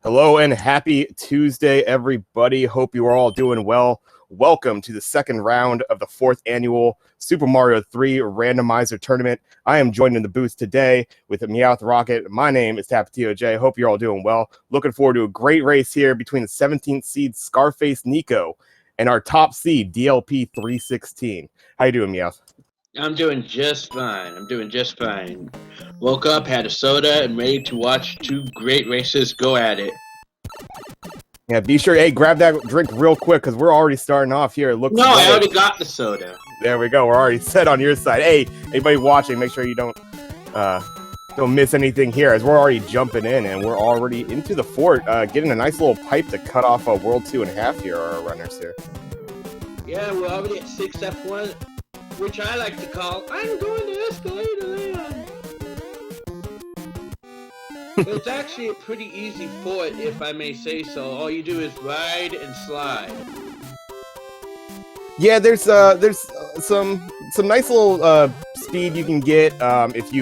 Hello and happy Tuesday, everybody. Hope you are all doing well. Welcome to the second round of the fourth annual Super Mario 3 Randomizer Tournament. I am joined in the booth today with Meowth Rocket. My name is Tapatio J. Hope you're all doing well. Looking forward to a great race here between the 17th seed Scarfacenico and our top seed DLP316. How you doing, Meowth? I'm doing just fine. Woke up, had a soda, and ready to watch two great races go at it. Yeah, be sure, hey, grab that drink real quick because we're already starting off here. It looks No, I already got the soda. There we go. We're already set on your side. Hey, anybody watching, make sure you don't miss anything here as we're already jumping in and we're already into the fort, getting a nice little pipe to cut off a World 2.5 here, our runners here. Yeah, we're already at 6F1, which I like to call, I'm going to Escalator Land. But it's actually a pretty easy fort, if I may say so. All you do is ride and slide. Yeah, there's some nice little speed you can get if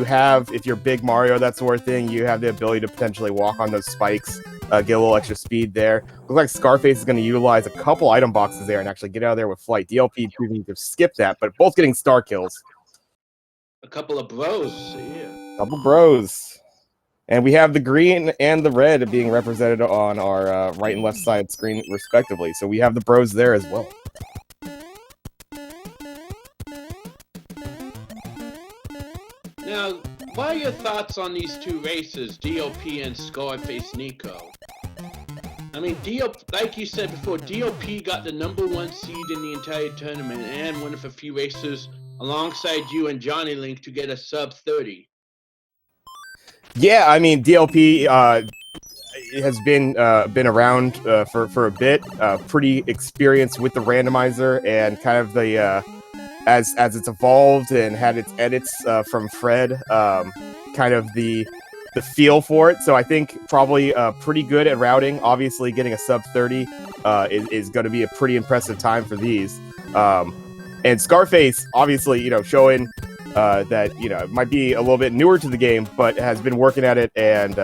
you're big Mario, that sort of thing. You have the ability to potentially walk on those spikes, get a little extra speed there. Looks like Scarface is going to utilize a couple item boxes there and actually get out of there with flight. DLP choosing to skip that, but both getting star kills. A couple of bros, yeah. Couple bros. And we have the green and the red being represented on our right and left side screen, respectively. So we have the bros there as well. Now, what are your thoughts on these two races, DOP and Scarfacenico? I mean, like you said before, DOP got the #1 seed in the entire tournament and one of a few races alongside you and Johnny Link to get a sub 30. Yeah, I mean, DLP has been around for a bit, pretty experienced with the randomizer and kind of the as it's evolved and had its edits from Fred, kind of the feel for it. So I think probably pretty good at routing. Obviously, getting a sub 30 is going to be a pretty impressive time for these. And Scarface, obviously, showing that it might be a little bit newer to the game, but has been working at it and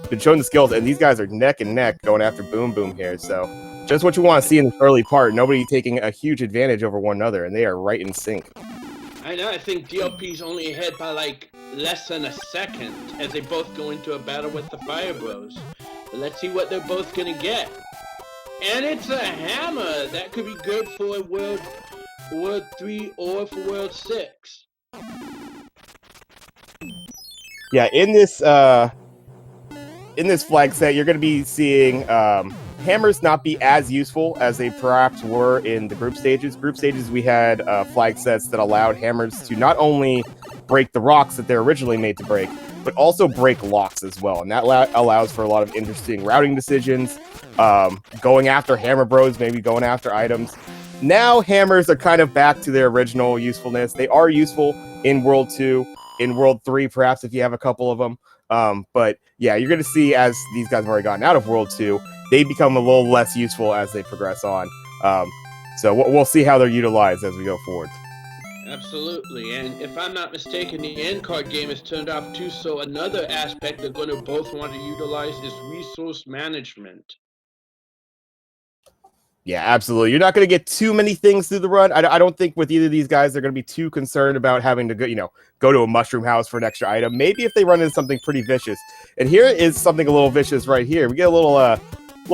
been showing the skills. And these guys are neck and neck going after Boom Boom here. So just what you want to see in the early part. Nobody taking a huge advantage over one another, and they are right in sync. I know. I think DLP's only ahead by like less than a second as they both go into a battle with the Fire Bros. But let's see what they're both gonna get. And it's a hammer that could be good for World 3 or for World 6. Yeah, in this flag set, you're going to be seeing hammers not be as useful as they perhaps were in the group stages. Group stages, we had flag sets that allowed hammers to not only break the rocks that they're originally made to break, but also break locks as well. And that allows for a lot of interesting routing decisions, going after hammer bros, maybe going after items. Now hammers are kind of back to their original usefulness. They are useful in World 2, in World 3, perhaps if you have a couple of them. But yeah, you're going to see as these guys have already gotten out of World 2, they become a little less useful as they progress on. So we'll see how they're utilized as we go forward. Absolutely, and if I'm not mistaken, the end card game is turned off too, so another aspect they're going to both want to utilize is resource management. Yeah, absolutely. You're not going to get too many things through the run. I don't think with either of these guys, they're going to be too concerned about having to go to a mushroom house for an extra item. Maybe if they run into something pretty vicious. And here is something a little vicious right here. We get a little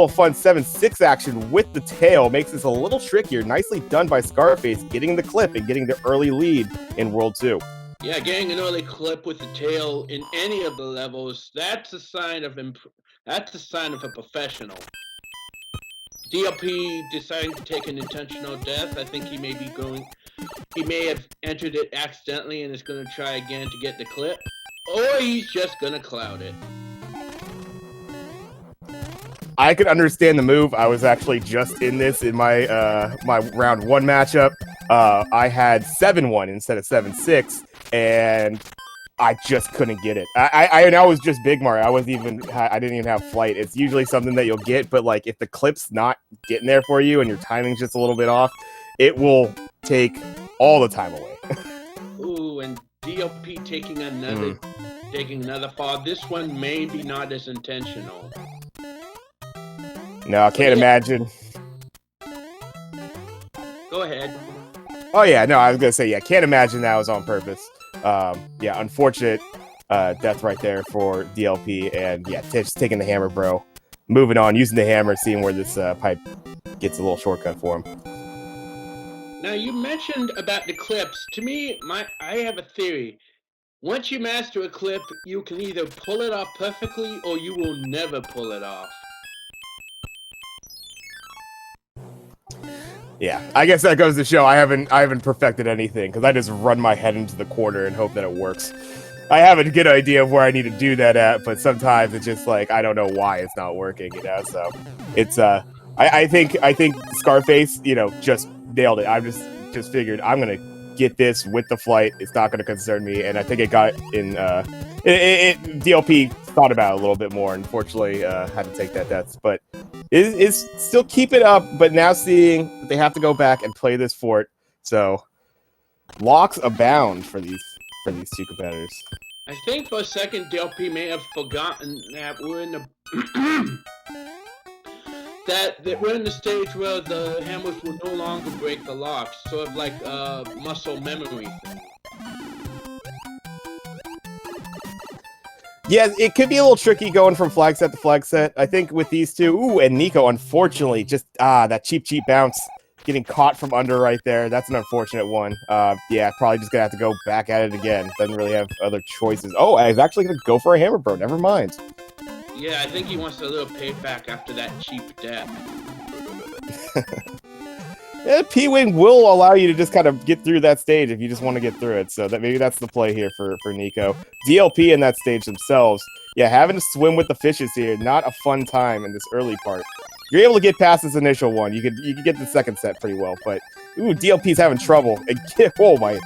fun 7-6 action with the tail. Makes this a little trickier. Nicely done by Scarface, getting the clip and getting the early lead in World 2. Yeah, getting an early clip with the tail in any of the levels, that's a sign of a professional. DLP deciding to take an intentional death. I think he may have entered it accidentally and is going to try again to get the clip, or he's just going to cloud it. I could understand the move. I was actually just in this in my my round 1 matchup. I had 7-1 instead of 7-6, and I just couldn't get it. I was just big Mario. I didn't even have flight. It's usually something that you'll get, but like if the clip's not getting there for you and your timing's just a little bit off, it will take all the time away. Ooh, and DLP taking another fall. This one maybe not as intentional. No, I can't imagine. Go ahead. Oh yeah, no, I was gonna say yeah, can't imagine that was on purpose. Yeah, unfortunate death right there for DLP, and yeah, just taking the hammer, bro. Moving on, using the hammer, seeing where this pipe gets a little shortcut for him. Now you mentioned about the clips. To me, I have a theory. Once you master a clip, you can either pull it off perfectly or you will never pull it off. Yeah, I guess that goes to show I haven't perfected anything because I just run my head into the corner and hope that it works. I have a good idea of where I need to do that at, but sometimes it's just like I don't know why it's not working, you know. So it's I think Scarface, you know, just nailed it. I just figured I'm gonna get this with the flight. It's not gonna concern me, and I think it got in. DLP thought about it a little bit more. Unfortunately, had to take that death, but is still keep it up. But now seeing that they have to go back and play this fort, so locks abound for these two competitors. I think for a second DLP may have forgotten that we're in the that we're in the stage where the hammers will no longer break the locks, sort of like a muscle memory thing. Yeah, it could be a little tricky going from flag set to flag set. I think with these two, ooh, and Nico, unfortunately, just that cheap bounce, getting caught from under right there. That's an unfortunate one. Yeah, probably just gonna have to go back at it again. Doesn't really have other choices. Oh, I was actually gonna go for a hammer, bro. Never mind. Yeah, I think he wants a little payback after that cheap death. Yeah, P-Wing will allow you to just kind of get through that stage if you just want to get through it. So that maybe that's the play here for Nico. DLP in that stage themselves, yeah, having to swim with the fishes here, not a fun time in this early part. You're able to get past this initial one. You could get the second set pretty well, but ooh, DLP's having trouble. Oh my.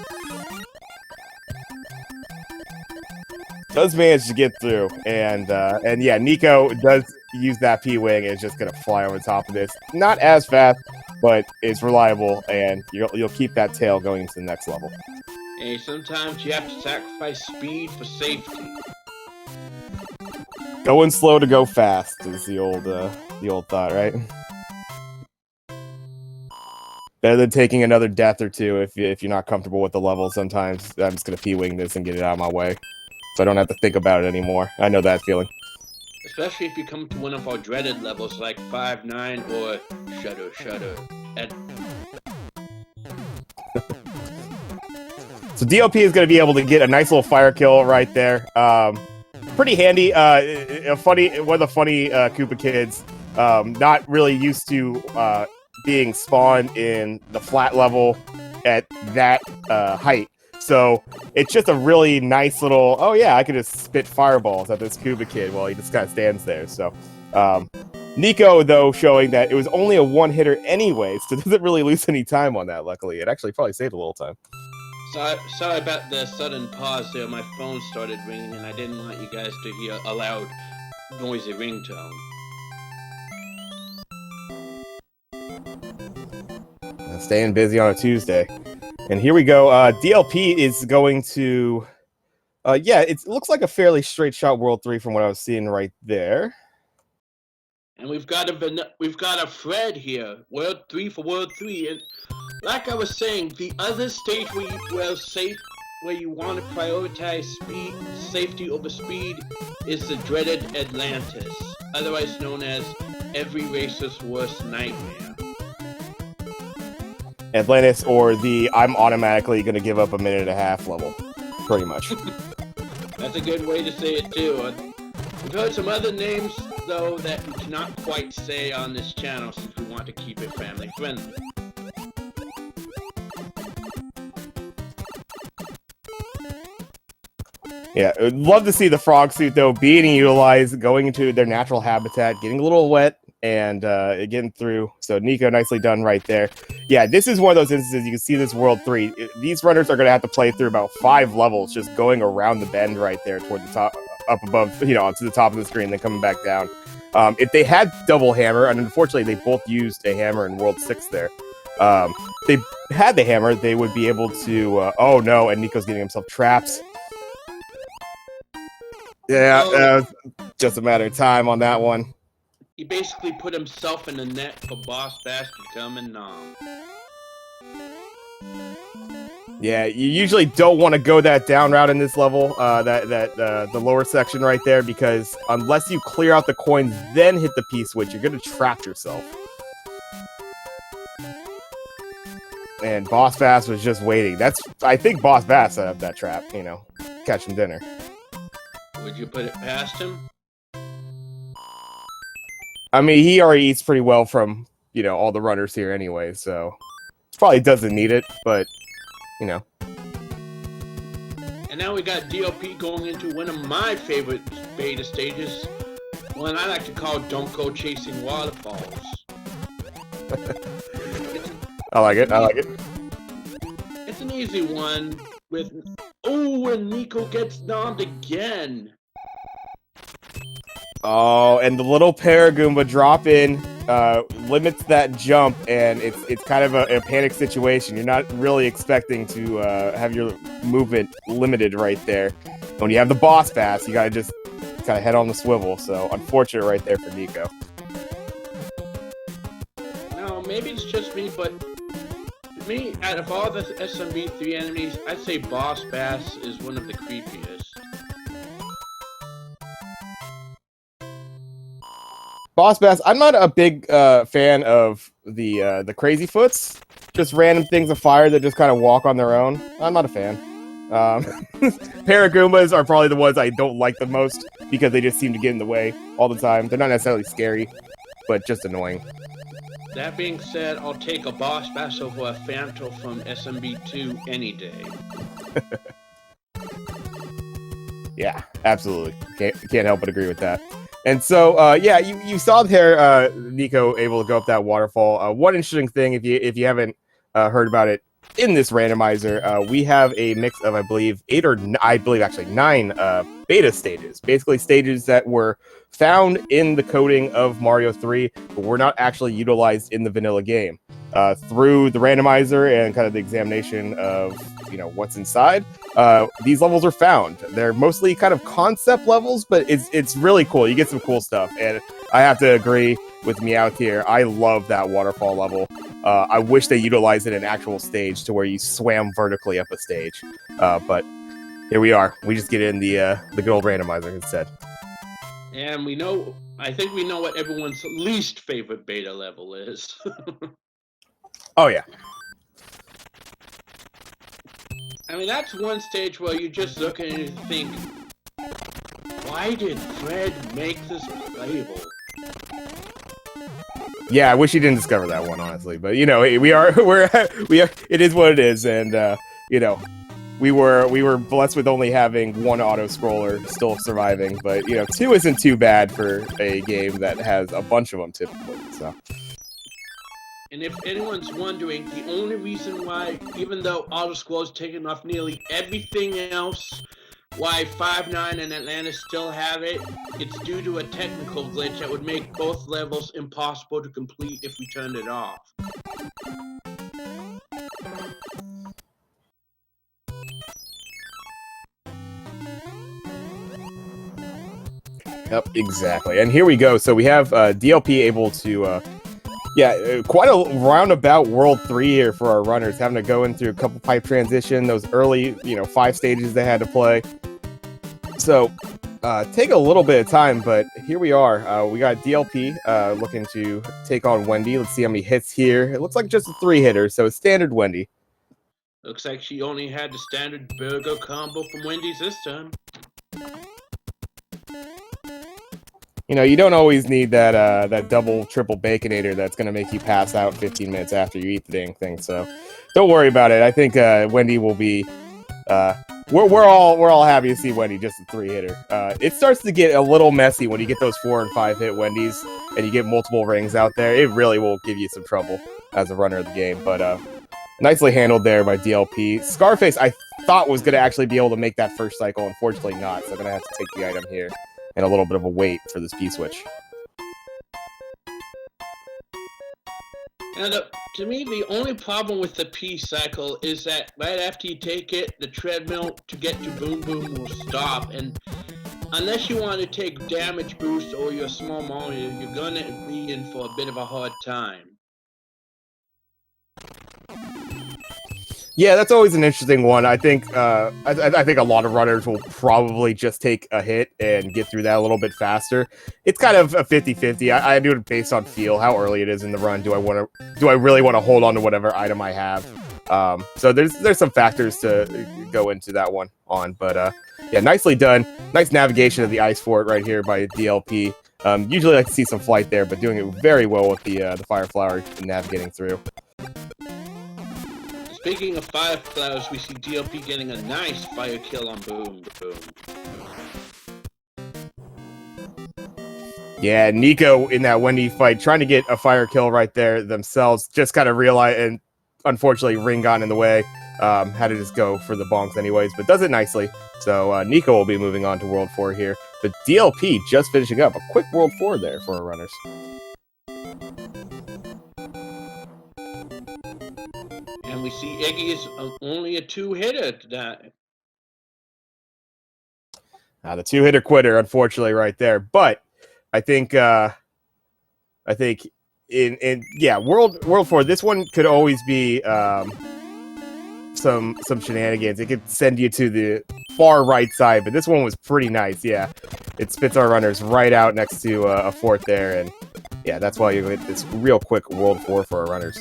Does manage to get through, and yeah, Nico does use that P-Wing and is just gonna fly over the top of this. Not as fast, but it's reliable, and you'll keep that tail going to the next level. Hey, sometimes you have to sacrifice speed for safety. Going slow to go fast is the old thought, right? Better than taking another death or two if you're not comfortable with the level. Sometimes I'm just gonna P-Wing this and get it out of my way, so I don't have to think about it anymore. I know that feeling. Especially if you come to one of our dreaded levels like 5-9 or Shudder. So DLP is going to be able to get a nice little fire kill right there. Pretty handy. One of the funny Koopa kids, not really used to being spawned in the flat level at that height. So it's just a really nice little, oh yeah, I could just spit fireballs at this Koopa kid while he just kind of stands there. So Nico, though, showing that it was only a one-hitter anyway, so doesn't really lose any time on that, luckily. It actually probably saved a little time. Sorry about the sudden pause there. My phone started ringing, and I didn't want you guys to hear a loud, noisy ringtone. Staying busy on a Tuesday. And here we go. DLP is going to... yeah, it looks like a fairly straight shot World 3 from what I was seeing right there. And we've got a Fred here. World 3 for World 3. And like I was saying, the other stage where you want to prioritize safety over speed is the dreaded Atlantis, otherwise known as every racer's worst nightmare. Atlantis, or the I'm automatically going to give up a minute and a half level, pretty much. That's a good way to say it too. We've heard some other names though that we cannot quite say on this channel since we want to keep it family friendly. Yeah, I'd love to see the frog suit though being utilized, going into their natural habitat, getting a little wet, and getting through. So Nico, nicely done right there. Yeah, this is one of those instances you can see this World 3. These runners are going to have to play through about 5 levels just going around the bend right there toward the top, up above, you know, onto the top of the screen, then coming back down. If they had double hammer, and unfortunately they both used a hammer in World 6 there, they had the hammer, they would be able to, oh no, and Nico's getting himself trapped. Yeah, just a matter of time on that one. He basically put himself in the net for Boss Bass to come and nom. Yeah, you usually don't want to go that down route in this level, the lower section right there, because unless you clear out the coins, then hit the P-switch, you're going to trap yourself. And Boss Bass was just waiting. I think Boss Bass set up that trap, you know, catching dinner. Would you put it past him? I mean, he already eats pretty well from, you know, all the runners here anyway, so probably doesn't need it, but, you know. And now we got DLP going into one of my favorite beta stages, one I like to call Don't Go Chasing Waterfalls. I like it, I like it. It's an easy one with... Oh, and Nico gets nommed again! Oh, and the little Paragoomba drop in limits that jump, and it's kind of a panic situation. You're not really expecting to have your movement limited right there. When you have the Boss Bass, you gotta just kind of head on the swivel, so unfortunate right there for Nico. Now, maybe it's just me, but to me, out of all the SMB3 enemies, I'd say Boss Bass is one of the creepiest. Boss Bass, I'm not a big fan of the Crazy Foots. Just random things of fire that just kind of walk on their own. I'm not a fan. Paragoombas are probably the ones I don't like the most because they just seem to get in the way all the time. They're not necessarily scary, but just annoying. That being said, I'll take a Boss Bass over a Phantom from SMB2 any day. Yeah, absolutely. Can't help but agree with that. And so, yeah, you saw there Nico able to go up that waterfall. One interesting thing, if you haven't heard about it in this randomizer, we have a mix of, I believe, 9 beta stages. Basically, stages that were found in the coding of Mario 3, but were not actually utilized in the vanilla game. Through the randomizer and kind of the examination of, you know, what's inside, these levels are found. They're mostly kind of concept levels, but it's really cool. You get some cool stuff, and I have to agree with Meowth here. I love that waterfall level. I wish they utilized it in an actual stage to where you swam vertically up a stage, but here we are. We just get it in the good old randomizer instead. And I think we know what everyone's least favorite beta level is. Oh yeah. I mean, that's one stage where you just look at it and think, why did Fred make this playable? Yeah, I wish he didn't discover that one, honestly. But you know, we are. It is what it is, and you know, we were blessed with only having one auto scroller still surviving. But you know, 2 isn't too bad for a game that has a bunch of them typically. So. And if anyone's wondering, the only reason why, even though auto-scroll's taken off nearly everything else, why 5.9 and Atlantis still have it, it's due to a technical glitch that would make both levels impossible to complete if we turned it off. Yep, exactly. And here we go. So we have DLP able to... yeah, quite a roundabout World 3 here for our runners, having to go in through a couple pipe transition, those early, 5 stages they had to play. So, take a little bit of time, but here we are. We got DLP looking to take on Wendy. Let's see how many hits here. It looks like just a 3-hitter, so it's standard Wendy. Looks like she only had the standard burger combo from Wendy's this time. You know, you don't always need that double, triple baconator that's going to make you pass out 15 minutes after you eat the dang thing. So don't worry about it. I think Wendy will be... We're all happy to see Wendy just a 3-hitter. It starts to get a little messy when you get those 4 and 5 hit Wendy's and you get multiple rings out there. It really will give you some trouble as a runner of the game. But nicely handled there by DLP. Scarface, I thought was going to actually be able to make that first cycle. Unfortunately not. So I'm going to have to take the item here. And a little bit of a wait for this P-switch. And to me, the only problem with the P cycle is that right after you take it, the treadmill to get to Boom Boom will stop. And Unless you want to take damage boost or you're a small Mario, you're gonna be in for a bit of a hard time. Yeah, that's always an interesting one. I think I think a lot of runners will probably just take a hit and get through that a little bit faster. It's kind of a 50-50. I do it based on feel, how early it is in the run. Do I really want to hold on to whatever item I have? So there's some factors to go into that one on, but yeah, nicely done. Nice navigation of the ice fort right here by DLP. Usually like to see some flight there, but doing it very well with the fire flower navigating through. Speaking of fire flowers, we see DLP getting a nice fire kill on Boom Boom. Yeah, Nico in that Wendy fight, trying to get a fire kill right there themselves, just kind of realized, and unfortunately Ring got in the way. Had to just go for the bonks anyways, but does it nicely. So Nico will be moving on to World 4 here. But DLP just finishing up. A quick World 4 there for our runners. And we see Iggy is only a two-hitter to that. The two-hitter quitter, unfortunately, right there. But I think in World 4, this one could always be some shenanigans. It could send you to the far right side, but this one was pretty nice. Yeah, it spits our runners right out next to a fort there, and yeah, that's why you get this real quick World 4 for our runners.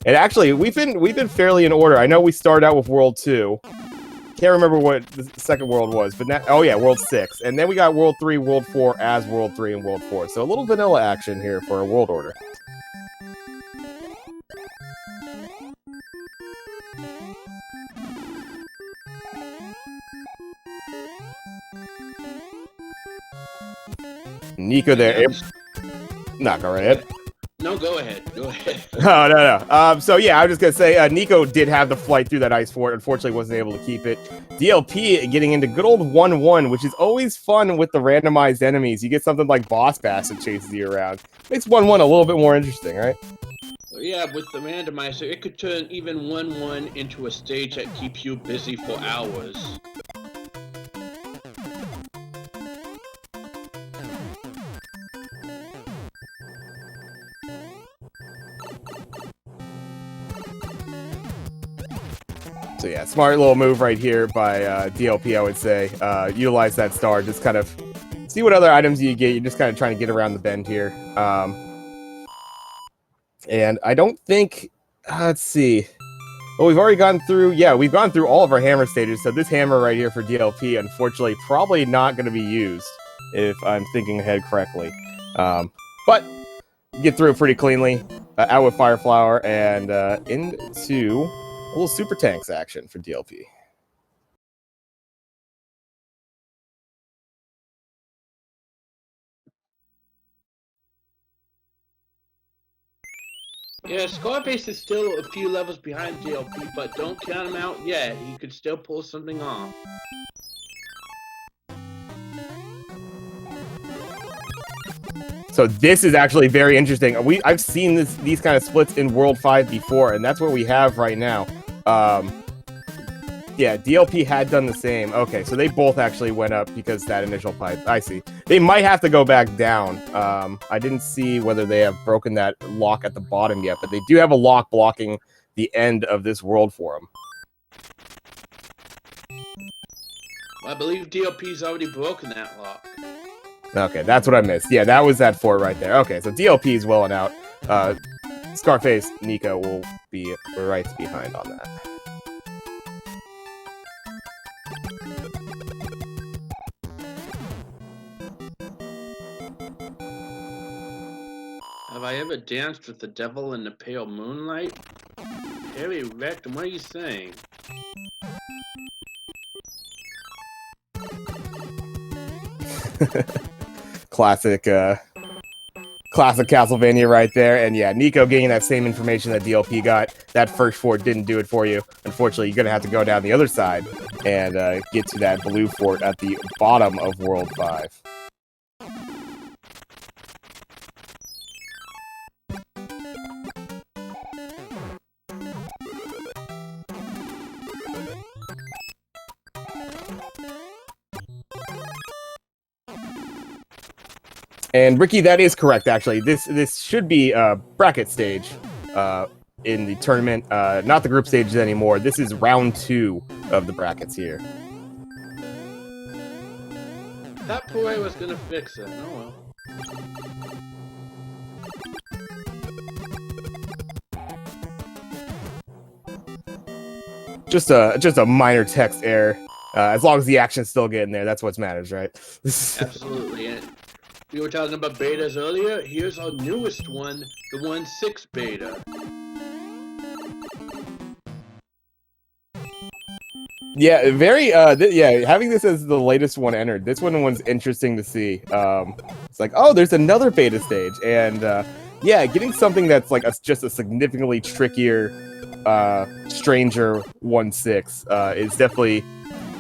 And actually, we've been fairly in order. I know we started out with World 2. Can't remember what the second world was, but now, oh yeah, World 6. And then we got World 3, World 4 as World 3 and World 4. So a little vanilla action here for a world order. Nico there. No, go right ahead. No, go ahead. Go ahead. No. So yeah, I was just gonna say Nico did have the flight through that ice fort. Unfortunately, wasn't able to keep it. DLP getting into good old 1-1, which is always fun with the randomized enemies. You get something like Boss Bass that chases you around. Makes 1-1 a little bit more interesting, right? Well, yeah, with the randomizer, it could turn even 1-1 into a stage that keeps you busy for hours. So yeah, smart little move right here by DLP, I would say. Utilize that star, just kind of see what other items you get. You're just kind of trying to get around the bend here. And I don't think, let's see. Well, we've already gone through, yeah, we've gone through all of our hammer stages. So this hammer right here for DLP, unfortunately, probably not going to be used, if I'm thinking ahead correctly. But get through it pretty cleanly. Out with Fire Flower and into a little super tanks action for DLP. Yeah, Scarface is still a few levels behind DLP, but don't count him out yet. He could still pull something off. So this is actually very interesting. I've seen these kind of splits in World 5 before, and that's what we have right now. Yeah, DLP had done the same. Okay, so they both actually went up because that initial pipe. I see. They might have to go back down. I didn't see whether they have broken that lock at the bottom yet, but they do have a lock blocking the end of this world for them. I believe DLP's already broken that lock. Okay, that's what I missed. Yeah, that was that fort right there. Okay, so DLP is welling out. Scarface, Nico will be right behind on that. Have I ever danced with the devil in the pale moonlight? Harry Rectum, what are you saying? Classic Castlevania right there. And yeah, Nico getting that same information that DLP got. That first fort didn't do it for you. Unfortunately, you're going to have to go down the other side and get to that blue fort at the bottom of World 5. And Ricky, that is correct. Actually, this should be bracket stage in the tournament, not the group stages anymore. This is round 2 of the brackets here. That boy was gonna fix it. Oh well. Just a minor text error. As long as the action's still getting there, that's what matters, right? Absolutely. And we were talking about betas earlier. Here's our newest one, the 1.6 beta. Yeah, very. Yeah, having this as the latest one entered, this one was interesting to see. It's like, oh, there's another beta stage, and yeah, getting something that's like just a significantly trickier, stranger 1.6 is definitely.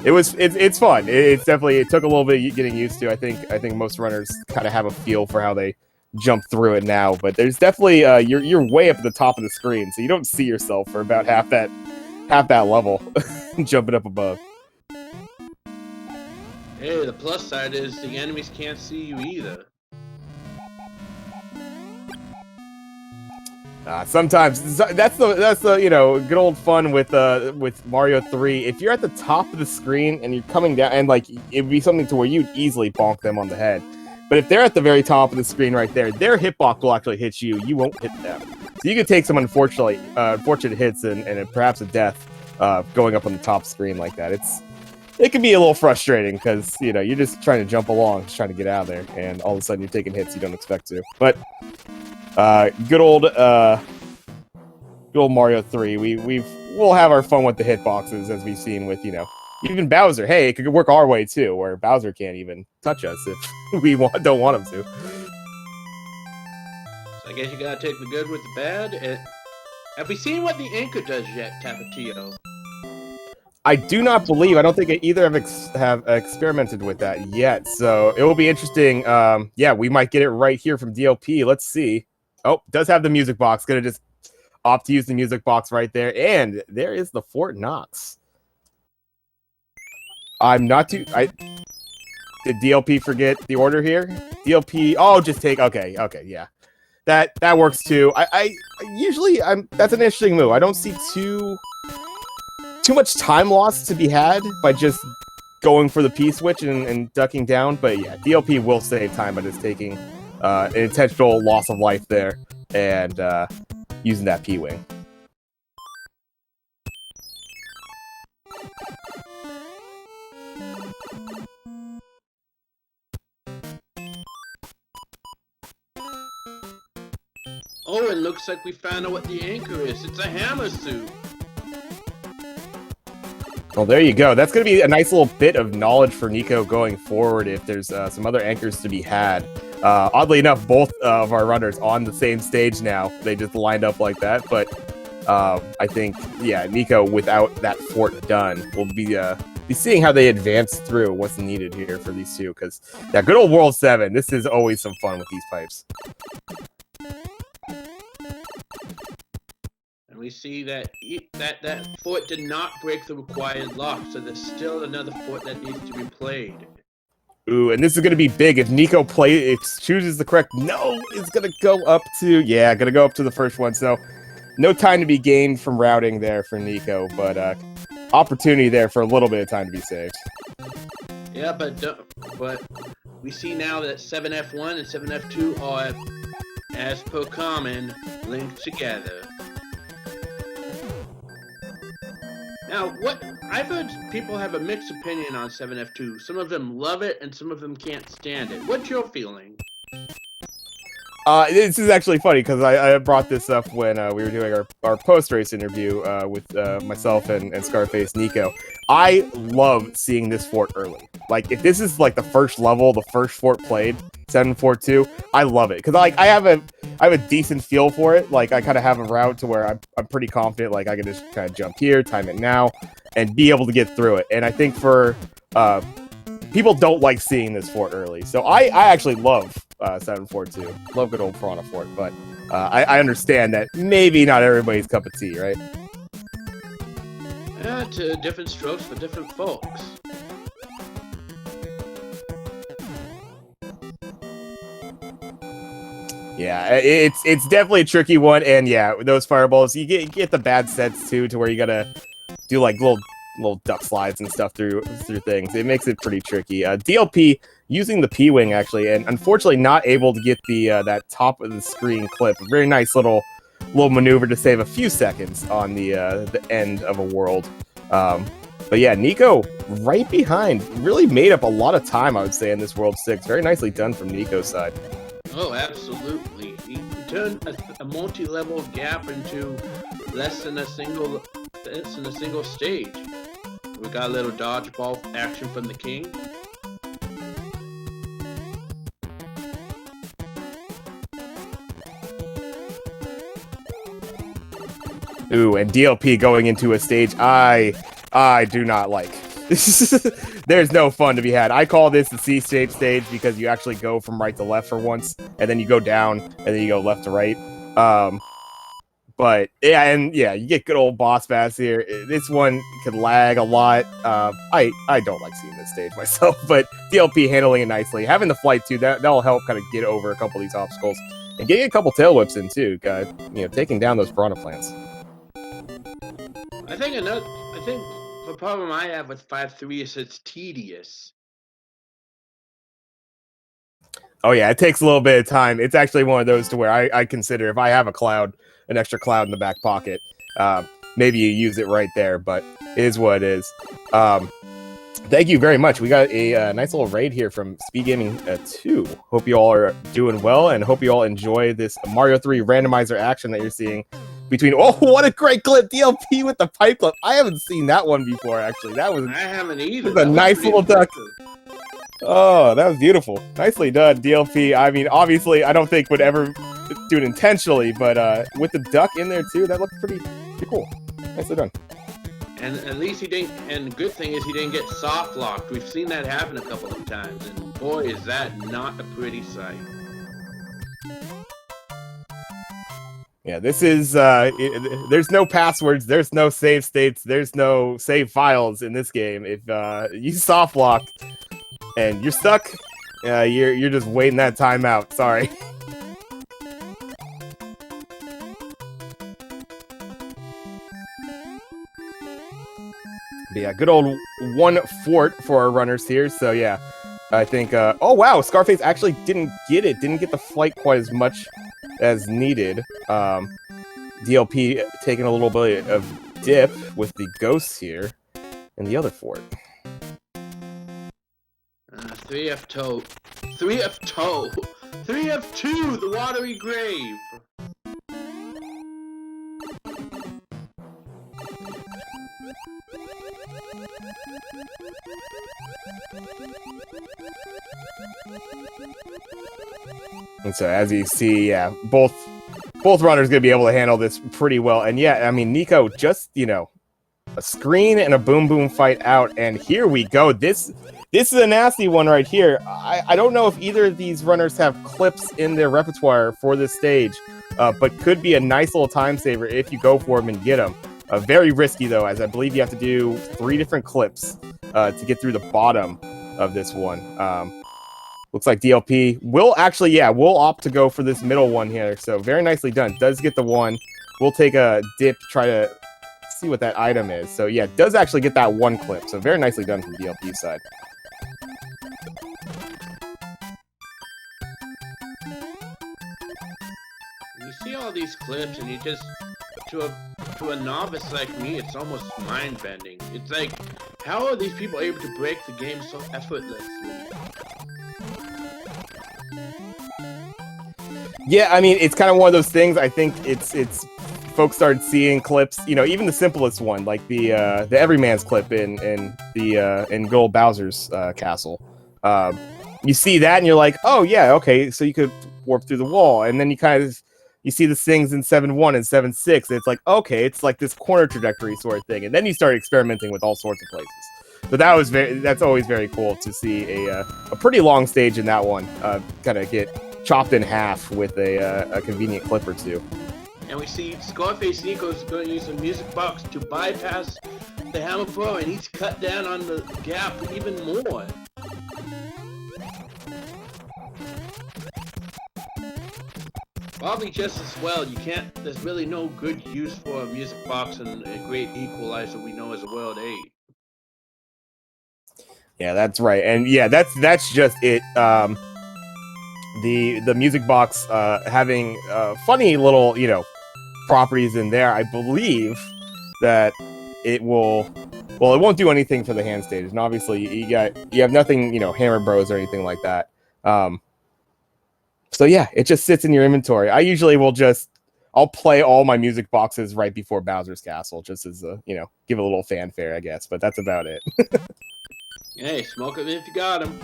It's fun. It's definitely. It took a little bit getting used to. I think most runners kind of have a feel for how they jump through it now, but there's definitely you're way up at the top of the screen, so you don't see yourself for about half that level. Jumping up above. Hey, the plus side is the enemies can't see you either. Sometimes that's the you know, good old fun with Mario 3. If you're at the top of the screen and you're coming down, and like it'd be something to where you'd easily bonk them on the head. But if they're at the very top of the screen right there, their hitbox will actually hit you. You won't hit them. So you could take some unfortunate hits and perhaps a death going up on the top screen like that. It can be a little frustrating because, you know, you're just trying to jump along, just trying to get out of there, and all of a sudden you're taking hits you don't expect to. But good old Mario 3. We'll have our fun with the hitboxes, as we've seen with, you know, even Bowser. Hey, it could work our way too, where Bowser can't even touch us if we don't want him to. So I guess you gotta take the good with the bad. Have we seen what the anchor does yet, Tapatio? I do not believe. I don't think either have experimented with that yet. So it will be interesting. Yeah, we might get it right here from DLP. Let's see. Oh, does have the music box. Gonna just opt to use the music box right there. And there is the Fort Knox. I'm not too... Did DLP forget the order here? DLP... Oh, just take... Okay, yeah. That works too. I usually... That's an interesting move. I don't see too much time loss to be had by just going for the P-switch and ducking down. But yeah, DLP will save time by just taking an intentional loss of life there and using that P-wing. Oh, it looks like we found out what the anchor is. It's a hammer suit. Well, there you go. That's going to be a nice little bit of knowledge for Nico going forward if there's some other anchors to be had. Oddly enough, both of our runners on the same stage now. They just lined up like that. But I think, yeah, Nico, without that fort done, will be seeing how they advance through what's needed here for these two. Because that good old World 7, this is always some fun with these pipes. And we see that that fort did not break the required lock, so there's still another fort that needs to be played. Ooh, and this is going to be big. If Nico chooses the correct... No, it's going to go up to... Yeah, going to go up to the first one. So, no time to be gained from routing there for Nico, but opportunity there for a little bit of time to be saved. Yeah, but we see now that 7F1 and 7F2 are, as per common, linked together. Now, what I've heard people have a mixed opinion on 7F2. Some of them love it, and some of them can't stand it. What's your feeling? This is actually funny because I brought this up when we were doing our post-race interview with myself and scarfacenico. I love seeing this fort early. Like, if this is like the first level, the first fort played, 742, I love it because like I have a decent feel for it. Like, I kind of have a route to where I'm pretty confident. Like, I can just kind of jump here, time it now, and be able to get through it. And I think for people don't like seeing this fort early, so I actually love 742. Love good old Piranha Fort, but I understand that maybe not everybody's cup of tea, right? Yeah, to different strokes for different folks. Yeah, it's definitely a tricky one, and yeah, those fireballs, you get the bad sets too, to where you gotta do like little duck slides and stuff through things. It makes it pretty tricky. DLP using the P-wing actually, and unfortunately not able to get the that top of the screen clip. Very nice little maneuver to save a few seconds on the end of a world. But yeah, Nico right behind, really made up a lot of time, I would say, in this World 6. Very nicely done from Nico's side. Oh, absolutely. He turned a multi-level gap into less than a single stage. We got a little dodgeball action from the king. Ooh, and DLP going into a stage I do not like. There's no fun to be had. I call this the C-stage stage because you actually go from right to left for once, and then you go down, and then you go left to right. But yeah, you get good old boss bass here. This one could lag a lot. I don't like seeing this stage myself, but DLP handling it nicely. Having the flight too, that'll help kind of get over a couple of these obstacles, and getting a couple tail whips in too. Taking down those piranha plants. I think the problem I have with 5-3 is it's tedious. Oh yeah, it takes a little bit of time. It's actually one of those to where I consider, if I have an extra cloud in the back pocket, maybe you use it right there, but it is what it is. Thank you very much. We got a nice little raid here from SpeedGaming 2. Hope you all are doing well, and hope you all enjoy this Mario 3 randomizer action that you're seeing between... Oh, what a great clip! DLP with the pipe clip. I haven't seen that one before, actually. I haven't either. That was a nice little duck. Oh, that was beautiful. Nicely done, DLP. I mean, obviously, I don't think would ever do it intentionally, but with the duck in there, too, that looked pretty cool. Nicely done. And at least he didn't, and the good thing is he didn't get soft locked. We've seen that happen a couple of times, and boy, is that not a pretty sight. Yeah, this is, there's no passwords, there's no save states, there's no save files in this game. If you soft lock and you're stuck, you're just waiting that time out. Sorry. But yeah, good old one fort for our runners here. So yeah, I think, oh wow, Scarface actually didn't get the flight quite as much as needed. DLP taking a little bit of dip with the ghosts here in the other fort. 3F toe. 3F toe. 3F2, the watery grave. And so as you see, yeah, both runners gonna be able to handle this pretty well. And yeah, I mean, Nico just, a screen and a boom boom fight out, and here we go. This is a nasty one right here. I don't know if either of these runners have clips in their repertoire for this stage, but could be a nice little time saver if you go for them and get them. Very risky though, as I believe you have to do 3 different clips to get through the bottom of this one. Looks like DLP will actually, yeah, we'll opt to go for this middle one here. So very nicely done. Does get the one. We'll take a dip, try to see what that item is. So yeah, does actually get that one clip. So very nicely done from DLP's side. You see all these clips and you just, to a novice like me, it's almost mind-bending. It's like, how are these people able to break the game so effortlessly? Yeah, I mean, it's kind of one of those things. I think it's folks started seeing clips, even the simplest one, like the Everyman's clip in good old Bowser's castle. You see that and you're like, oh yeah, okay, so you could warp through the wall, and then you see the things in 7.1 and 7.6, and it's like, okay, it's like this corner trajectory sort of thing, and then you start experimenting with all sorts of places. So that's always very cool to see a pretty long stage in that one kind of get chopped in half with a convenient clip or two. And we see scarfacenico is going to use a music box to bypass the hammer throw, and he's cut down on the gap even more. Probably just as well. You can't. There's really no good use for a music box and a great equalizer we know as a World 8. Yeah, that's right, and yeah, that's just it. The music box having funny little properties in there. I believe that it will. Well, it won't do anything for the hand stage, and obviously you have nothing Hammer Bros or anything like that. So yeah, it just sits in your inventory. I usually I'll play all my music boxes right before Bowser's Castle, just as a give a little fanfare, I guess. But that's about it. Hey, smoke him if you got him.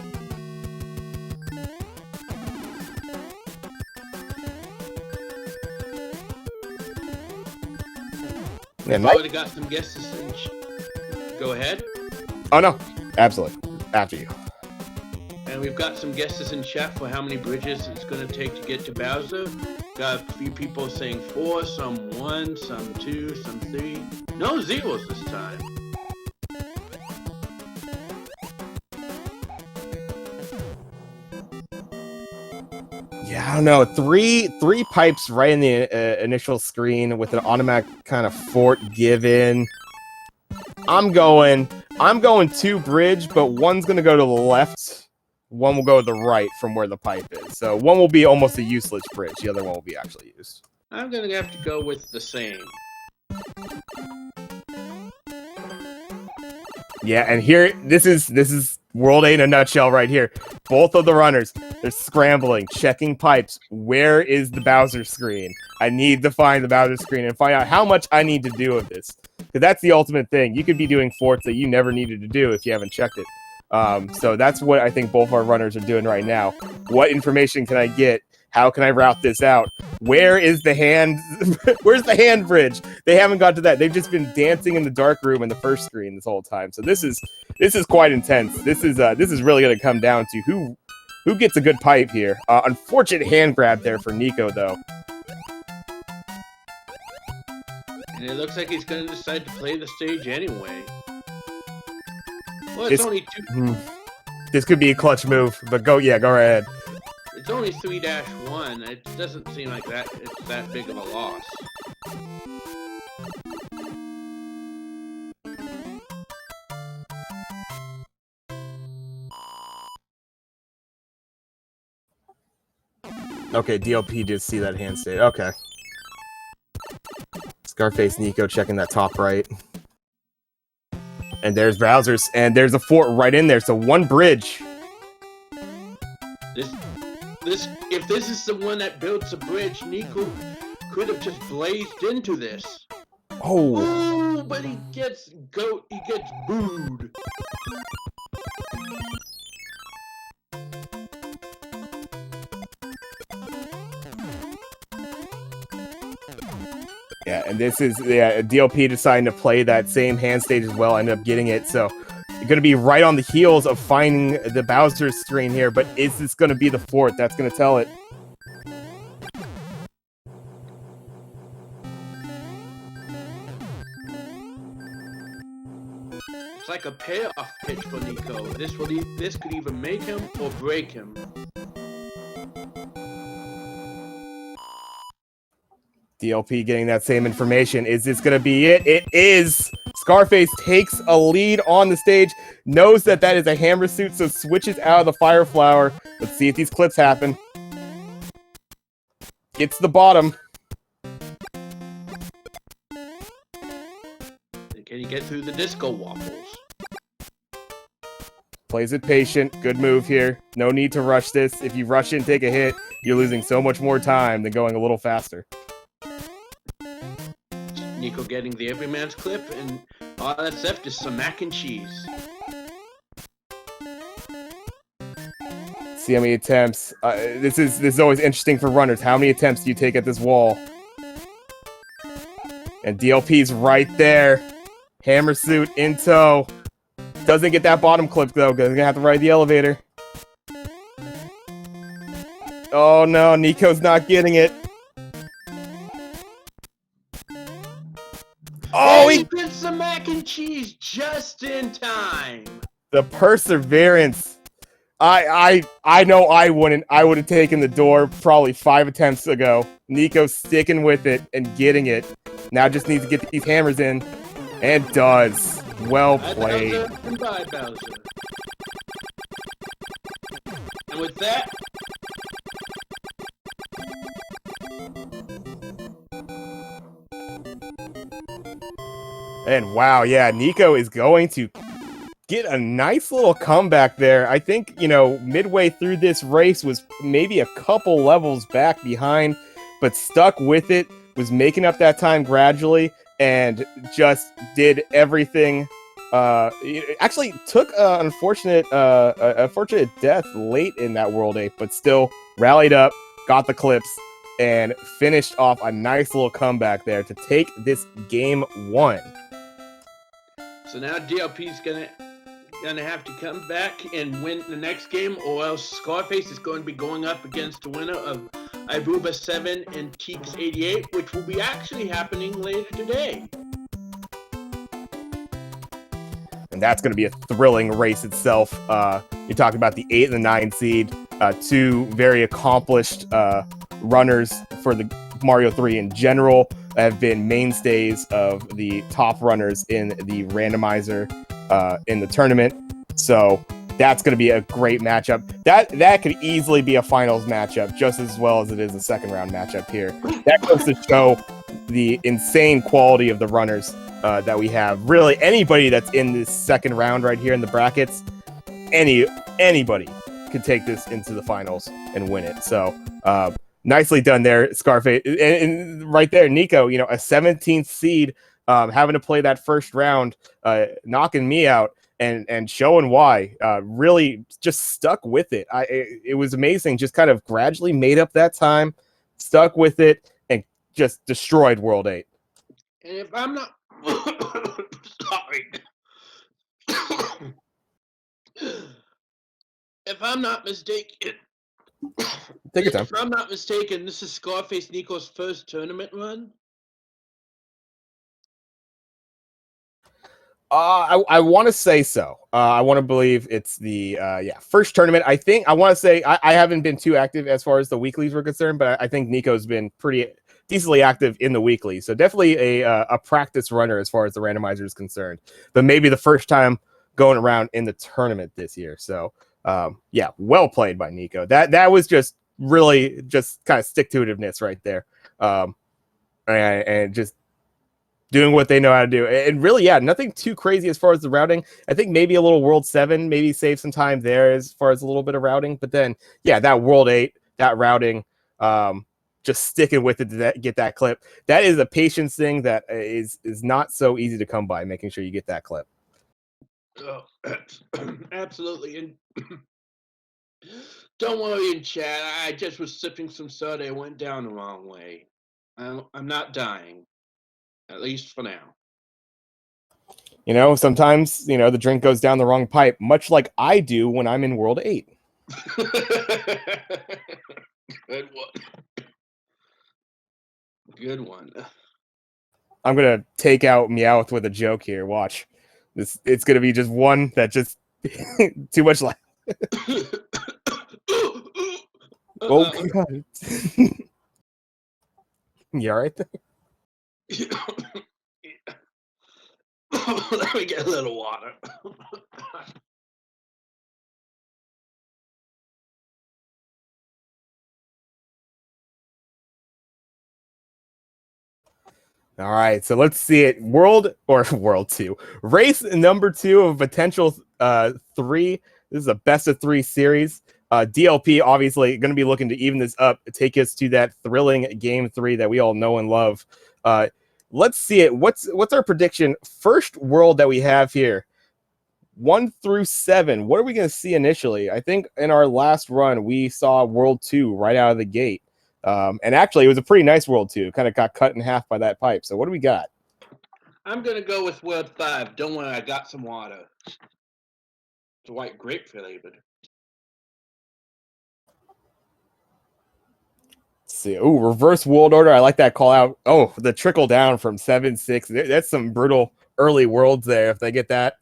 And I've already got some guesses. Go ahead. Oh no, absolutely. After you. And we've got some guesses in chat for how many bridges it's going to take to get to Bowser. Got a few people saying 4, some 1, some 2, some 3. No zeros this time. Yeah, I don't know. Three pipes right in the initial screen with an automatic kind of fort given. I'm going 2 bridge, but one's gonna go to the left. One will go to the right from where the pipe is. So one will be almost a useless bridge. The other one will be actually used. I'm gonna have to go with the same. Yeah, and here this is World 8 in a nutshell right here. Both of the runners, they're scrambling, checking pipes. Where is the Bowser screen? I need to find the Bowser screen and find out how much I need to do of this. Because that's the ultimate thing. You could be doing forts that you never needed to do if you haven't checked it. So that's what I think both our runners are doing right now. What information can I get? How can I route this out? Where is the hand? Where's the hand bridge? They haven't got to that. They've just been dancing in the dark room in the first screen this whole time. So this is quite intense. This is really going to come down to who gets a good pipe here. Unfortunate hand grab there for Nico though. And it looks like he's going to decide to play the stage anyway. Well, it's only 2. This could be a clutch move, but go right ahead. It's only 3-1. It doesn't seem like it's that big of a loss. Okay, DLP did see that hand state. Okay. Scarfacenico checking that top right. And there's Bowser's, and there's a fort right in there, so 1 bridge. If this is the one that builds a bridge, Nico could have just blazed into this. Oh, but he gets booed. Yeah, and this is DLP deciding to play that same hand stage as well. Ended up getting it, so you're going to be right on the heels of finding the Bowser screen here. But is this going to be the fort? That's going to tell it. It's like a payoff pitch for Nico. This could either make him or break him. DLP getting that same information. Is this going to be it? It is. Scarface takes a lead on the stage, knows that is a hammer suit, so switches out of the fire flower. Let's see if these clips happen. Gets the bottom. Can he get through the disco waffles? Plays it patient. Good move here. No need to rush this. If you rush it and take a hit, you're losing so much more time than going a little faster. Nico getting the everyman's clip, and all that's left is some mac and cheese. See how many attempts. This is always interesting for runners. How many attempts do you take at this wall? And DLP's right there. Hammer suit in tow. Doesn't get that bottom clip though, because he's gonna have to ride the elevator. Oh no, Nico's not getting it. Oh, he gets the mac and cheese just in time. The perseverance I know I wouldn't. I would have taken the door probably 5 attempts ago. Nico's sticking with it and getting it. Now just needs to get these hammers in, and does. Well played. Bowser and bye, Bowser. And with that, and wow, yeah, Nico is going to get a nice little comeback there. I think, you know, midway through this race was maybe a couple levels back behind, but stuck with it, was making up that time gradually, and just did everything. Actually took an unfortunate death late in that World 8, but still rallied up, got the clips, and finished off a nice little comeback there to take this game 1. so now DLP's gonna have to come back and win the next game, or else Scarface is going to be going up against the winner of Iruba 7 and Teeks 88, which will be actually happening later today. And that's going to be a thrilling race itself. You're talking about the 8 and the 9 seed, 2 very accomplished runners for the Mario 3 in general, have been mainstays of the top runners in the randomizer in the tournament. So that's going to be a great matchup. That could easily be a finals matchup just as well as it is a second round matchup here. That goes to show the insane quality of the runners that we have. Really, anybody that's in this second round right here in the brackets, anybody could take this into the finals and win it. So nicely done there, Scarface. And right there, Nico, you know, a 17th seed, having to play that first round, knocking me out and showing why. Really just stuck with it. It was amazing. Just kind of gradually made up that time, stuck with it, and just destroyed World 8. And if I'm not sorry. If I'm not mistaken, Take your time. If I'm not mistaken, this is Scarface Nico's first tournament run. I want to say so. I want to believe it's the first tournament. I think I want to say I haven't been too active as far as the weeklies were concerned, but I think Nico's been pretty decently active in the weekly. So definitely a practice runner as far as the randomizer is concerned. But maybe the first time going around in the tournament this year. So well played by Nico. That was just really just kind of stick-to-itiveness right there, and just doing what they know how to do. And really, nothing too crazy as far as the routing. I think maybe a little World 7, maybe save some time there as far as a little bit of routing. But then, that World 8, that routing, just sticking with it to get that clip. That is a patience thing that is not so easy to come by, making sure you get that clip. Oh, absolutely. And don't worry in chat. I just was sipping some soda. It went down the wrong way. I'm not dying. At least for now. You know, sometimes, the drink goes down the wrong pipe, much like I do when I'm in World 8. Good one. Good one. I'm going to take out Meowth with a joke here. Watch. It's going to be just one that just too much laugh. Oh, God. You all right there? Let me get a little water. All right, so let's see it. World 2. Race number 2 of potential 3. This is a best of 3 series. DLP obviously going to be looking to even this up, take us to that thrilling game 3 that we all know and love. Let's see it. What's our prediction? First world that we have here, 1 through 7. What are we going to see initially? I think in our last run we saw World 2 right out of the gate, and actually it was a pretty nice World 2. Kind of got cut in half by that pipe. So what do we got? I'm gonna go with World 5. Don't worry, I got some water. It's a white grape flavored. See, reverse world order. I like that call out. Oh, the trickle down from 7-6. That's some brutal early worlds there if they get that.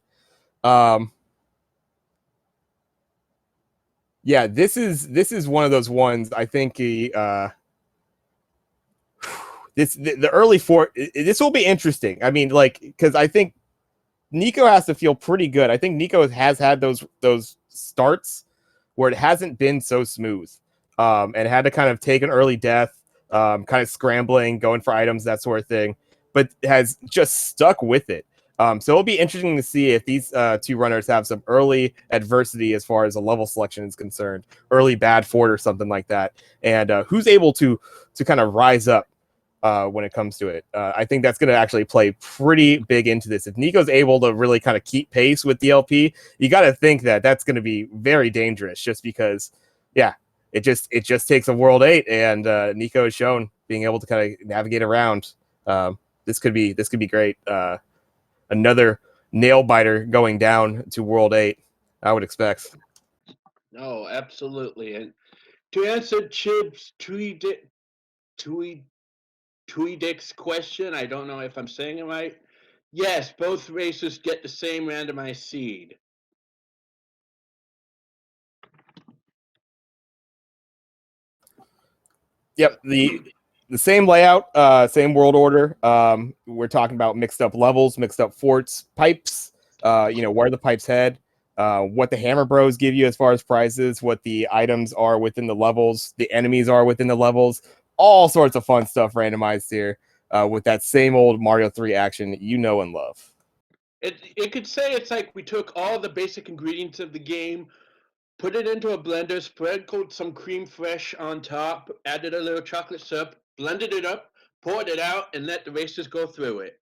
Yeah, this is one of those ones. I think the early four. This will be interesting. I mean, like, because I think Nico has to feel pretty good. I think Nico has had those starts where it hasn't been so smooth, and had to kind of take an early death, kind of scrambling, going for items, that sort of thing, but has just stuck with it. So it'll be interesting to see if these two runners have some early adversity as far as a level selection is concerned, early bad fort or something like that, and who's able to kind of rise up when it comes to it. I think that's going to actually play pretty big into this. If Nico's able to really kind of keep pace with DLP, you got to think that that's going to be very dangerous. Just because, yeah, it just takes a World 8, and Nico has shown being able to kind of navigate around. This could be great. Another nail biter going down to World 8, I would expect. No, absolutely. And to answer Chib's Tweedic's question, I don't know if I'm saying it right. Yes, both races get the same randomized seed. Yep, the same layout, same world order. We're talking about mixed up levels, mixed up forts, pipes. Where the pipes head, what the Hammer Bros give you as far as prizes, what the items are within the levels, the enemies are within the levels. All sorts of fun stuff randomized here, with that same old Mario 3 action that you know and love. It could say it's like we took all the basic ingredients of the game, put it into a blender, sprinkled some cream fresh on top, added a little chocolate syrup, blended it up, poured it out, and let the racers go through it.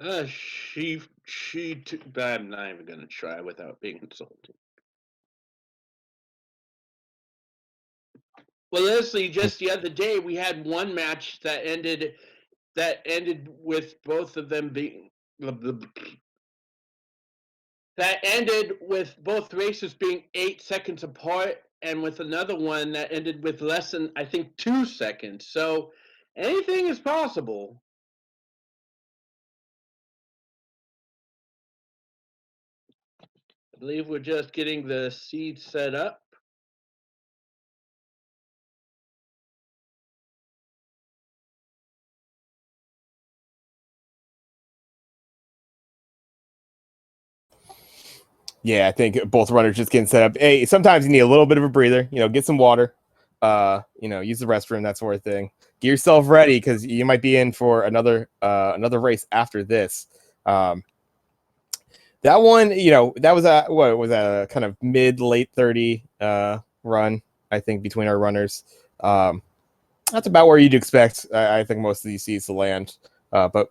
I'm not even gonna try without being insulted. Well, Leslie, just the other day we had one match that ended with both of them being that ended with both races being 8 seconds apart, and with another one that ended with less than, I think, 2 seconds. So anything is possible. I believe we're just getting the seed set up. Yeah, I think both runners just getting set up. Hey, sometimes you need a little bit of a breather. Get some water. Use the restroom, that sort of thing. Get yourself ready because you might be in for another race after this. That one, that was a kind of mid late 30 run, I think, between our runners. That's about where you'd expect. I think most of these seeds to land, but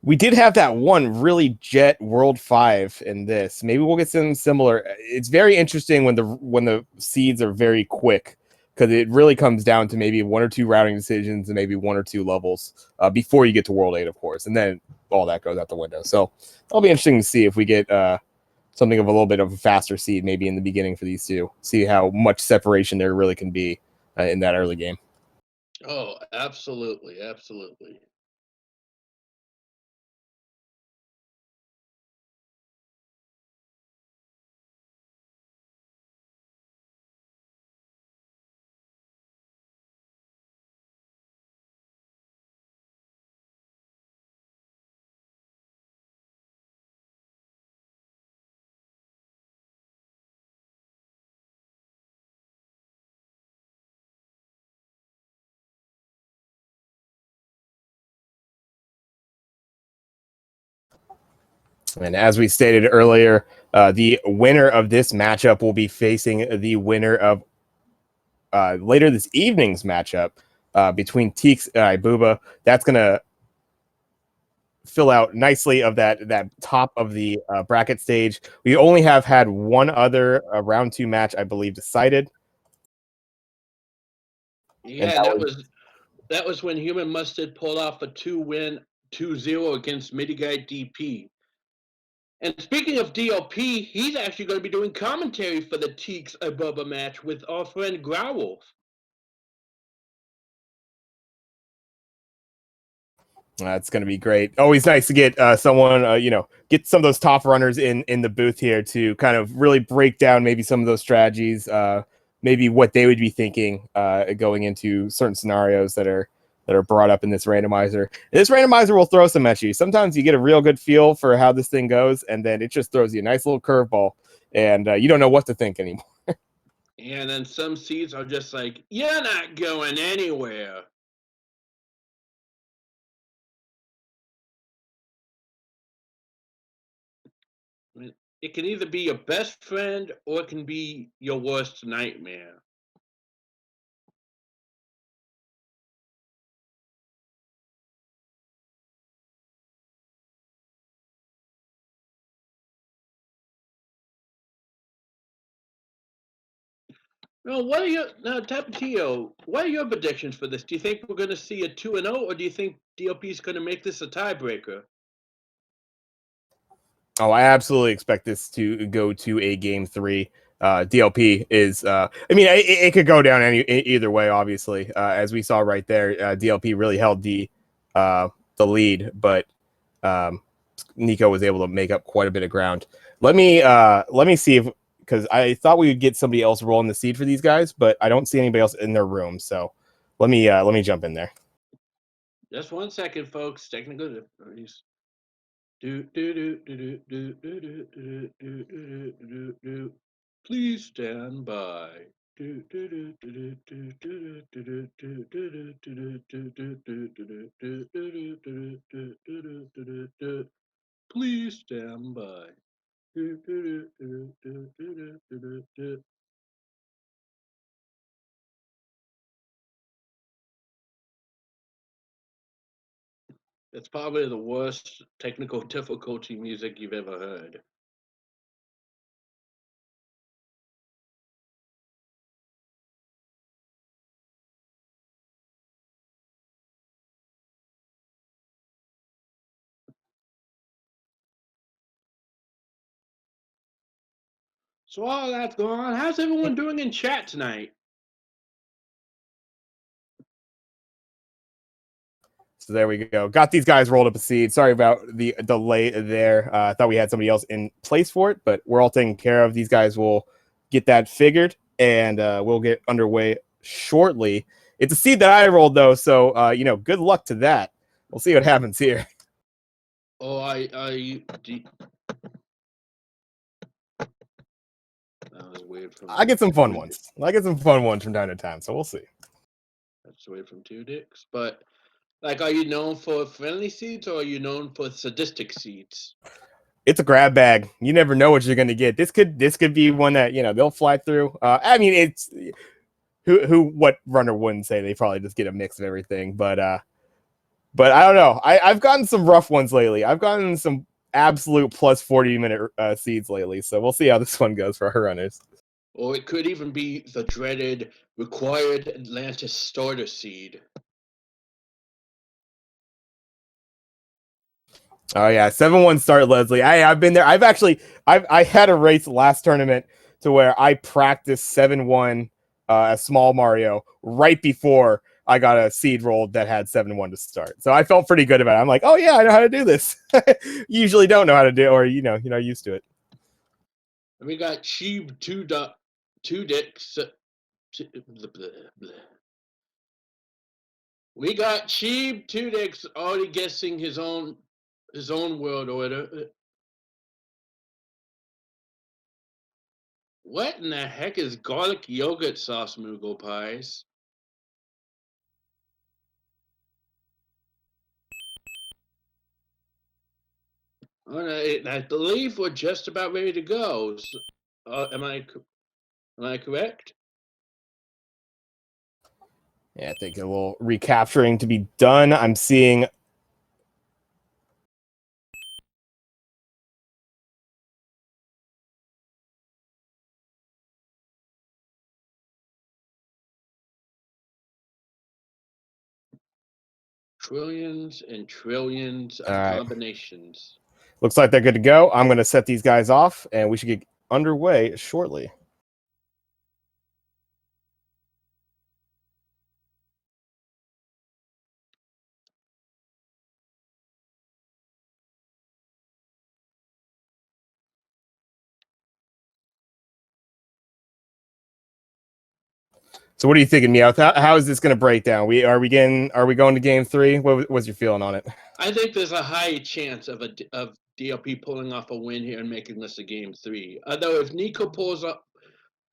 we did have that one really jet World 5 in this. Maybe we'll get some similar. It's very interesting when the seeds are very quick, because it really comes down to maybe one or two routing decisions and maybe one or two levels before you get to World 8, of course, and then all that goes out the window. So it'll be interesting to see if we get something of a little bit of a faster seed maybe in the beginning for these two. See how much separation there really can be in that early game. Oh, absolutely, absolutely. And as we stated earlier, the winner of this matchup will be facing the winner of later this evening's matchup between Teeks and Ibuba. That's going to fill out nicely of that top of the bracket stage. We only have had one other round 2 match, I believe, decided. Yeah, that was when Human Mustard pulled off a 2-0 against Mitigate DP. And speaking of DLP, he's actually going to be doing commentary for the Teeks Bubba match with our friend Growlwolf. That's going to be great. Always nice to get someone, get some of those top runners in the booth here to kind of really break down maybe some of those strategies, maybe what they would be thinking going into certain scenarios that are brought up in this randomizer. And this randomizer will throw some at you. Sometimes you get a real good feel for how this thing goes, and then it just throws you a nice little curveball, and you don't know what to think anymore. And then some seeds are just like, you're not going anywhere. It can either be your best friend or it can be your worst nightmare. Now, Tapatio, what are your predictions for this? Do you think we're going to see a 2-0, or do you think DLP is going to make this a tiebreaker? Oh, I absolutely expect this to go to a game 3. DLP is, it could go down either way, obviously. As we saw right there, DLP really held the lead, but Nico was able to make up quite a bit of ground. Let me see if, because I thought we would get somebody else rolling the seed for these guys, but I don't see anybody else in their room. So let me jump in there. Just 1 second, folks. Technical difficulties. Please stand by. Please stand by. It's probably the worst technical difficulty music you've ever heard. So all that's going on. How's everyone doing in chat tonight? So there we go. Got these guys rolled up a seed. Sorry about the delay there. I thought we had somebody else in place for it, but we're all taken care of. These guys will get that figured, and we'll get underway shortly. It's a seed that I rolled, though, so, good luck to that. We'll see what happens here. Oh, that was weird from I get some fun ones. I get some fun ones from time to time, so we'll see. That's weird from Two Dicks. But, like, are you known for friendly seeds or are you known for sadistic seeds? It's a grab bag. You never know what you're going to get. This could be one that, they'll fly through. It's what runner wouldn't say? They probably just get a mix of everything, but I don't know. I've gotten some rough ones lately. I've gotten some absolute plus 40-minute seeds lately, so we'll see how this one goes for our runners. Or it could even be the dreaded required Atlantis starter seed. Oh yeah, 7-1 start, Leslie. I've been there. I had a race last tournament to where I practiced 7-1 a small Mario right before I got a seed rolled that had 7-1 to start. So I felt pretty good about it. I'm like, oh yeah, I know how to do this. Usually don't know how to do, or you're not used to it. We got Cheeb Two Dicks. We got Cheeb Two Dicks already guessing his own world order. What in the heck is garlic yogurt sauce Moogle pies? All right, I believe we're just about ready to go. So, am I correct? Yeah, I think a little recapturing to be done. I'm seeing Trillions and trillions of all right. combinations. Looks like they're good to go. I'm going to set these guys off, and we should get underway shortly. So what are you thinking, Meowth? How is this going to break down? Are we going to game 3? What's your feeling on it? I think there's a high chance of DLP pulling off a win here and making this a game 3. Although if Nico pulls up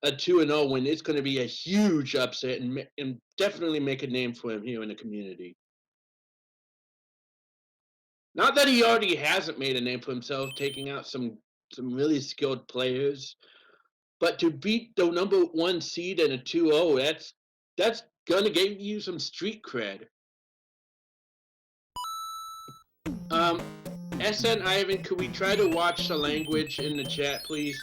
a 2-0 win, it's going to be a huge upset and definitely make a name for him here in the community. Not that he already hasn't made a name for himself, taking out some really skilled players, but to beat the number 1 seed in a 2-0, that's gonna get you some street cred. SN Ivan, could we try to watch the language in the chat, please?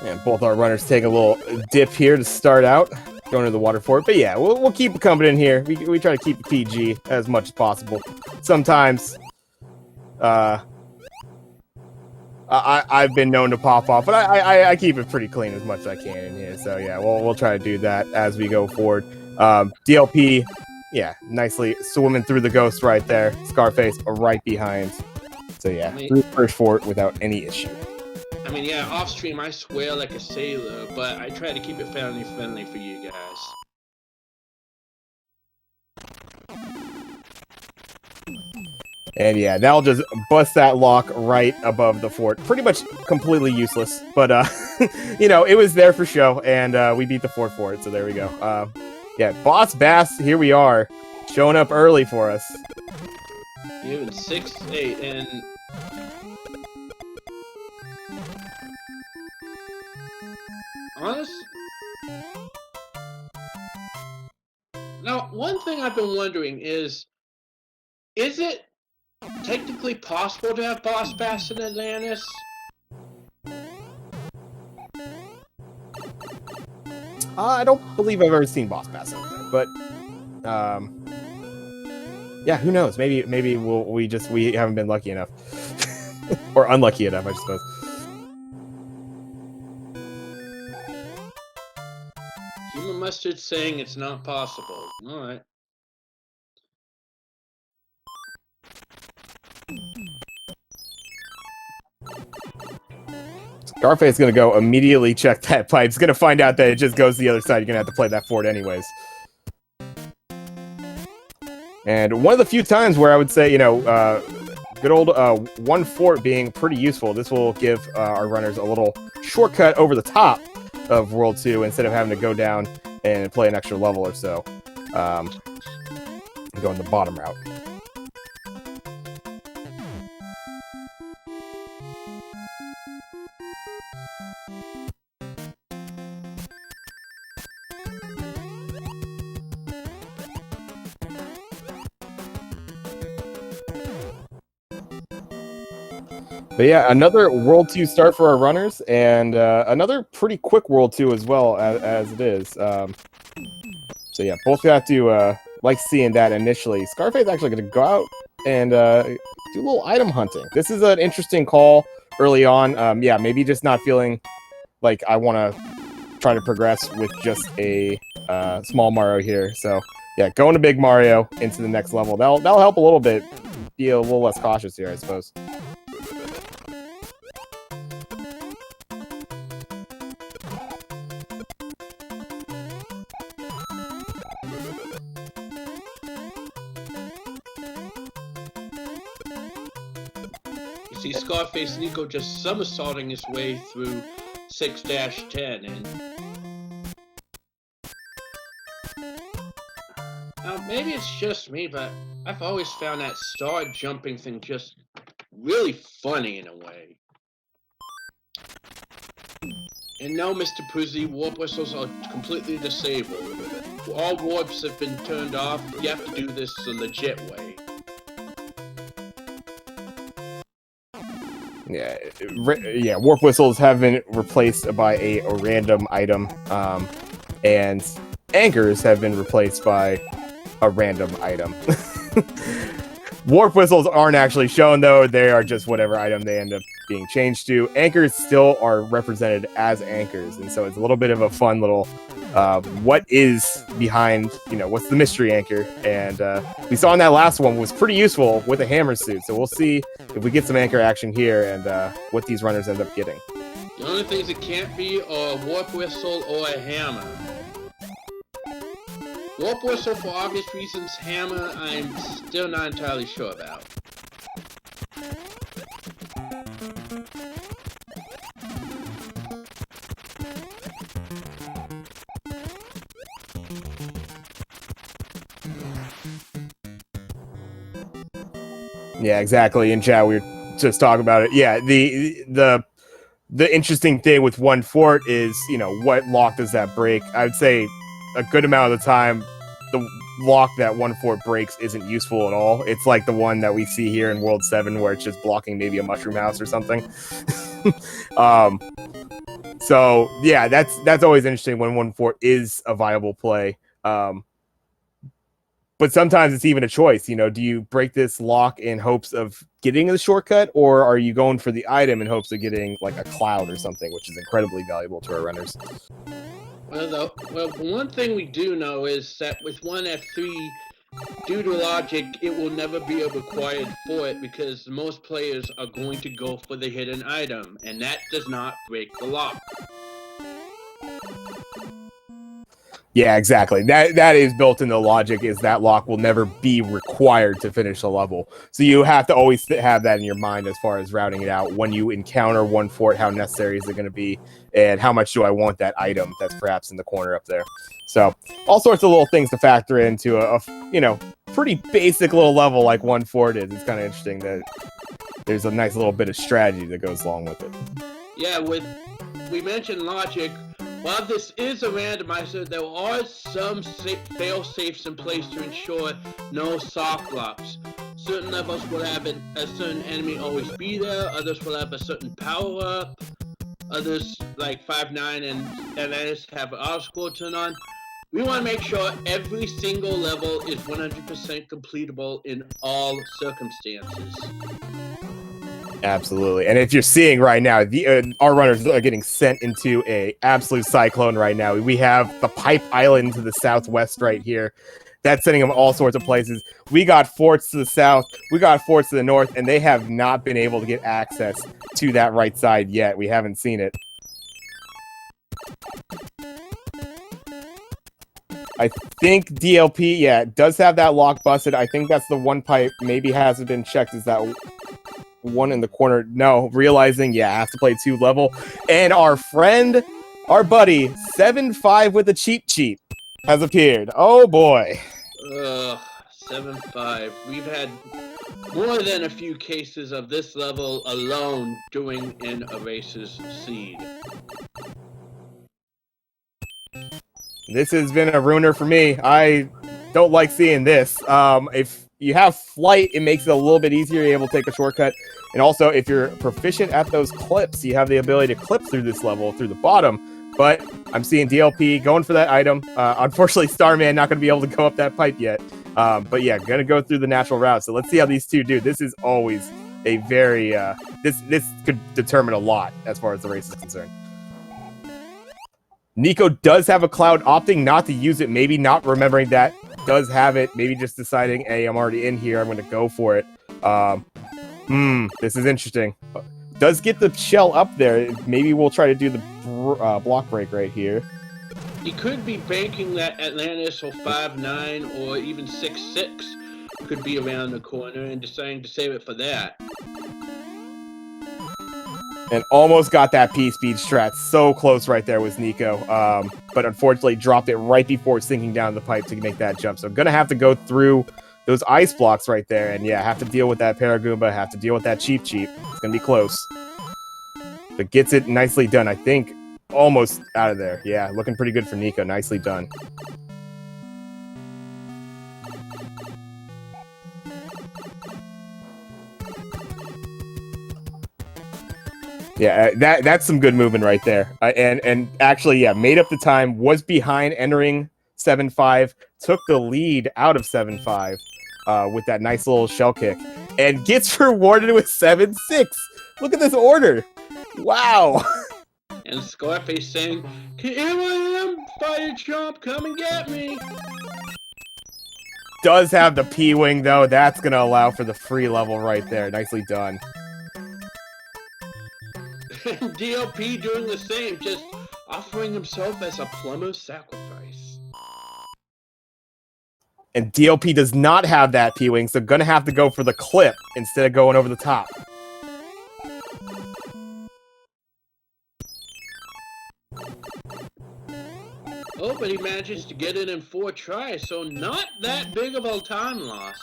And both our runners take a little dip here to start out, going to the water fort. But yeah, we'll keep it coming in here. We try to keep it PG as much as possible. Sometimes, I've been known to pop off, but I keep it pretty clean as much as I can in here. So yeah, we'll try to do that as we go forward. DLP, yeah, nicely swimming through the ghost right there. Scarface right behind. So yeah, through the first fort without any issue. I mean, yeah, off stream I swear like a sailor, but I try to keep it family friendly for you guys. And yeah, that'll just bust that lock right above the fort. Pretty much completely useless, but you know, it was there for show, and we beat the fort for it. So there we go. Yeah, Boss Bass, here we are, showing up early for us. Even 6-8, and honest. Now, one thing I've been wondering is it technically possible to have Boss Bass in Atlantis? I don't believe I've ever seen Boss Bass out there, but yeah, who knows? Maybe we haven't been lucky enough, or unlucky enough, I suppose. Human Mustard saying it's not possible. All right. Scarface is going to go immediately check that pipe. He's going to find out that it just goes to the other side. You're going to have to play that fort anyways. And one of the few times where I would say, you know, good old 1 fort being pretty useful. This will give our runners a little shortcut over the top of World 2 instead of having to go down and play an extra level or so. Going the bottom route. But yeah, another World 2 start for our runners, and another pretty quick World 2 as well, as it is. So yeah, both have to like seeing that initially. Scarface actually going to go out and do a little item hunting. This is an interesting call early on. Yeah, maybe just not feeling like I want to try to progress with just a small Mario here. So yeah, going to big Mario into the next level. That'll help a little bit. Be a little less cautious here, I suppose. See scarfacenico just somersaulting his way through 6-10, and now maybe it's just me, but I've always found that star jumping thing just really funny in a way. And no, Mr. Puzzy, warp whistles are completely disabled. All warps have been turned off. You have to do this the legit way. Yeah, warp whistles have been replaced by a random item, and anchors have been replaced by a random item. Warp whistles aren't actually shown, though. They are just whatever item they end up being changed to. Anchors still are represented as anchors, and so it's a little bit of a fun little what is behind, what's the mystery anchor? And we saw in that last one was pretty useful with a hammer suit, so we'll see if we get some anchor action here and what these runners end up getting. The only things it can't be are a warp whistle or a hammer. Warp whistle for obvious reasons, hammer I'm still not entirely sure about. Yeah, exactly. In chat, we were just talking about it. Yeah, the interesting thing with one fort is, what lock does that break? I would say a good amount of the time, the lock that one fort breaks isn't useful at all. It's like the one that we see here in World 7 where it's just blocking maybe a mushroom house or something. So yeah, that's always interesting when one fort is a viable play. But sometimes it's even a choice. Do you break this lock in hopes of getting the shortcut, or are you going for the item in hopes of getting like a cloud or something, which is incredibly valuable to our runners? Well, one thing we do know is that with 1F3, due to logic, it will never be a required fort because most players are going to go for the hidden item, and that does not break the lock. Yeah, exactly. That is built into logic, is that lock will never be required to finish the level. So you have to always have that in your mind as far as routing it out. When you encounter one fort, how necessary is it going to be? And how much do I want that item that's perhaps in the corner up there? So all sorts of little things to factor into a pretty basic little level like one fort is. It's kind of interesting that there's a nice little bit of strategy that goes along with it. Yeah, we mentioned logic. While this is a randomizer, there are some fail-safes in place to ensure no soft blocks. Certain levels will have a certain enemy always be there, others will have a certain power-up, others like 5-9 and Atlantis have an obstacle turn on. We want to make sure every single level is 100% completable in all circumstances. Absolutely. And if you're seeing right now, our runners are getting sent into a absolute cyclone right now. We have the Pipe Island to the southwest right here. That's sending them all sorts of places. We got forts to the south. We got forts to the north, and they have not been able to get access to that right side yet. We haven't seen it. I think DLP, yeah, does have that lock busted. I think that's the one pipe maybe hasn't been checked. Is that one in the corner? No, realizing, yeah, has to play 2 level. And our friend, our buddy, 7-5 with the cheap has appeared. Oh boy. 7-5. We've had more than a few cases of this level alone doing in Eraser's Seed. This has been a ruiner for me. I don't like seeing this. If you have flight, it makes it a little bit easier. You're able to take a shortcut. And also, if you're proficient at those clips, you have the ability to clip through this level, through the bottom. But I'm seeing DLP going for that item. Unfortunately, Starman not going to be able to go up that pipe yet. But yeah, going to go through the natural route. So let's see how these two do. This is always a very... this could determine a lot as far as the race is concerned. Nico does have a cloud, opting not to use it. Maybe not remembering that. Does have it. Maybe just deciding, hey, I'm already in here. I'm going to go for it. This is interesting. Does get the shell up there. Maybe we'll try to do the block break right here. He could be banking that Atlantis or 5-9 or even 6-6 could be around the corner and deciding to save it for that. And almost got that P-speed strat. So close right there was Nico. But unfortunately dropped it right before sinking down the pipe to make that jump. So I'm going to have to go through those ice blocks right there. And yeah, have to deal with that Paragoomba. Have to deal with that cheap. It's going to be close. But gets it nicely done. I think almost out of there. Yeah, looking pretty good for Nico. Nicely done. Yeah, that's some good movement right there. And actually, yeah, made up the time, was behind entering 7-5, took the lead out of 7-5 with that nice little shell kick, and gets rewarded with 7-6. Look at this order. Wow. And Scarface saying, "Here I am, Fire Chomp, come and get me." Does have the P-Wing, though. That's going to allow for the free level right there. Nicely done. DLP doing the same, just offering himself as a plumber's sacrifice. And DLP does not have that P-Wing, so going to have to go for the clip instead of going over the top. Oh, but he manages to get it in 4 tries, so not that big of a time loss.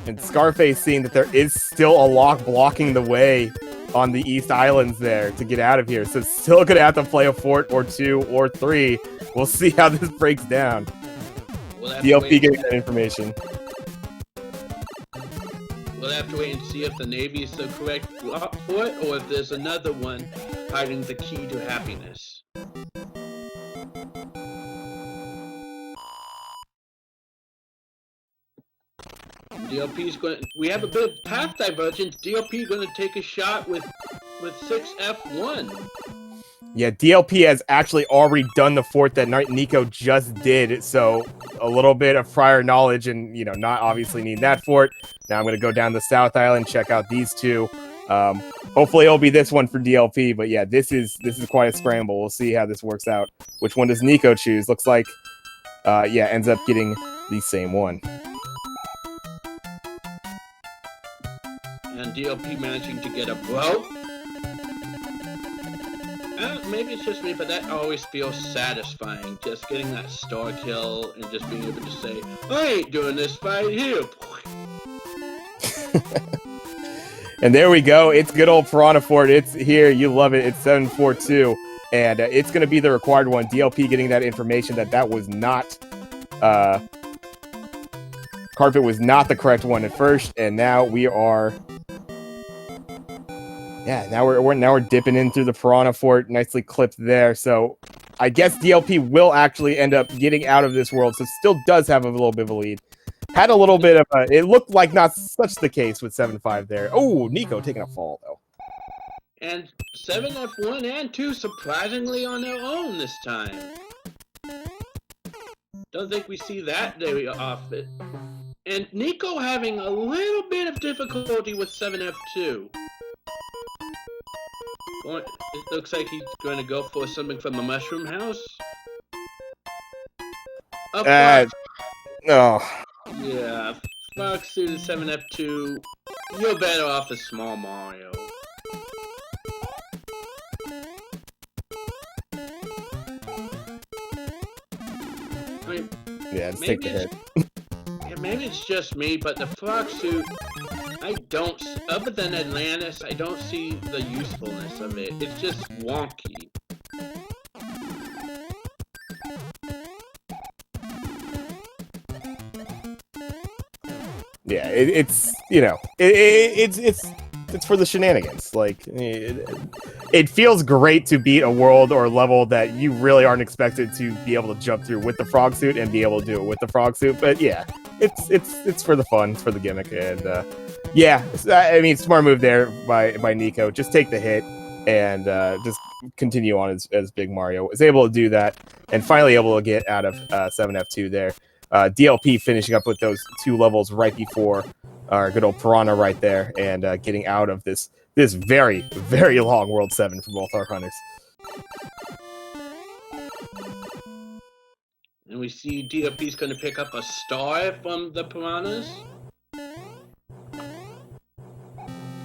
And Scarface seeing that there is still a lock blocking the way on the East Islands there to get out of here. So still going to have to play a fort or 2 or 3. We'll see how this breaks down. DLP getting that information. We'll have to wait and see if the Navy is the correct fort or if there's another one hiding the key to happiness. DLP's going. We have a bit of path divergence. DLP going to take a shot with 6F1. Yeah, DLP has actually already done the fort that Nico just did, so a little bit of prior knowledge and, you know, not obviously need that fort. Now I'm going to go down the South Island, check out these two. Hopefully it'll be this one for DLP, but yeah, this is quite a scramble. We'll see how this works out. Which one does Nico choose? Looks like, yeah, ends up getting the same one. And DLP managing to get a blow. Maybe it's just me, but that always feels satisfying. Just getting that star kill and just being able to say, I ain't doing this fight here. And there we go. It's good old Piranha Fort. It's here. You love it. It's 7-4-2. And it's going to be the required one. DLP getting that information that was not... Carpet was not the correct one at first. And now we are... Yeah, now we're dipping in through the Piranha Fort. Nicely clipped there. So I guess DLP will actually end up getting out of this world. So still does have a little bit of a lead. Had a little bit of a... It looked like not such the case with 7-5 there. Oh, Nico taking a fall, though. And 7F1 and 2 surprisingly on their own this time. Don't think we see that very often. And Nico having a little bit of difficulty with 7F2. It looks like he's going to go for something from the Mushroom House. No. Yeah, Fox to 7F2. You're better off as Small Mario. I mean, yeah, just take the hit. Yeah, maybe it's just me, but the frog suit, I don't, other than Atlantis, I don't see the usefulness of it. It's just wonky. Yeah, it's you know, it's for the shenanigans. Like, it feels great to beat a world or level that you really aren't expected to be able to jump through with the frog suit and be able to do it with the frog suit. But yeah, it's for the fun, it's for the gimmick, and yeah, I mean, smart move there by Nico. Just take the hit and just continue on as Big Mario. Was able to do that and finally able to get out of 7F2 there. DLP finishing up with those 2 levels right before our good old Piranha right there, and getting out of this very, very long World 7 for both our hunters. And we see DLP's going to pick up a star from the Piranhas.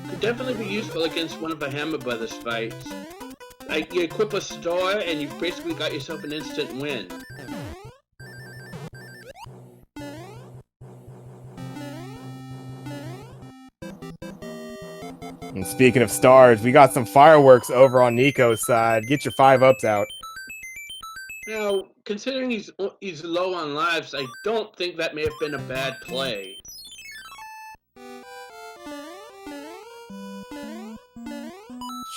Could definitely be useful against one of the Hammer Brothers fights. Like, you equip a star and you've basically got yourself an instant win. And speaking of stars, we got some fireworks over on Nico's side. Get your 5-ups out. Now, considering he's low on lives, I don't think that may have been a bad play.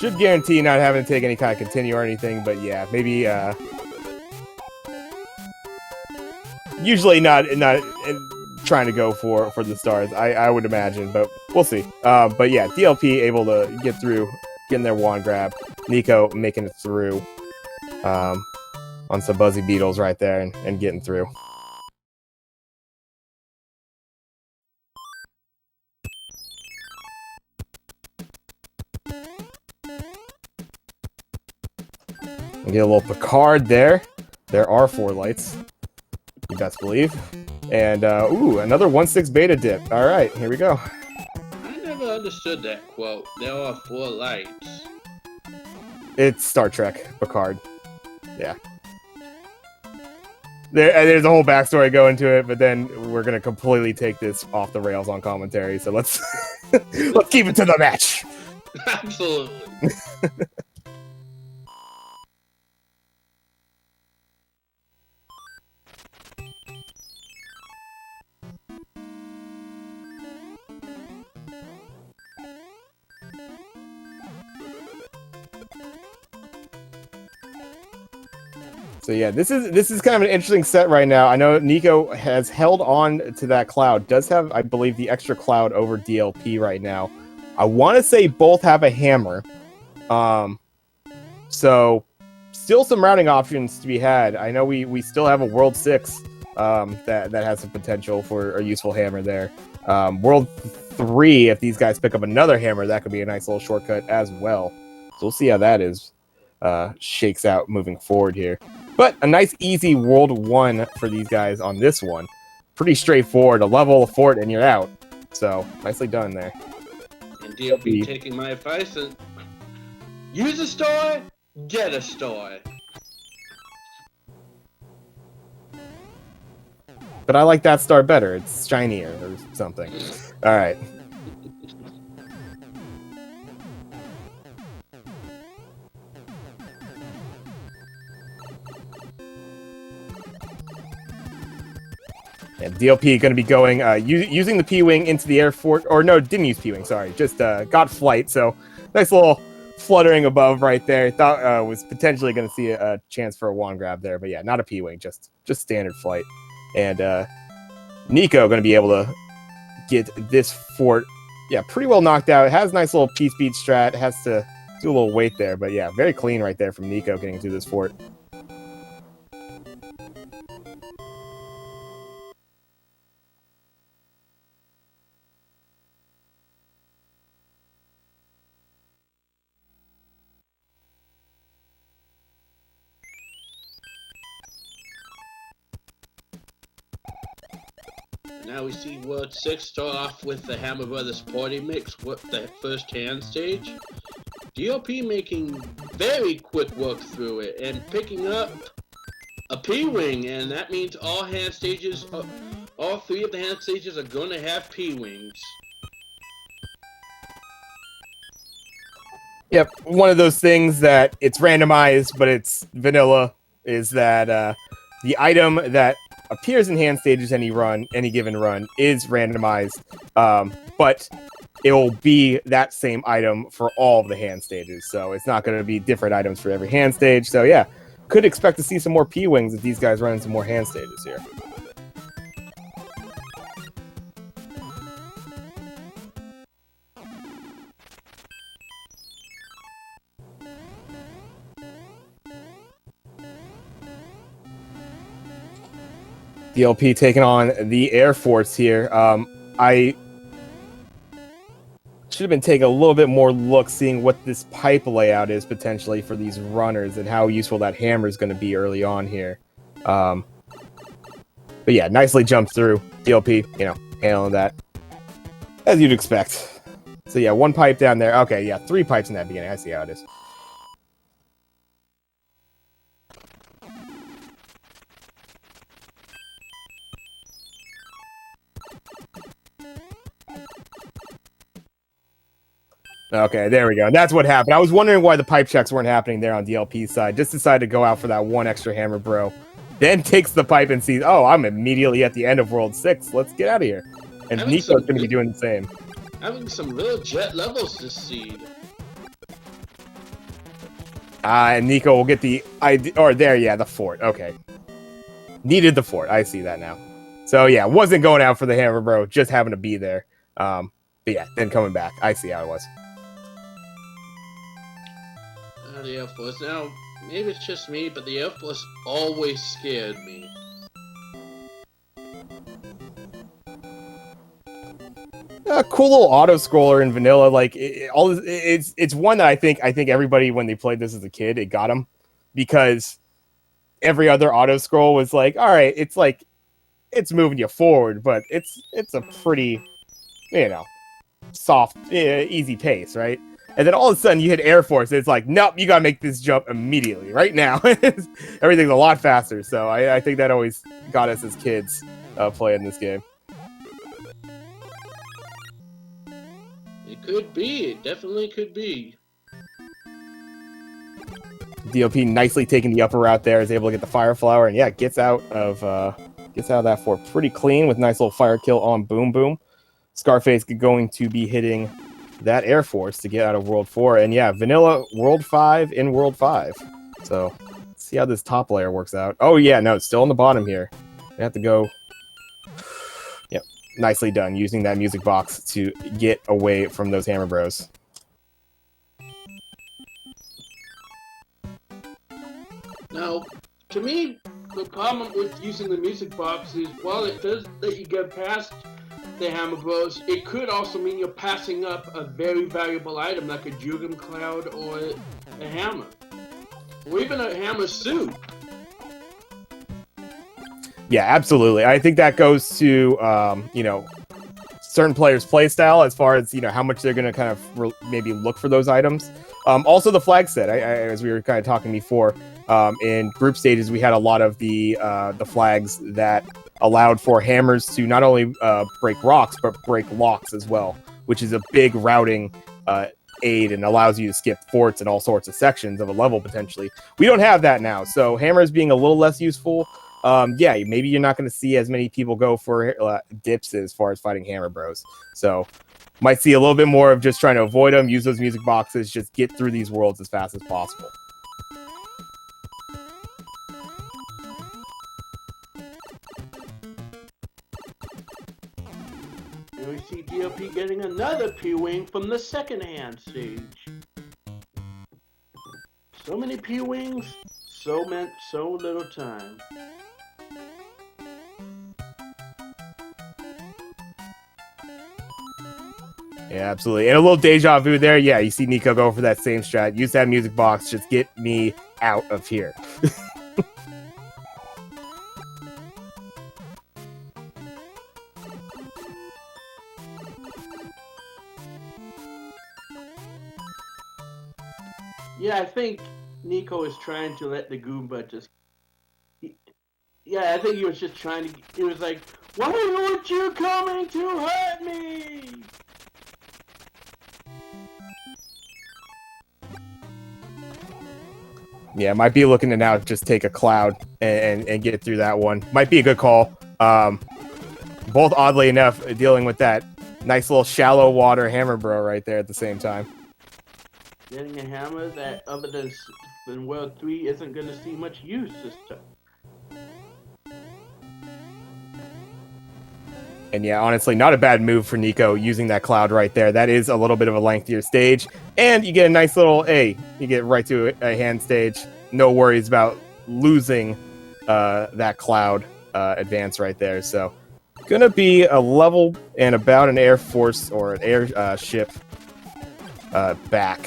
Should guarantee not having to take any kind of continue or anything, but yeah, maybe usually not trying to go for the stars. I would imagine, but we'll see. But yeah, DLP able to get through, getting their wand grab. Nico making it through on some Buzzy Beetles right there and getting through. And get a little Picard there. There are 4 lights, you best believe. And, ooh, another 1/6 beta dip. All right, here we go. I never understood that quote. There are 4 lights. It's Star Trek, Picard. Yeah. There's a whole backstory going to it, but then we're going to completely take this off the rails on commentary, so let's let's keep it to the match. Absolutely. So yeah, this is kind of an interesting set right now. I know Nico has held on to that cloud. Does have, I believe, the extra cloud over DLP right now. I want to say both have a hammer. So still some routing options to be had. I know we still have a World 6 that has some potential for a useful hammer there. World 3, if these guys pick up another hammer, that could be a nice little shortcut as well. So we'll see how that shakes out moving forward here. But a nice, easy World 1 for these guys on this one. Pretty straightforward. A level, a fort, and you're out. So, nicely done there. And DLP taking my advice and use a star, get a star. But I like that star better. It's shinier or something. All right. And DLP going to be going, using the P-Wing into the air fort, or no, didn't use P-Wing, sorry, just got flight, so nice little fluttering above right there. Thought was potentially going to see a chance for a wand grab there, but yeah, not a P-Wing, just standard flight. And Nico going to be able to get this fort, yeah, pretty well knocked out. It has a nice little P-Speed strat, it has to do a little weight there, but yeah, very clean right there from Nico getting through this fort. Now we see World 6 start off with the Hammer Brothers Party Mix, what the first hand stage. DLP making very quick work through it and picking up a P-Wing, and that means all hand stages, all 3 of the hand stages are going to have P-Wings. Yep, one of those things that it's randomized, but it's vanilla, is that the item that appears in hand stages any given run is randomized, but it will be that same item for all of the hand stages, so it's not going to be different items for every hand stage. So yeah, could expect to see some more P-Wings if these guys run into more hand stages here. DLP taking on the Air Force here. I should have been taking a little bit more look, seeing what this pipe layout is potentially for these runners and how useful that hammer is going to be early on here. But yeah, nicely jumped through. DLP, handling that as you'd expect. So yeah, 1 pipe down there. Okay, yeah, 3 pipes in that beginning. I see how it is. Okay, there we go. That's what happened. I was wondering why the pipe checks weren't happening there on DLP's side. Just decided to go out for that 1 extra hammer, bro. Then takes the pipe and sees, oh, I'm immediately at the end of World 6. Let's get out of here. And Nico's going to be doing the same. Having some real jet levels this seed. And Nico will get the ID, or there, yeah, the fort. Okay. Needed the fort. I see that now. So yeah, wasn't going out for the hammer, bro. Just having to be there. But yeah, then coming back. I see how it was. The Air Force. Now, maybe it's just me, but the Air Force always scared me. A cool little auto scroller in vanilla. Like it's one that I think everybody when they played this as a kid, it got them because every other auto scroll was like, all right, it's like it's moving you forward, but it's a pretty, soft, easy pace, right? And then all of a sudden you hit Air Force, and it's like, nope, you gotta make this jump immediately, right now. Everything's a lot faster, so I think that always got us as kids playing this game. It could be. It definitely could be. DLP nicely taking the upper route there, is able to get the fire flower, and yeah, gets out of that fort pretty clean with nice little fire kill on Boom Boom. Scarface going to be hitting that Air Force to get out of World 4, and yeah, vanilla World 5 in World 5. So let's see how this top layer works out. Oh yeah, no, it's still on the bottom here. They have to go. Yep, nicely done using that music box to get away from those hammer bros. Now, to me, the problem with using the music box is while it does let you get past the hammer bros, it could also mean you're passing up a very valuable item like a Jugum Cloud or a hammer. Or even a hammer suit. Yeah, absolutely. I think that goes to, certain players' playstyle as far as, how much they're going to kind of maybe look for those items. Also, the flag set, as we were kind of talking before, in group stages, we had a lot of the flags that allowed for hammers to not only break rocks, but break locks as well, which is a big routing aid and allows you to skip forts and all sorts of sections of a level potentially. We don't have that now, so hammers being a little less useful. Yeah, maybe you're not going to see as many people go for dips as far as fighting hammer bros. So might see a little bit more of just trying to avoid them, use those music boxes, just get through these worlds as fast as possible. And we see DLP getting another P-Wing from the second-hand stage. So many P-Wings, so little time. Yeah, absolutely. And a little deja vu there. Yeah, you see Nico go for that same strat. Use that music box. Just get me out of here. Yeah, I think Nico is trying to let the Goomba just... Yeah, I think he was just trying to... He was like, why aren't you coming to hurt me? Yeah, might be looking to now just take a cloud and get through that one. Might be a good call. Both, oddly enough, dealing with that nice little shallow water hammer bro right there at the same time. Getting a hammer that, other than in World 3, isn't going to see much use this time. And yeah, honestly, not a bad move for Nico using that cloud right there. That is a little bit of a lengthier stage. And you get a nice little, you get right to a hand stage. No worries about losing that cloud advance right there. So, gonna be a level and about an Air Force or an airship back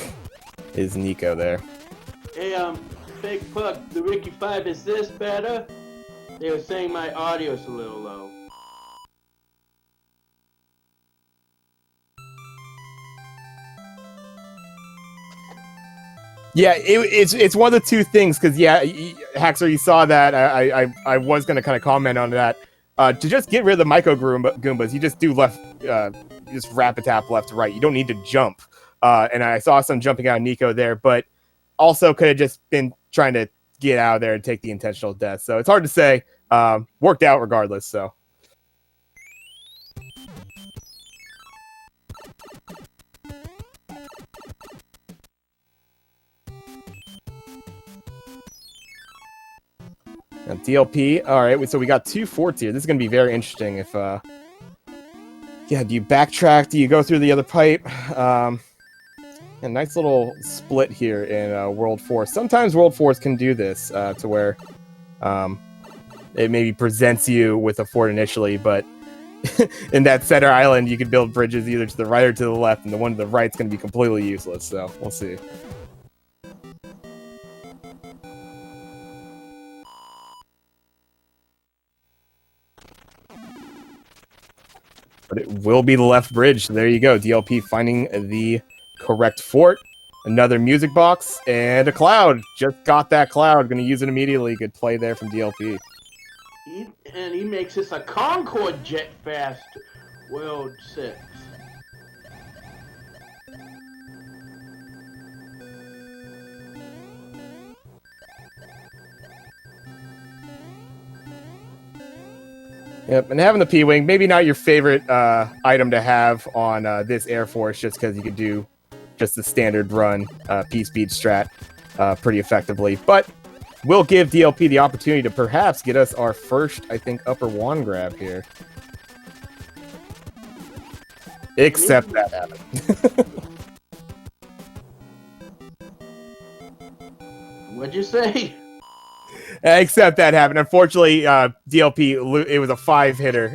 is Nico there. Hey, Fake Puck, the Ricky 5, is this better? They were saying my audio's a little low. Yeah, it's one of the two things, because yeah, Haxer, you saw that. I was gonna kind of comment on that. To just get rid of the micro Goombas, you just do left, just rapid tap left to right. You don't need to jump. And I saw some jumping out of Nico there, but also could have just been trying to get out of there and take the intentional death. So it's hard to say. Worked out regardless. So. DLP. All right, so we got 2 forts here. This is going to be very interesting. If yeah, do you backtrack? Do you go through the other pipe? A nice little split here in World 4. Sometimes World 4s can do this to where it maybe presents you with a fort initially, but in that center island, you can build bridges either to the right or to the left, and the one to the right is going to be completely useless. So we'll see. But it will be the left bridge. So there you go. DLP finding the correct fort. Another music box and a cloud. Just got that cloud. Going to use it immediately. Good play there from DLP. He makes this a Concorde jet fast World 6. Yep, and having the P-Wing, maybe not your favorite item to have on this Air Force, just because you could do just the standard run P-Speed strat pretty effectively. But we'll give DLP the opportunity to perhaps get us our first, I think, upper wand grab here. Except that happened. What'd you say? Except that happened. Unfortunately, DLP, it was a 5-hitter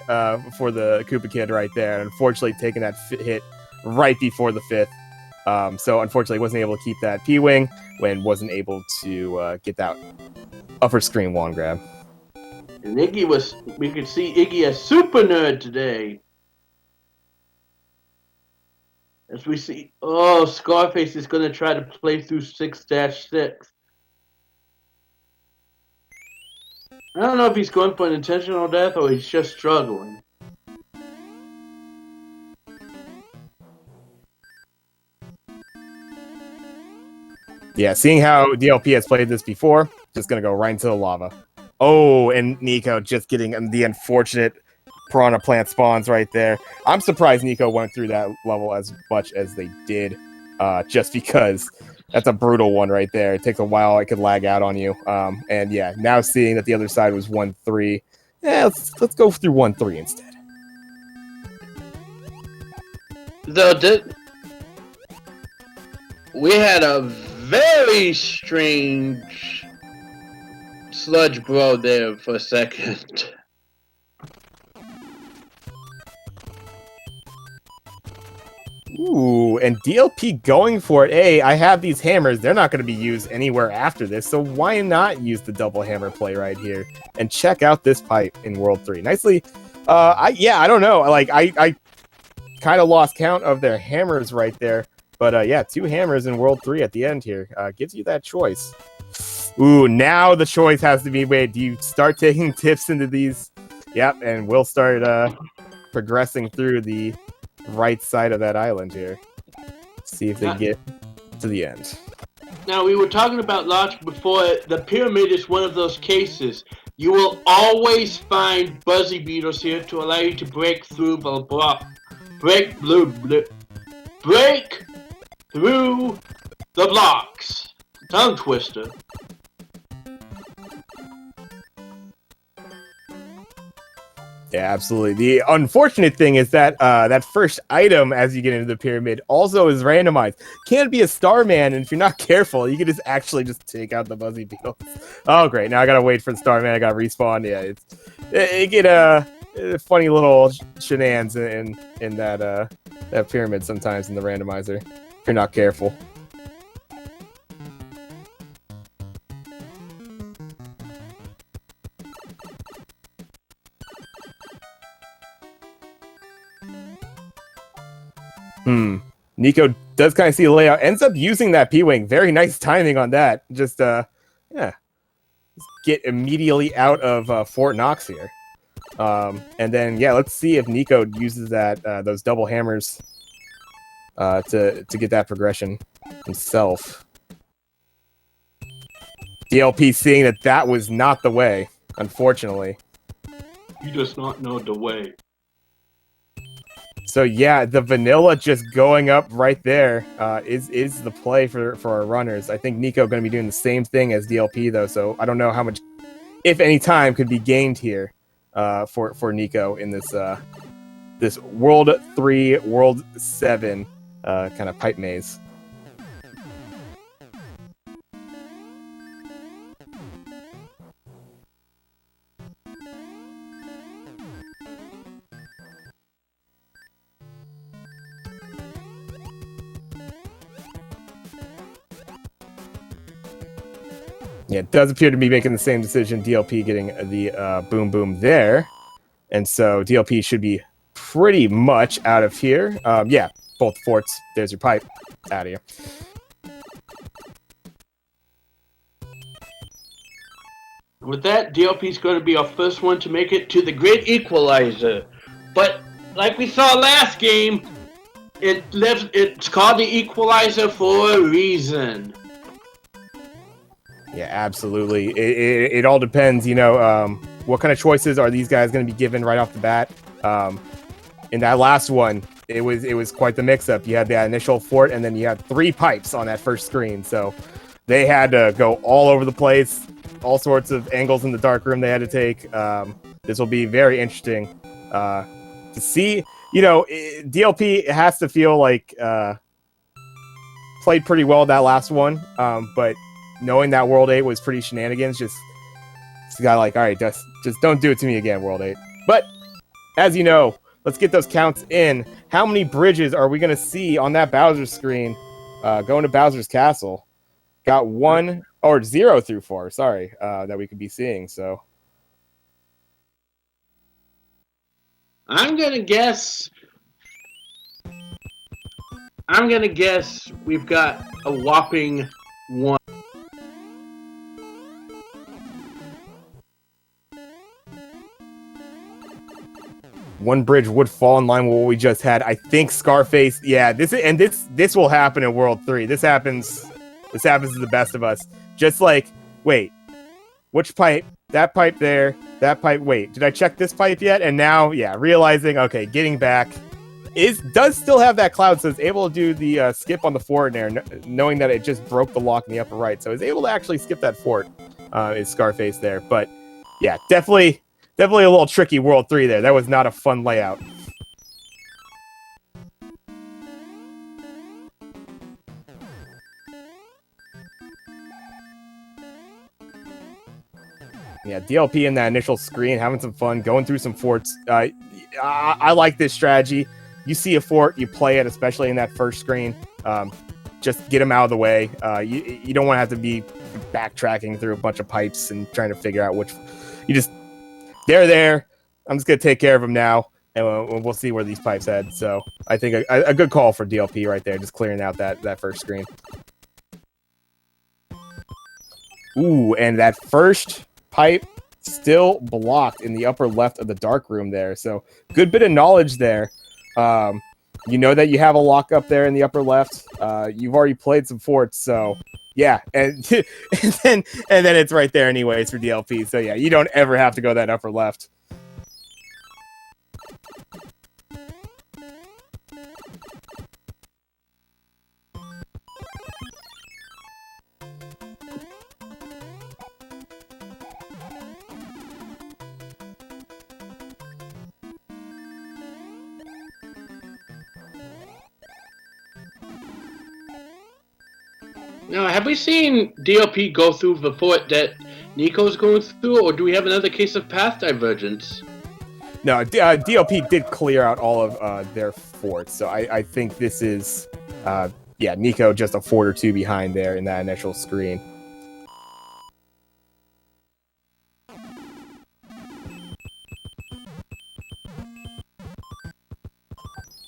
for the Koopa Kid right there. And unfortunately, taking that hit right before the 5th. So unfortunately, wasn't able to keep that P-Wing when wasn't able to get that upper screen wand grab. And we could see Iggy a super nerd today. As we see, Scarface is going to try to play through 6-6. I don't know if he's going for an intentional death or he's just struggling. Yeah, seeing how DLP has played this before, just going to go right into the lava. Oh, and Nico just getting the unfortunate piranha plant spawns right there. I'm surprised Nico went through that level as much as they did, just because that's a brutal one right there. It takes a while. It could lag out on you. And yeah, now seeing that the other side was 1-3, yeah, let's go through 1-3 instead. Though we had a very strange sludge bro there for a second. Ooh, and DLP going for it. Hey, I have these hammers. They're not going to be used anywhere after this, so why not use the double hammer play right here and check out this pipe in World 3? Nicely. I don't know. Like, I kind of lost count of their hammers right there, but yeah, 2 hammers in World 3 at the end here gives you that choice. Ooh, now the choice has to be, wait, do you start taking tips into these? Yep, and we'll start progressing through the right side of that island here. See if they get to the end. Now, we were talking about launch before. The pyramid is one of those cases. You will always find buzzy beetles here to allow you to break through the block. Break through the blocks. Tongue twister. Yeah, absolutely. The unfortunate thing is that that first item as you get into the pyramid also is randomized. Can't be a Starman, and if you're not careful, you can just actually just take out the buzzy beetles. Oh, great. Now I gotta wait for the Starman. I gotta respawn. Yeah, it get funny little shenanigans in that pyramid sometimes in the randomizer if you're not careful. Nico does kind of see the layout. Ends up using that P-Wing. Very nice timing on that. Just, yeah. Get immediately out of Fort Knox here. And then, yeah, let's see if Nico uses that those double hammers to get that progression himself. DLP seeing that was not the way, unfortunately. He does not know the way. So yeah, the vanilla just going up right there is the play for our runners. I think Nico going to be doing the same thing as DLP though, so I don't know how much if any time could be gained here for Nico in this this World 3, World 7 kind of pipe maze. Yeah, it does appear to be making the same decision. DLP getting the boom boom there. And so DLP should be pretty much out of here. Yeah, both forts. There's your pipe. Out of here. With that, DLP is going to be our first one to make it to the Great Equalizer. But like we saw last game, it's called the Equalizer for a reason. Yeah, absolutely. It all depends, you know, what kind of choices are these guys going to be given right off the bat. In that last one, it was quite the mix-up. You had the initial fort, and then you had 3 pipes on that first screen. So they had to go all over the place, all sorts of angles in the dark room they had to take. This will be very interesting to see. You know, DLP has to feel like played pretty well that last one, but knowing that World 8 was pretty shenanigans, just got like, all right, just don't do it to me again, World 8. But as you know, let's get those counts in. How many bridges are we going to see on that Bowser screen going to Bowser's Castle? Got 1 or 0 through 4, sorry, that we could be seeing. So I'm gonna guess we've got a whopping 1. One bridge would fall in line with what we just had. I think Scarface. Yeah, this will happen in World 3. This happens to the best of us. Just like, wait, which pipe? That pipe there. That pipe. Wait, did I check this pipe yet? And now, yeah, realizing, okay, getting back does still have that cloud, so it's able to do the skip on the fort there, knowing that it just broke the lock in the upper right. So it's able to actually skip that fort. Is Scarface there? But yeah, definitely a little tricky World 3 there. That was not a fun layout. Yeah, DLP in that initial screen, having some fun, going through some forts. I like this strategy. You see a fort, you play it, especially in that first screen. Just get them out of the way. You don't want to have to be backtracking through a bunch of pipes and trying to figure out which... They're there. I'm just going to take care of them now, and we'll see where these pipes head. So I think a good call for DLP right there, just clearing out that first screen. Ooh, and that first pipe still blocked in the upper left of the dark room there. So good bit of knowledge there. You know that you have a lock up there in the upper left. You've already played some forts, so... Yeah, and then it's right there anyways for DLP. So yeah, you don't ever have to go that upper left. Now, have we seen DLP go through the fort that Nico's going through, or do we have another case of path divergence? No, DLP did clear out all of their forts, so I think this is, yeah, Nico just a fort or two behind there in that initial screen.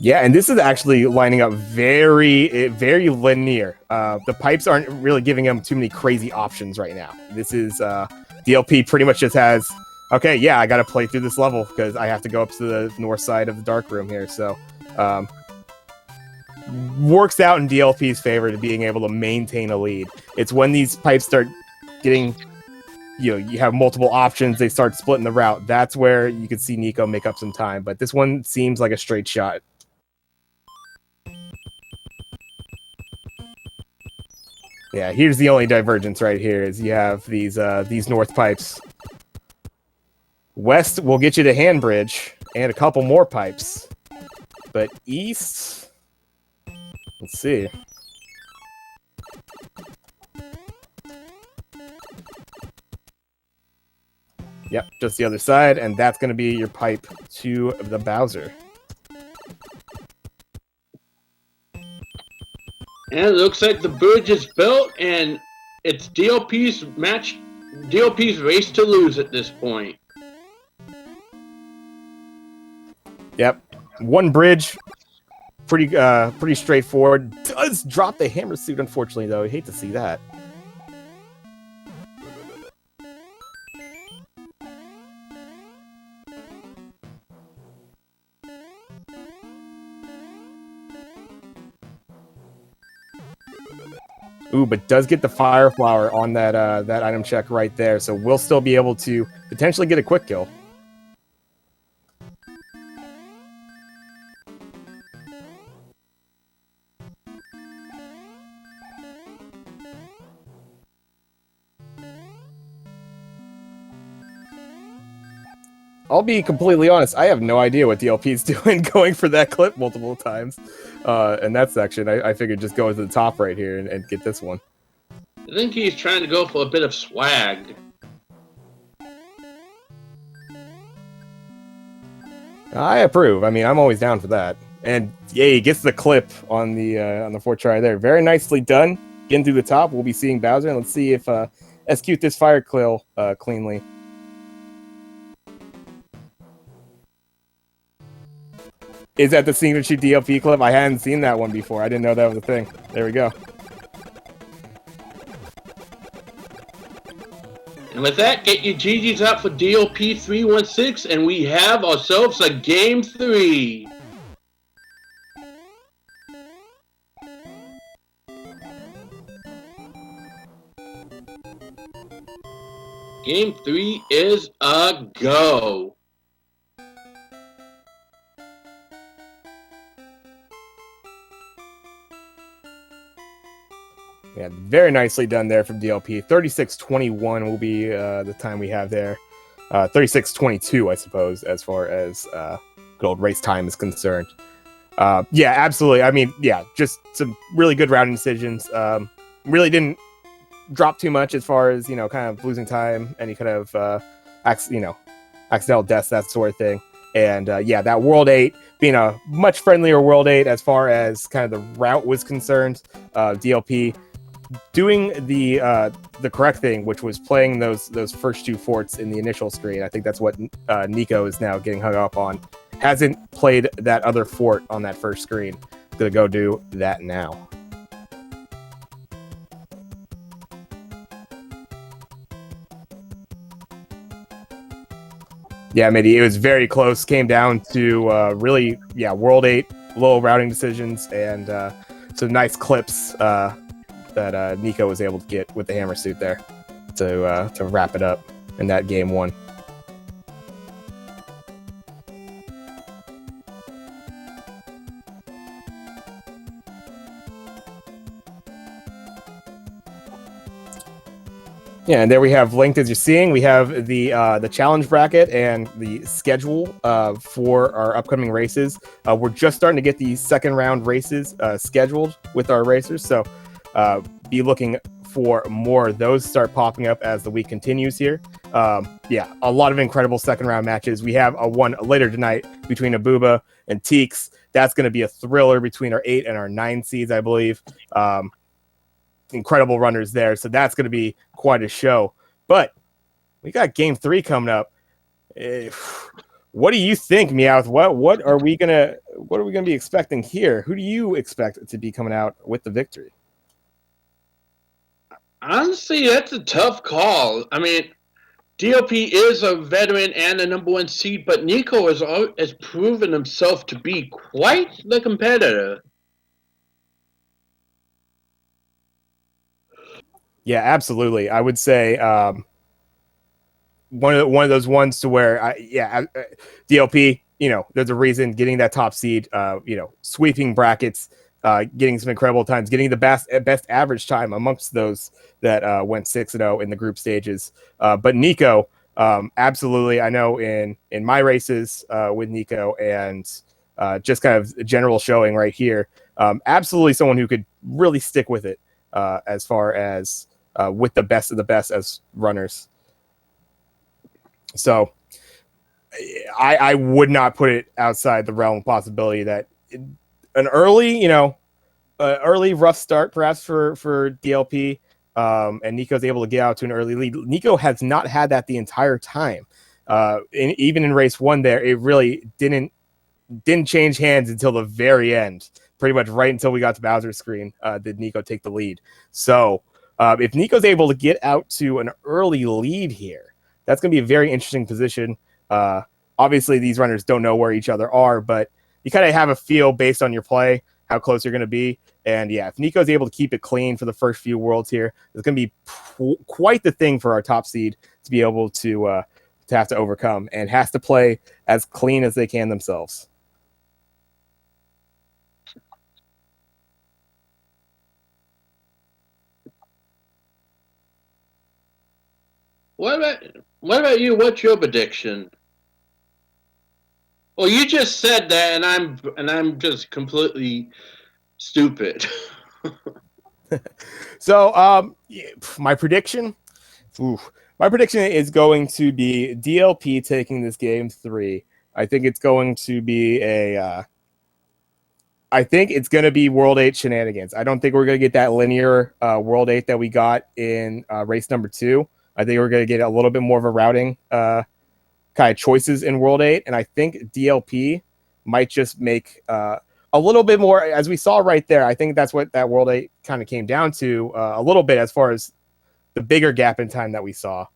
Yeah, and this is actually lining up very linear. The pipes aren't really giving him too many crazy options right now. This is DLP pretty much just has, okay, yeah, I got to play through this level because I have to go up to the north side of the dark room here. So works out in DLP's favor to being able to maintain a lead. It's when these pipes start getting, you have multiple options, they start splitting the route. That's where you can see Nico make up some time. But this one seems like a straight shot. Yeah, here's the only divergence right here is you have these north pipes West will get you to Handbridge and a couple more pipes. But East, let's see. Yep, just the other side, and that's going to be your pipe to the Bowser. And it looks like the bridge is built, and it's DLP's race to lose at this point. Yep, one bridge, pretty straightforward. Does drop the hammer suit, unfortunately, though. I hate to see that. Ooh, but does get the Fire Flower on that that item check right there, so we'll still be able to potentially get a quick kill. I'll be completely honest, I have no idea what DLP is doing going for that clip multiple times in that section. I figured just go to the top right here and get this one. I think he's trying to go for a bit of swag. I approve. I mean, I'm always down for that. And yeah, he gets the clip on the fourth try there. Very nicely done. Getting through the top, we'll be seeing Bowser, and let's see if execute this fire kill cleanly. Is that the signature DLP clip? I hadn't seen that one before. I didn't know that was a thing. There we go. And with that, get your GGs up for DLP316, and we have ourselves a Game 3. Game 3 is a go. Yeah, very nicely done there from DLP. 36:21 will be the time we have there. 36:22, I suppose, as far as good old race time is concerned. Yeah, absolutely. I mean, yeah, just some really good rounding decisions. Really didn't drop too much as far as, kind of losing time, any kind of, accidental deaths, that sort of thing. And yeah, that World 8 being a much friendlier World 8 as far as kind of the route was concerned. DLP doing the correct thing, which was playing those first two forts in the initial screen. I think that's what Nico is now getting hung up on. Hasn't played that other fort on that first screen. Gonna go do that now. Yeah, Mitty, it was very close. Came down to really, World 8, low routing decisions, and some nice clips that Nico was able to get with the hammer suit there to wrap it up in that game 1. Yeah, and there we have linked, as you're seeing, we have the challenge bracket and the schedule for our upcoming races. We're just starting to get the second round races scheduled with our racers, so be looking for more of those start popping up as the week continues here. Yeah, a lot of incredible second round matches. We have a one later tonight between Abuba and Teeks. That's going to be a thriller between our 8 and our 9 seeds, I believe. Incredible runners there, so that's going to be quite a show. But we got game 3 coming up. What do you think, Meowth? What are we gonna be expecting here? Who do you expect to be coming out with the victory? Honestly, that's a tough call. I mean, DLP is a veteran and a #1 seed, but Nico has proven himself to be quite the competitor. Yeah, absolutely. I would say one of those ones to where, DLP, there's a reason getting that top seed, sweeping brackets, getting some incredible times, getting the best average time amongst those that went 6-0 in the group stages. But Nico, Absolutely. I know in my races with Nico and just kind of general showing right here, absolutely someone who could really stick with it as far as with the best of the best as runners. So I would not put it outside the realm of possibility that an early, early rough start perhaps for DLP, and Nico's able to get out to an early lead. Nico has not had that the entire time. Even in race one there, it really didn't change hands until the very end. Pretty much right until we got to Bowser's screen did Nico take the lead. So if Nico's able to get out to an early lead here, that's going to be a very interesting position. Obviously, these runners don't know where each other are, but you kind of have a feel based on your play how close you're going to be. And yeah, if Nico's able to keep it clean for the first few worlds here, it's going to be quite the thing for our top seed to be able to have to overcome, and has to play as clean as they can themselves. What about you? What's your prediction? Well, you just said that, and I'm just completely stupid. So, my prediction. My prediction is going to be DLP taking this game 3. I think it's going to be I think it's going to be World 8 shenanigans. I don't think we're going to get that linear World 8 that we got in race number 2. I think we're going to get a little bit more of a routing kind of choices in World 8. And I think DLP might just make a little bit more, as we saw right there. I think that's what that World 8 kind of came down to a little bit, as far as the bigger gap in time that we saw,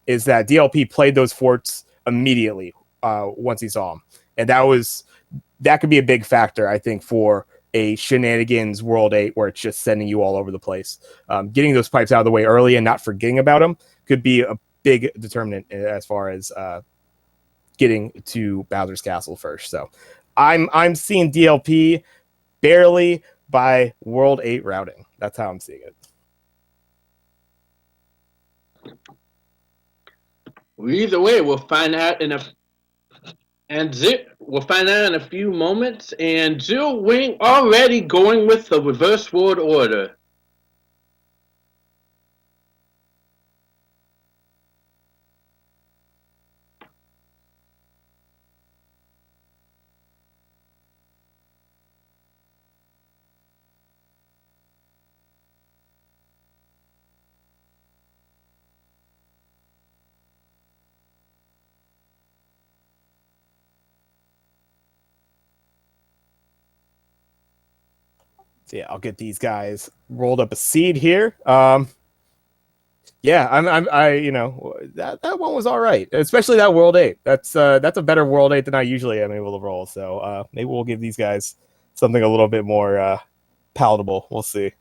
is that DLP played those forts immediately once he saw them. And that could be a big factor, I think, for a shenanigans World 8 where it's just sending you all over the place. Getting those pipes out of the way early and not forgetting about them could be a big determinant as far as getting to Bowser's Castle first. So I'm seeing DLP barely by World 8 routing. That's how I'm seeing it. Either way, we'll find out we'll find out in a few moments. And Zero Wing already going with the reverse world order. So yeah, I'll get these guys rolled up a seed here. Yeah, that one was all right, especially that World 8. That's a better World 8 than I usually am able to roll. So maybe we'll give these guys something a little bit more palatable. We'll see.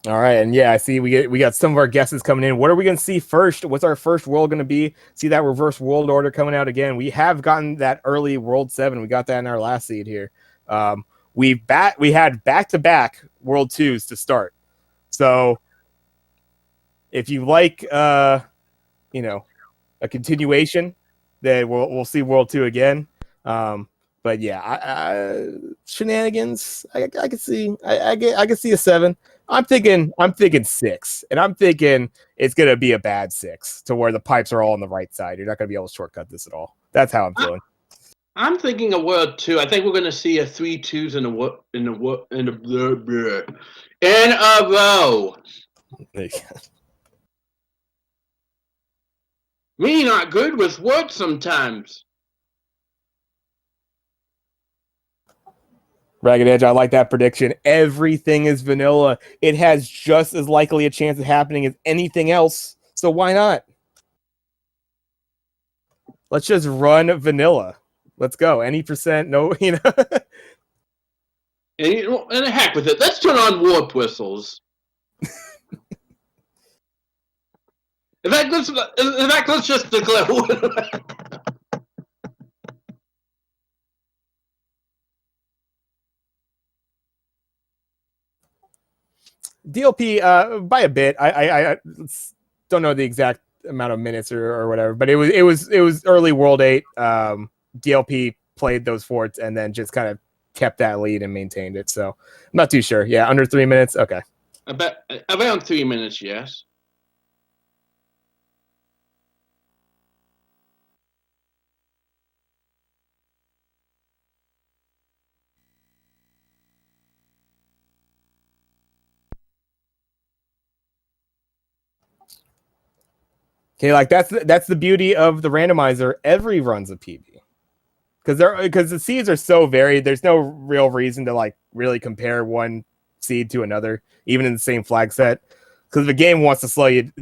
All right, and yeah, I see we got some of our guesses coming in. What are we going to see first? What's our first world going to be? See that reverse world order coming out again. We have gotten that early World 7. We got that in our last seed here. We had back-to-back World 2s to start. So if you like a continuation, then we'll see World 2 again. But yeah, shenanigans. I can see. I can see a 7. I'm thinking 6, and I'm thinking it's gonna be a bad 6 to where the pipes are all on the right side. You're not gonna be able to shortcut this at all. That's how I'm feeling. I'm thinking a World 2. I think we're gonna see a 3 2s in a row. Me not good with words sometimes. Ragged Edge, I like that prediction. Everything is vanilla. It has just as likely a chance of happening as anything else. So why not? Let's just run vanilla. Let's go. Any percent, no, And heck with it. Let's turn on warp whistles. let's just declare. DLP by a bit. I don't know the exact amount of minutes or whatever, but it was early World 8. DLP played those forts and then just kind of kept that lead and maintained it. So I'm not too sure. Yeah, under 3 minutes. Okay. Around 3 minutes, yes. Okay, like that's the beauty of the randomizer. Every run's a PB. Because the seeds are so varied, there's no real reason to like really compare one seed to another, even in the same flag set. Because the game wants to slow you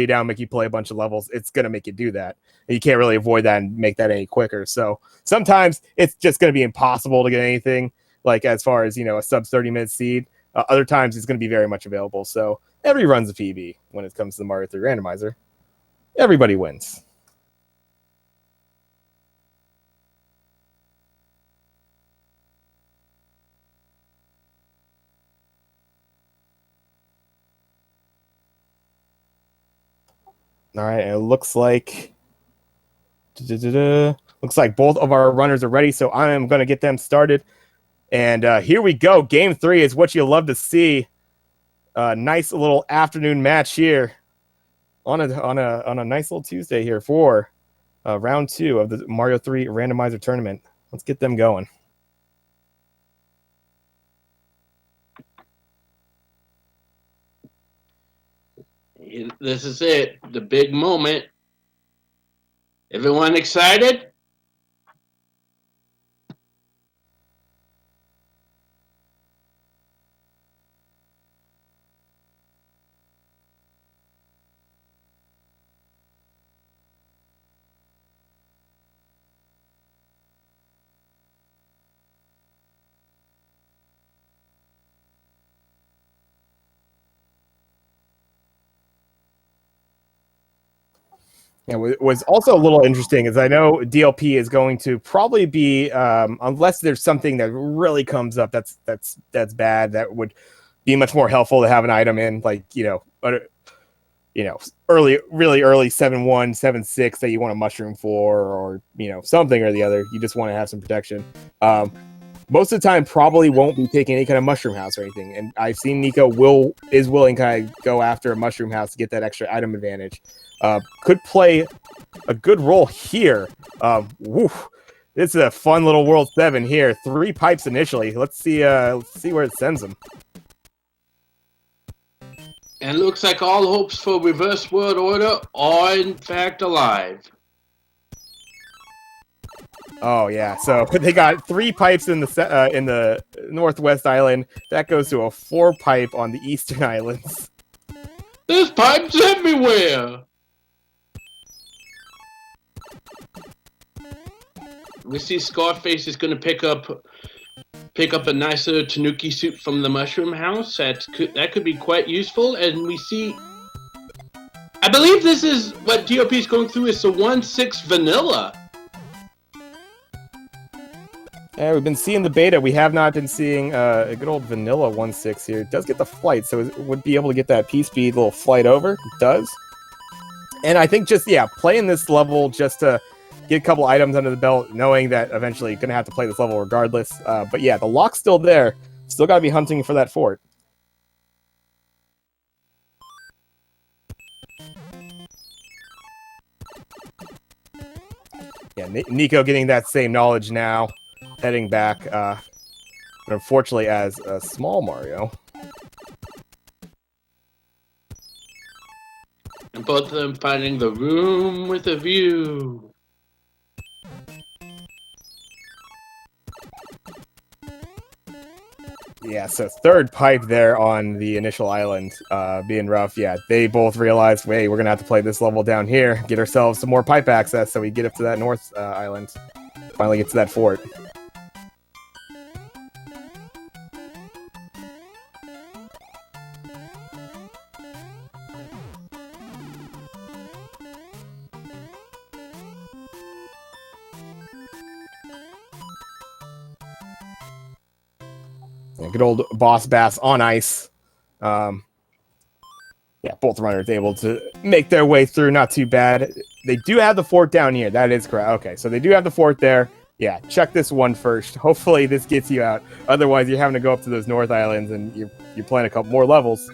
down, make you play a bunch of levels. It's gonna make you do that, and you can't really avoid that and make that any quicker. So sometimes it's just gonna be impossible to get anything like as far as a sub 30-minute seed. Other times it's gonna be very much available. So every run's a PB when it comes to the Mario 3 randomizer. Everybody wins. All right, it looks like both of our runners are ready, so I am going to get them started. And here we go. Game 3 is what you love to see. Nice little afternoon match here on a nice little Tuesday here for round 2 of the Mario 3 Randomizer tournament. Let's get them going. This is it, the big moment. Everyone excited? Yeah, what was also a little interesting is I know DLP is going to probably be unless there's something that really comes up that's bad, that would be much more helpful to have an item in, like really early 7-1, 7-6 that you want a mushroom for, or something or the other. You just want to have some protection. Most of the time probably won't be taking any kind of mushroom house or anything, and I've seen Nico is willing to kind of go after a mushroom house to get that extra item advantage. Could play a good role here. This is a fun little World 7 here. 3 pipes initially. Let's see where it sends them. And looks like all hopes for reverse world order are in fact alive. Oh yeah, so they got 3 pipes in the northwest island. That goes to a 4 pipe on the eastern islands. There's pipes everywhere. We see Scarface is going to pick up a nicer tanuki suit from the mushroom house. That could be quite useful. And we see, I believe this is what DLP is going through, is the 1/6 vanilla. Yeah, we've been seeing the beta. We have not been seeing a good old vanilla 1/6 here. It does get the flight, so it would be able to get that P-speed little flight over. It does. And I think just, playing this level just to get a couple items under the belt, knowing that eventually you're going to have to play this level regardless. But yeah, the lock's still there. Still got to be hunting for that fort. Yeah, Nico getting that same knowledge now. Heading back, but unfortunately as a small Mario. And both of them finding the room with a view. Yeah, so 3rd pipe there on the initial island, being rough. Yeah, they both realized, hey, we're going to have to play this level down here, get ourselves some more pipe access so we get up to that north island. Finally get to that fort. Yeah, good old Boss Bass on ice. Yeah, both runners able to make their way through. Not too bad. They do have the fort down here. That is correct. Okay, so they do have the fort there. Yeah, check this one first. Hopefully this gets you out. Otherwise, you're having to go up to those North Islands, and you're playing a couple more levels.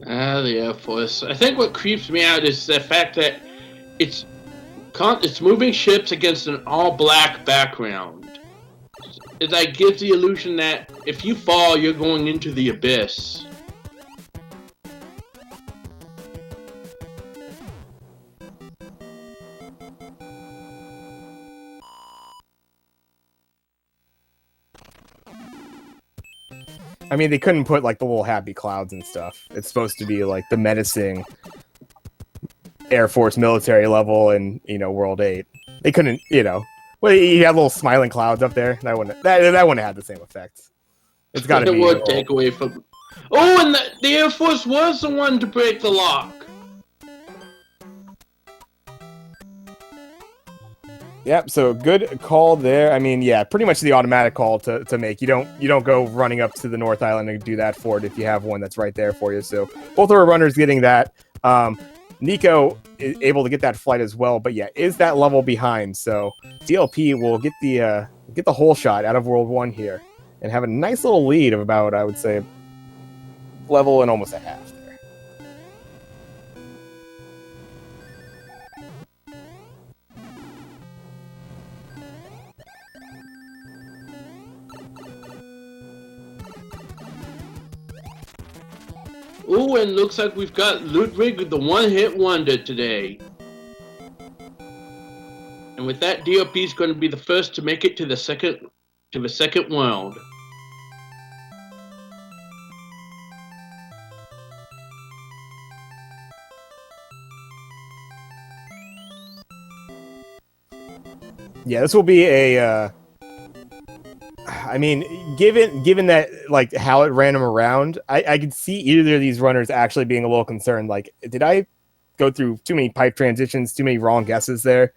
The Air Force. I think what creeps me out is the fact that it's moving ships against an all-black background. It like gives the illusion that if you fall, you're going into the abyss. I mean, they couldn't put like the little happy clouds and stuff. It's supposed to be like the menacing Air Force military level in, World 8. They couldn't, well, you had little smiling clouds up there. That wouldn't have had the same effect. It's got to be. It would take away from. Oh, and the Air Force was the one to break the lock. Yep, so good call there. I mean, yeah, pretty much the automatic call to make. You don't go running up to the North Island and do that fort if you have one that's right there for you. So both of our runners getting that. Nico is able to get that flight as well, but yeah, is that level behind. So DLP will get the whole shot out of World 1 here and have a nice little lead of about, I would say, level and almost a half. Ooh, and looks like we've got Ludwig, the one-hit wonder today. And with that, DLP is going to be the first to make it to the second world. Yeah, this will be a. I mean, given that like how it ran them around, I could see either of these runners actually being a little concerned. Like, did I go through too many pipe transitions, too many wrong guesses there,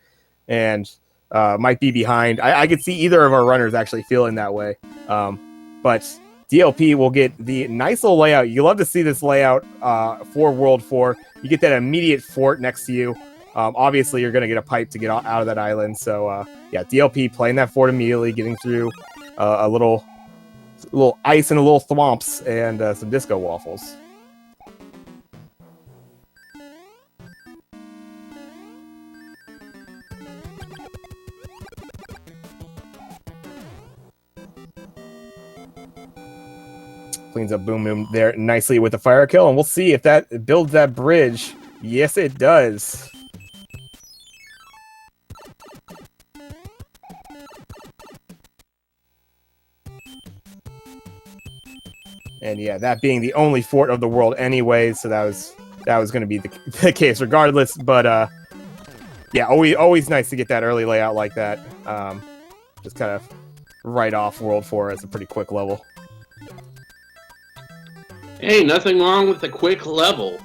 and might be behind? I could see either of our runners actually feeling that way. But DLP will get the nice little layout. You love to see this layout for World 4. You get that immediate fort next to you. Obviously, you're going to get a pipe to get out of that island. So, yeah, DLP playing that fort immediately, getting through a little ice and a little thwomps and some disco waffles. Cleans up Boom Boom there nicely with the fire kill, and we'll see if that builds that bridge. Yes, it does. And yeah, that being the only fort of the world anyway, so that was going to be the case regardless. But yeah, always nice to get that early layout like that. Just kind of right off World 4 as a pretty quick level. Hey, nothing wrong with a quick level.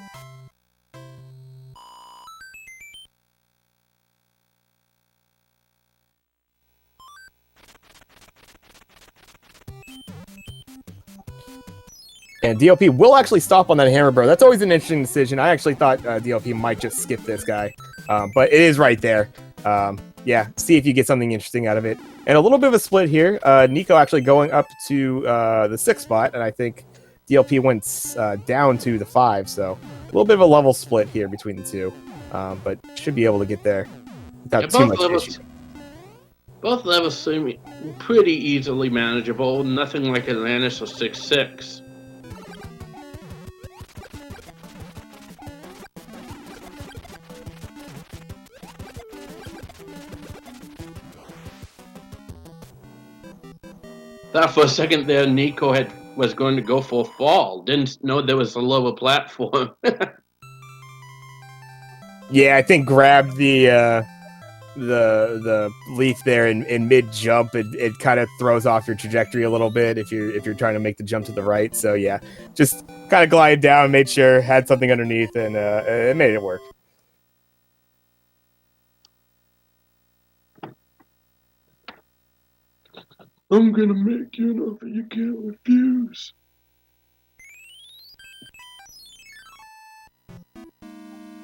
And DLP will actually stop on that hammer bro. That's always an interesting decision. I actually thought DLP might just skip this guy, but it is right there. Yeah, see if you get something interesting out of it. And a little bit of a split here. Nico actually going up to the 6th spot, and I think DLP went down to the 5, so a little bit of a level split here between the two, but should be able to get there without too much issue. Both levels seem pretty easily manageable, nothing like Atlantis or 6-6. Thought for a second there Nico was going to go for a fall. Didn't know there was a lower platform. Yeah, I think grabbed the leaf there in mid jump. It kind of throws off your trajectory a little bit if you're trying to make the jump to the right. So yeah, just kind of glide down, made sure had something underneath, and it made it work. I'm gonna make you an offer you can't refuse.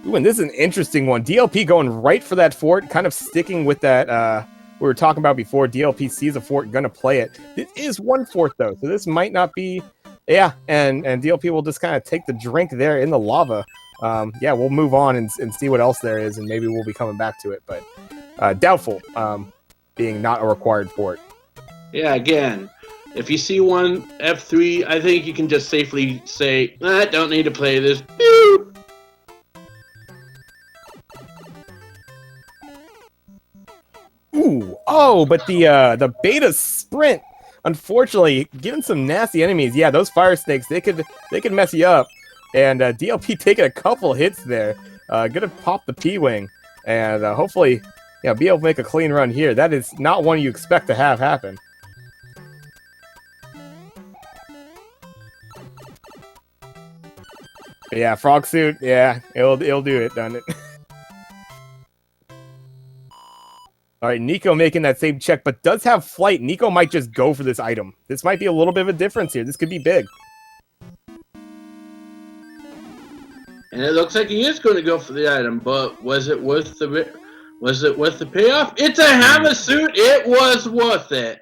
Ooh, and this is an interesting one. DLP going right for that fort, kind of sticking with that we were talking about before. DLP sees a fort, gonna play it. This is one fort though, so this might not be. Yeah, and DLP will just kind of take the drink there in the lava. Yeah, we'll move on and see what else there is, and maybe we'll be coming back to it, but doubtful, being not a required fort. Yeah, again, if you see one F3, I think you can just safely say, I don't need to play this. Ooh, oh, but the beta sprint, unfortunately, given some nasty enemies. Yeah, those fire snakes, they could mess you up. And DLP taking a couple hits there. Gonna pop the P-Wing. And hopefully, yeah, be able to make a clean run here. That is not one you expect to have happen. But yeah, frog suit, yeah, it'll do it, doesn't it? All right, Nico making that same check, but does have flight. Nico might just go for this item. This might be a little bit of a difference here. This could be big. And it looks like he is going to go for the item, but was it worth the payoff? It's a hammer suit. It was worth it.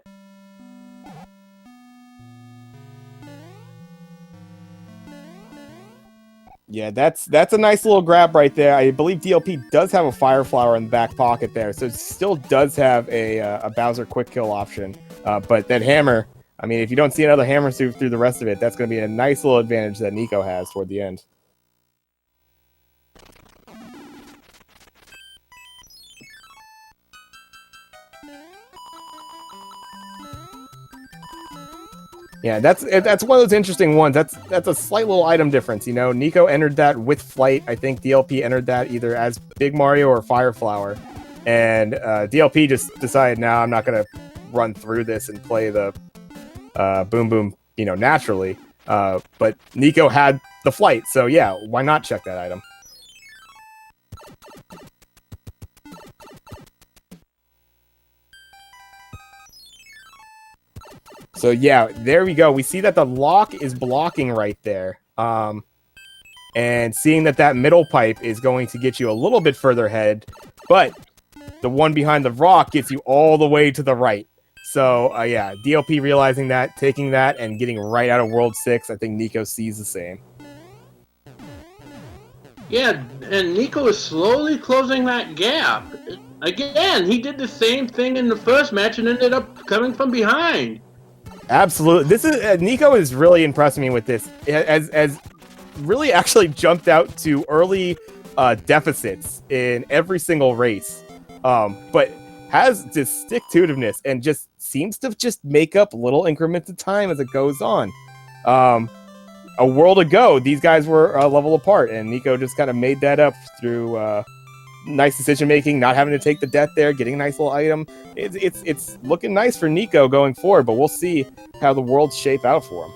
Yeah, that's a nice little grab right there. I believe DLP does have a fire flower in the back pocket there, so it still does have a Bowser quick kill option. But that hammer, I mean, if you don't see another hammer suit through the rest of it, that's going to be a nice little advantage that Nico has toward the end. Yeah, that's one of those interesting ones. That's a slight little item difference, you know. Nico entered that with flight. I think DLP entered that either as Big Mario or Fire Flower, and DLP just decided, now I'm not gonna run through this and play the Boom Boom, you know, naturally. But Nico had the flight, so yeah, why not check that item? So yeah, there we go. We see that the lock is blocking right there. And seeing that middle pipe is going to get you a little bit further ahead, but the one behind the rock gets you all the way to the right. So yeah, DLP realizing that, taking that, and getting right out of World 6. I think Nico sees the same. Yeah, and Nico is slowly closing that gap. Again, he did the same thing in the first match and ended up coming from behind. Absolutely. This is Nico is really impressing me with this. As really actually jumped out to early deficits in every single race. But has this stick-to-itiveness and just seems to just make up little increments of time as it goes on. A world ago, these guys were a level apart, and Nico just kind of made that up through nice decision making, not having to take the death there, getting a nice little item. It's looking nice for Nico going forward, but we'll see how the worlds shape out for him.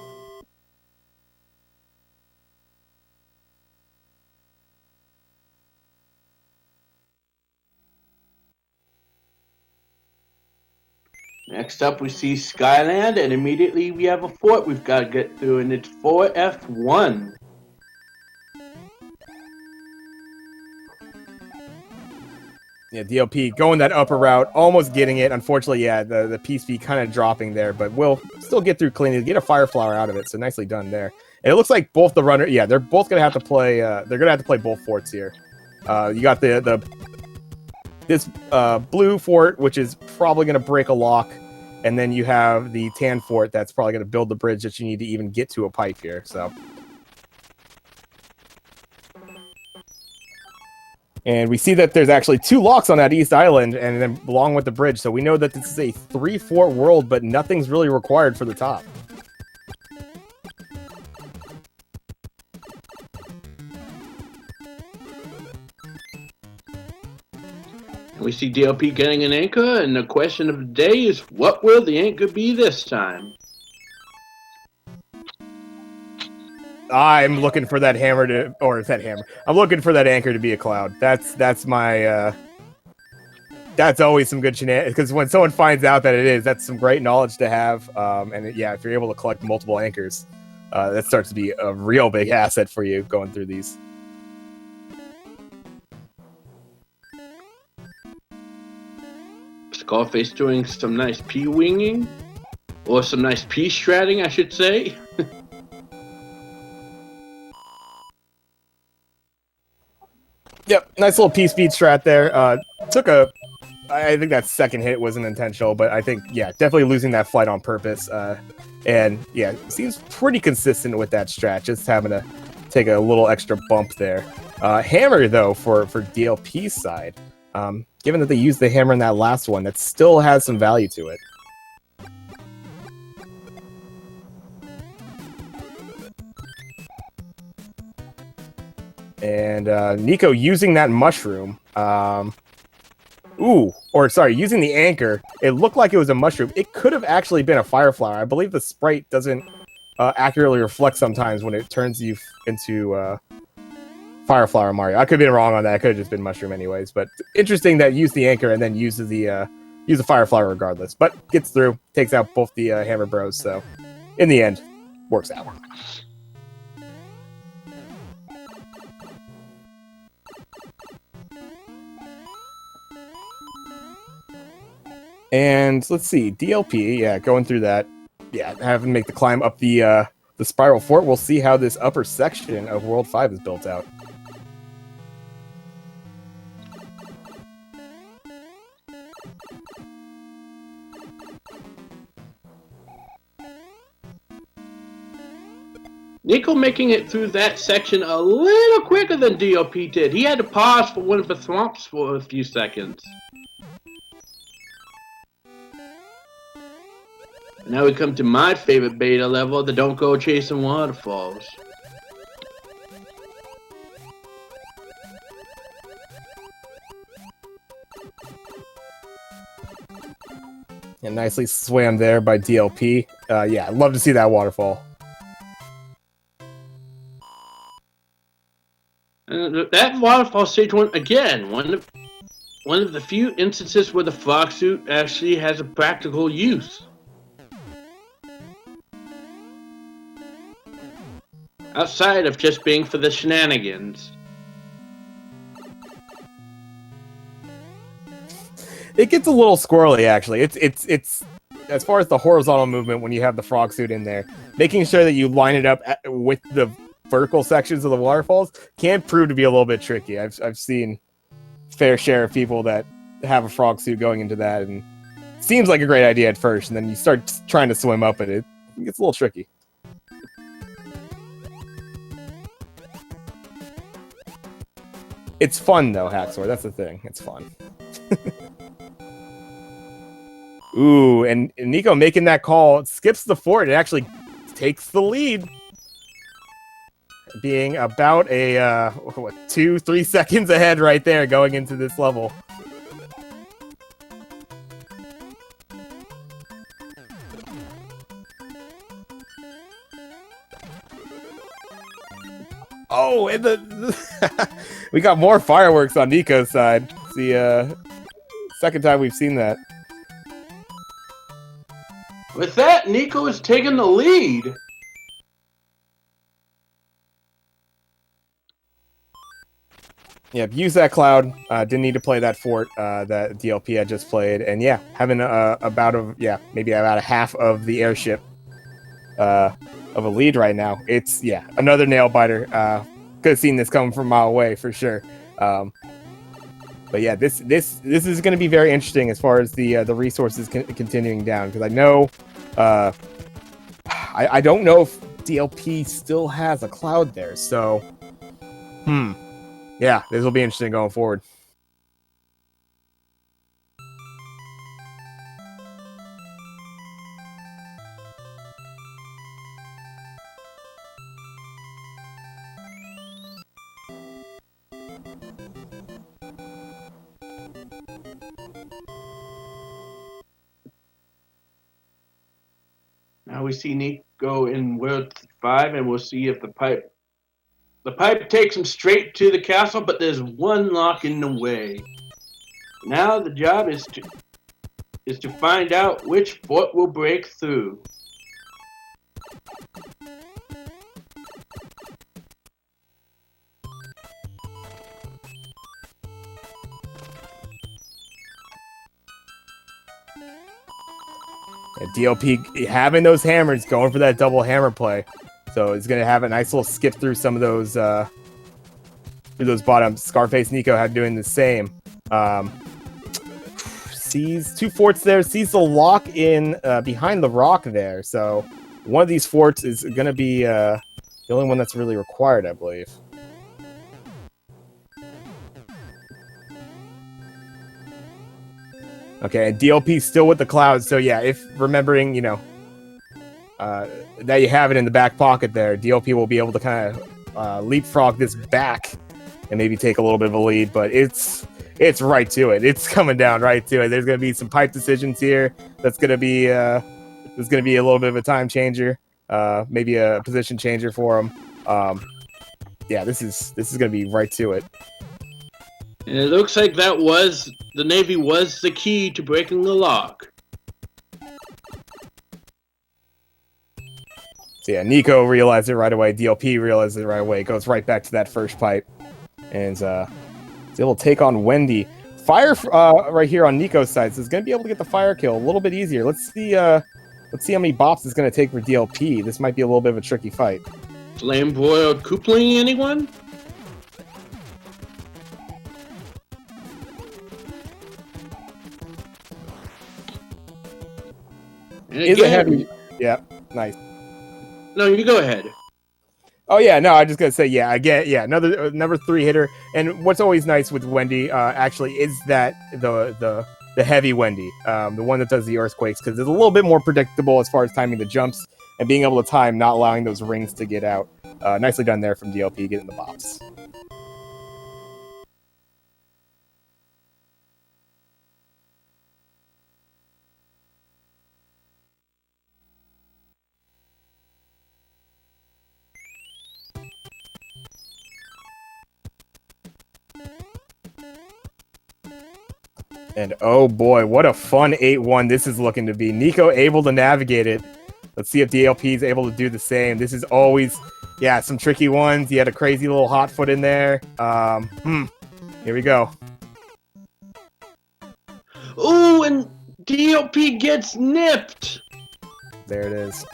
Next up, we see Skyland, and immediately we have a fort we've got to get through, and it's 4F1. Yeah, DLP going that upper route, almost getting it. Unfortunately, yeah, the PSP kind of dropping there, but we'll still get through cleanly, get a fire flower out of it. So nicely done there. And it looks like both the runner, yeah, they're both gonna have to play. They're gonna have to play both forts here. You got this blue fort, which is probably gonna break a lock, and then you have the tan fort that's probably gonna build the bridge that you need to even get to a pipe here. So. And we see that there's actually 2 locks on that east island, and then along with the bridge. So we know that this is a 3-fort world, but nothing's really required for the top. We see DLP getting an anchor, and the question of the day is, what will the anchor be this time? I'm looking for that hammer I'm looking for that anchor to be a cloud. That's my that's always some good shenanigans, because when someone finds out that it is, that's some great knowledge to have. Yeah, if you're able to collect multiple anchors, that starts to be a real big asset for you going through these. Scarface doing some nice P-winging, or some nice P-stratting, I should say. Yep, nice little P-speed strat there. I think that second hit wasn't intentional, but I think, yeah, definitely losing that flight on purpose. And yeah, seems pretty consistent with that strat, just having to take a little extra bump there. Hammer, though, for DLP's side, given that they used the hammer in that last one, that still has some value to it. And Nico using that mushroom. Using the anchor. It looked like it was a mushroom. It could have actually been a fire flower. I believe the sprite doesn't accurately reflect sometimes when it turns you into fire flower Mario. I could have been wrong on that. It could have just been mushroom anyways. But interesting that used the anchor and then uses the fire flower regardless. But gets through, takes out both the Hammer Bros. So in the end, works out. And let's see, DLP, yeah, going through that, yeah, having to make the climb up the spiral fort. We'll see how this upper section of World 5 is built out. Nico making it through that section a little quicker than DLP did. He had to pause for one of the thwomps for a few seconds. Now we come to my favorite beta level, the Don't Go Chasing Waterfalls. And nicely swam there by DLP. Yeah, I'd love to see that waterfall. That waterfall stage one, again, one of the few instances where the frog suit actually has a practical use. Outside of just being for the shenanigans. It gets a little squirrely, actually. It's as far as the horizontal movement when you have the frog suit in there, making sure that you line it up with the vertical sections of the waterfalls can prove to be a little bit tricky. I've seen fair share of people that have a frog suit going into that, and it seems like a great idea at first, and then you start trying to swim up it gets a little tricky. It's fun, though, Hacksaw. That's the thing. It's fun. Ooh, and Nico making that call. It skips the fort. It actually takes the lead. Being about a, 2-3 seconds ahead right there going into this level. Oh, and we got more fireworks on Nico's side. It's the second time we've seen that. With that, Nico is taking the lead. Yeah, use that cloud. Didn't need to play that fort that DLP had just played, and yeah, having maybe about a half of the airship of a lead right now. It's another nail biter. Could have seen this coming from a mile away for sure. But yeah, this is going to be very interesting as far as the resources continuing down, because I know I don't know if DLP still has a cloud there, so yeah, this will be interesting going forward. Now we see Nico in World 5, and we'll see if the pipe takes him straight to the castle, but there's one lock in the way. Now the job is to find out which fort will break through. And DLP having those hammers, going for that double hammer play. So it's going to have a nice little skip through some of those bottoms. Scarfacenico had doing the same. Sees 2 forts there. Sees the lock in behind the rock there. So one of these forts is going to be the only one that's really required, I believe. Okay, and DLP still with the clouds. So yeah, if remembering, you know, that you have it in the back pocket there, DLP will be able to kind of leapfrog this back and maybe take a little bit of a lead. But it's right to it. It's coming down right to it. There's going to be some pipe decisions here. That's going to be a little bit of a time changer, maybe a position changer for him. Yeah, this is going to be right to it. And it looks like the Navy was the key to breaking the lock. So yeah, Nico realized it right away. DLP realized it right away. It goes right back to that first pipe. And is able to take on Wendy. Fire right here on Nico's side. So it's going to be able to get the fire kill a little bit easier. Let's see how many bops it's going to take for DLP. This might be a little bit of a tricky fight. Flame-broiled coupling, anyone? Is a heavy. Yeah, nice. No, you go ahead. Oh yeah, no, I just gotta say, yeah, again, yeah, another 3-hitter. And what's always nice with Wendy, actually, is that the heavy Wendy, the one that does the earthquakes, because it's a little bit more predictable as far as timing the jumps and being able to time, not allowing those rings to get out. Nicely done there from DLP, getting the bops. And oh boy, what a fun 8-1 this is looking to be. Nico able to navigate it. Let's see if DLP is able to do the same. This is always, yeah, some tricky ones. He had a crazy little hot foot in there. Here we go. Ooh, and DLP gets nipped. There it is.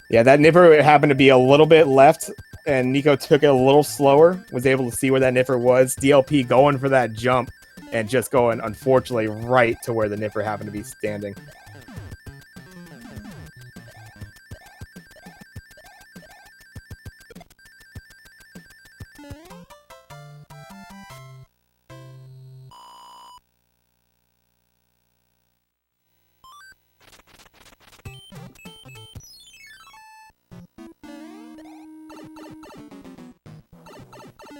Yeah, that nipper happened to be a little bit left, and Nico took it a little slower, was able to see where that nipper was. DLP going for that jump, and just going, unfortunately, right to where the nipper happened to be standing.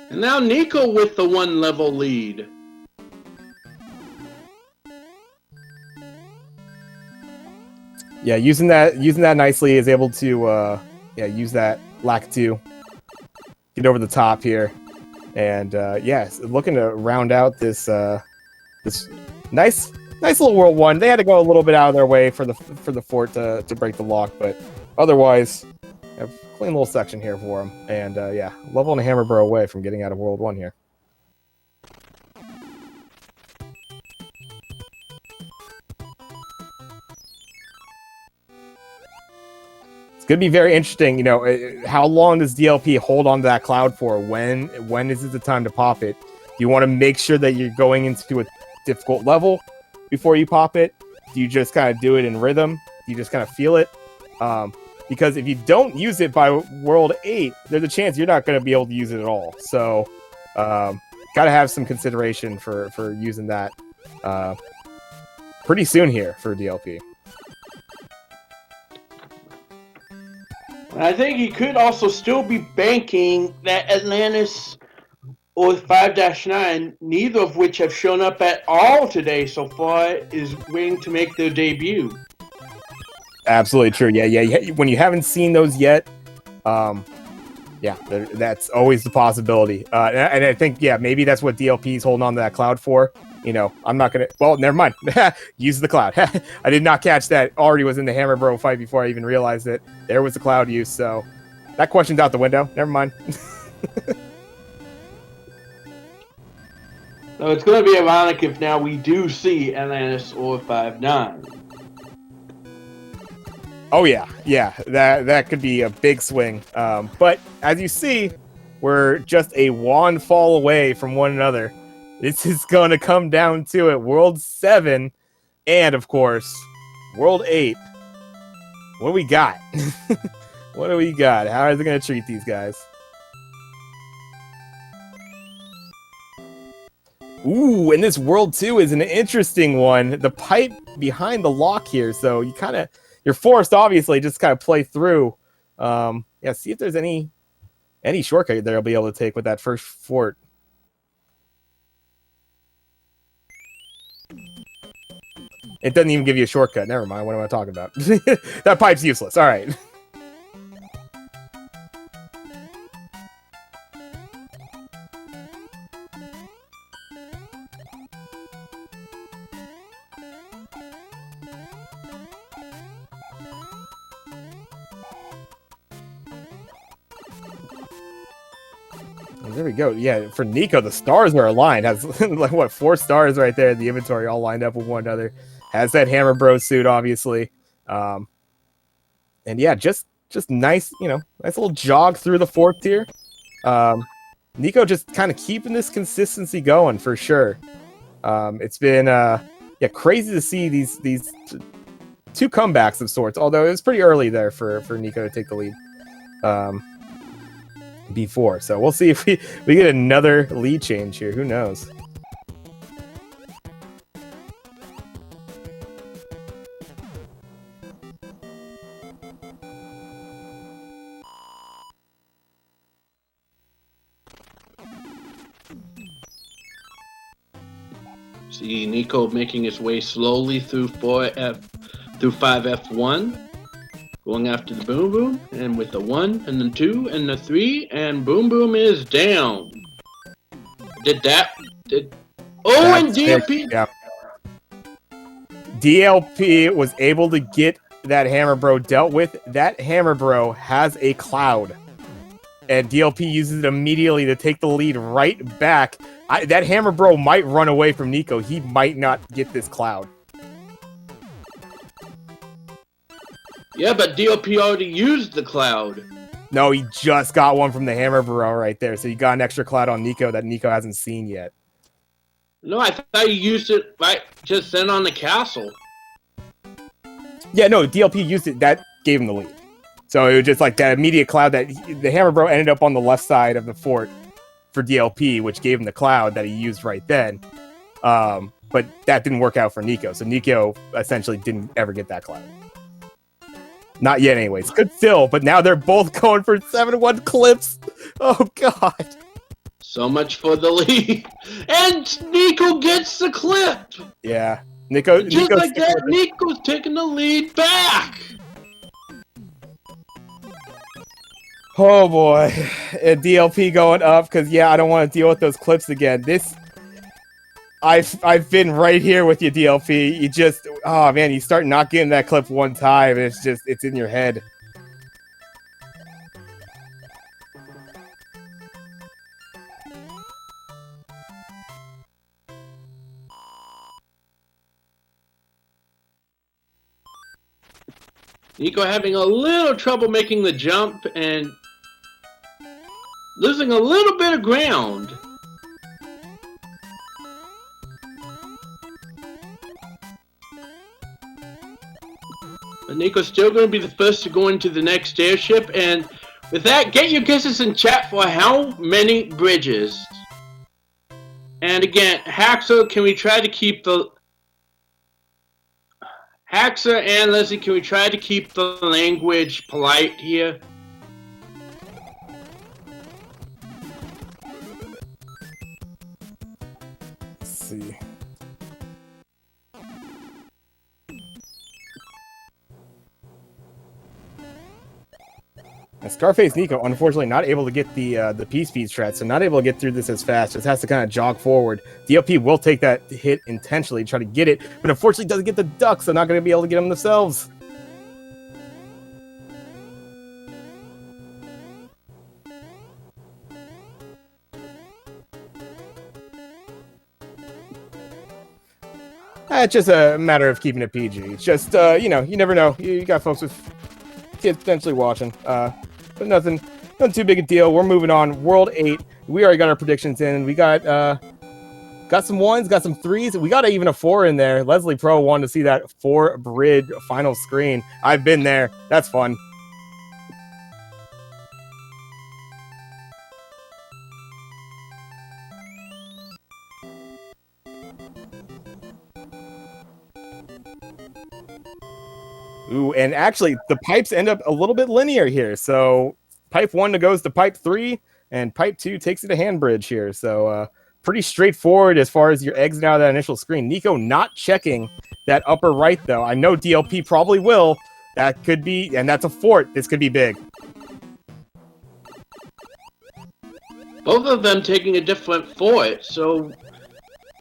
And now Nico with the 1-level lead. Yeah, using that nicely, is able to use that lack to get over the top here, and yes, looking to round out this this nice little World 1. They had to go a little bit out of their way for the fort to break the lock, but otherwise, a clean little section here for them. And yeah, level and a hammer bro away from getting out of World 1 here. It's going to be very interesting, you know, how long does DLP hold on to that cloud for? When is it the time to pop it? Do you want to make sure that you're going into a difficult level before you pop it? Do you just kind of do it in rhythm? Do you just kind of feel it? Because if you don't use it by World 8, there's a chance you're not going to be able to use it at all. So, got to have some consideration for using that pretty soon here for DLP. I think he could also still be banking that Atlantis or 5-9, neither of which have shown up at all today so far, is waiting to make their debut. Absolutely true. Yeah. When you haven't seen those yet, Yeah, that's always the possibility. And I think, yeah, maybe that's what DLP's holding on to that cloud for. You know, I'm not going to... Well, never mind. Use the cloud. I did not catch that. Already was in the Hammer Bro fight before I even realized it. There was the cloud use, so... That question's out the window. Never mind. So it's going to be ironic if now we do see Atlantis or 5-9. Oh yeah, that could be a big swing. But as you see, we're just a wand fall away from one another. This is going to come down to it. World 7 and, of course, World 8. What do we got? What do we got? How is it going to treat these guys? Ooh, and this World 2 is an interesting one. The pipe behind the lock here, so you kind of... You're forced, obviously, just kind of play through. Yeah, see if there's any shortcut there I'll be able to take with that first fort. It doesn't even give you a shortcut. Never mind. What am I talking about? That pipe's useless. All right. There we go. Yeah, for Nico, the stars are aligned. Has like what 4 stars right there in the inventory, all lined up with one another. Has that Hammer Bro suit, obviously. And yeah, just nice, you know, nice little jog through the 4th tier. Nico just kind of keeping this consistency going for sure. It's been yeah, crazy to see these 2 comebacks of sorts. Although it was pretty early there for Nico to take the lead. Before, so we'll see if we get another lead change here. Who knows? See Nico making his way slowly through 5F1. Going after the Boom Boom, and with the 1 and the 2 and the 3, and Boom Boom is down. Oh, and DLP. Yeah. DLP was able to get that Hammer Bro dealt with. That Hammer Bro has a cloud, and DLP uses it immediately to take the lead right back. That Hammer Bro might run away from Nico. He might not get this cloud. Yeah, but DLP already used the cloud. No, he just got one from the Hammer Bro right there. So he got an extra cloud on Nico that Nico hasn't seen yet. No, I thought you used it right just then on the castle. Yeah, no, DLP used it. That gave him the lead. So it was just like that immediate cloud that the Hammer Bro ended up on the left side of the fort for DLP, which gave him the cloud that he used right then. But that didn't work out for Nico. So Nico essentially didn't ever get that cloud. Not yet, anyways. Could still, but now they're both going for 7-1 clips. Oh, God. So much for the lead. And Nico gets the clip. Yeah. Nico's like that, Nico's taking the lead back. Oh, boy. And DLP going up, because, yeah, I don't want to deal with those clips again. I've been right here with you, DLP. You just, oh man, you start not getting that clip one time, and it's in your head. Nico having a little trouble making the jump and losing a little bit of ground. But Nico's still going to be the first to go into the next airship, and with that, get your guesses in chat for how many bridges. And again, Haxor, can we try to keep the... Haxor and Leslie, can we try to keep the language polite here? Let's see. And scarfacenico, unfortunately, not able to get the P-speed strat, so not able to get through this as fast. Just has to kind of jog forward. DLP will take that hit intentionally, try to get it, but unfortunately doesn't get the duck, so not going to be able to get them themselves. It's just a matter of keeping it PG. It's just, you know, you never know. You got folks with kids potentially watching. But nothing too big a deal. We're moving on. World 8. We already got our predictions in. We got some 1s, got some 3s. We got even a 4 in there. Leslie Pro wanted to see that 4 bridge final screen. I've been there. That's fun. Ooh, and actually, the pipes end up a little bit linear here. So, pipe 1 goes to pipe 3, and pipe 2 takes it to hand bridge here. So, pretty straightforward as far as your exit out of that initial screen. Nico not checking that upper right, though. I know DLP probably will. That could be, and that's a fort. This could be big. Both of them taking a different fort, so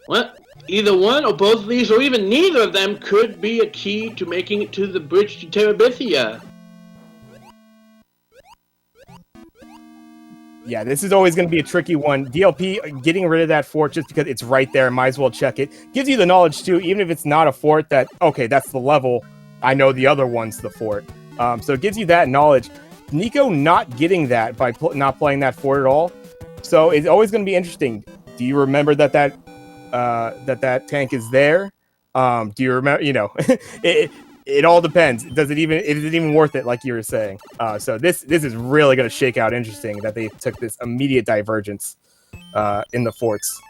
what? Either one or both of these, or even neither of them, could be a key to making it to the bridge to Terabithia. Yeah, this is always going to be a tricky one. DLP getting rid of that fort just because it's right there. Might as well check it. Gives you the knowledge, too, even if it's not a fort that, okay, that's the level. I know the other one's the fort. So it gives you that knowledge. Nico not getting that by not playing that fort at all. So it's always going to be interesting. Do you remember that tank is there? Do you remember, you know, it all depends. Is it even worth it, like you were saying? So this is really going to shake out interesting that they took this immediate divergence in the forts.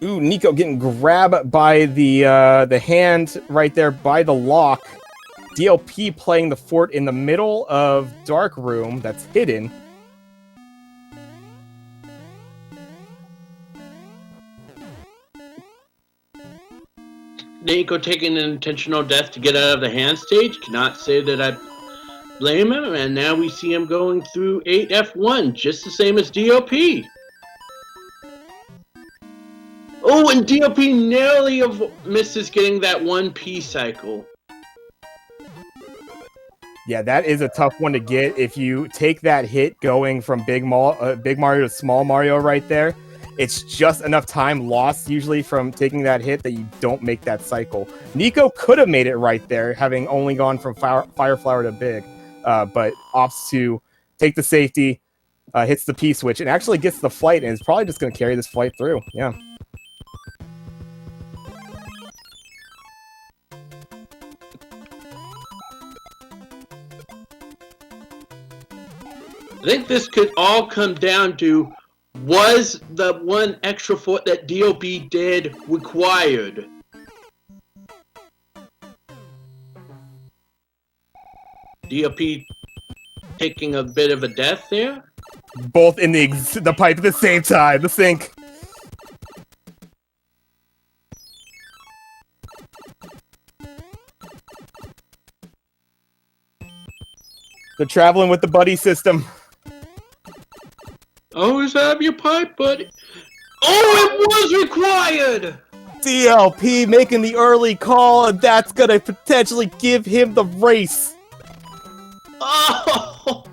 Ooh, Nico getting grabbed by the hand right there by the lock. DLP playing the fort in the middle of Dark Room that's hidden. Nico taking an intentional death to get out of the hand stage. Cannot say that I blame him. And now we see him going through 8F1, just the same as DLP. Oh, and DLP narrowly misses getting that 1P cycle. Yeah, that is a tough one to get. If you take that hit going from Big Mario to Small Mario right there, it's just enough time lost usually from taking that hit that you don't make that cycle. Nico could have made it right there, having only gone from Fire Flower to Big, but opts to take the safety, hits the P switch, and actually gets the flight, and is probably just going to carry this flight through. Yeah. I think this could all come down to, was the one extra fort that DLP did required? DLP taking a bit of a death there? Both in the pipe at the same time, the sink. They're traveling with the buddy system. Always have your pipe, buddy. Oh, it was required! DLP making the early call, and that's gonna potentially give him the race. Oh!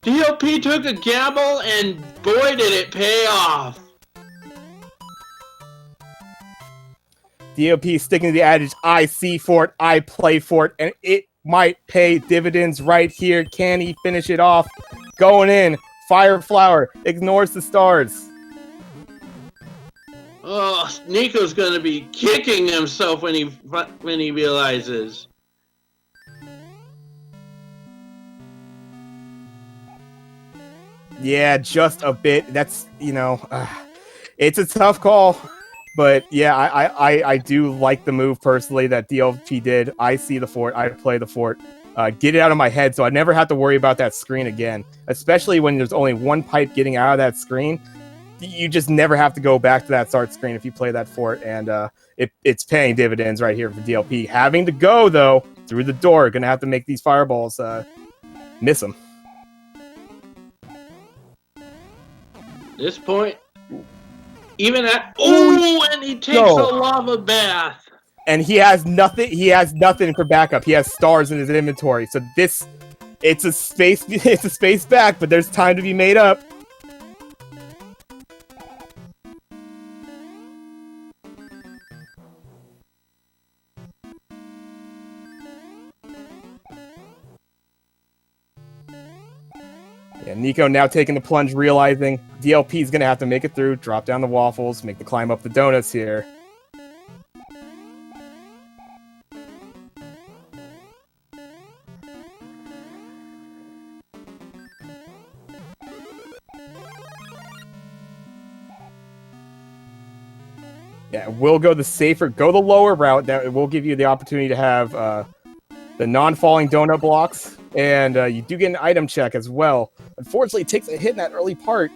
DLP took a gamble, and boy did it pay off. DLP sticking to the adage, I see for it, I play for it, and it might pay dividends right here. Can he finish it off? Going in, Fire Flower, ignores the stars. Oh, Nico's gonna be kicking himself when he realizes. Yeah, just a bit. That's, you know, it's a tough call. But yeah, I do like the move personally that DLP did. I see the fort. I play the fort. Get it out of my head so I never have to worry about that screen again. Especially when there's only one pipe getting out of that screen. You just never have to go back to that start screen if you play that fort. And it's paying dividends right here for DLP. Having to go, though, through the door. Going to have to make these fireballs miss them. This point, even at and he takes a lava bath. And he has nothing. He has nothing for backup. He has stars in his inventory. So it's a space back, but there's time to be made up. Yeah, Nico now taking the plunge, realizing DLP is going to have to make it through, drop down the waffles, make the climb up the donuts here. Yeah, we'll go the safer, go the lower route. That will give you the opportunity to have the non-falling donut blocks, and you do get an item check as well. Unfortunately, it takes a hit in that early part.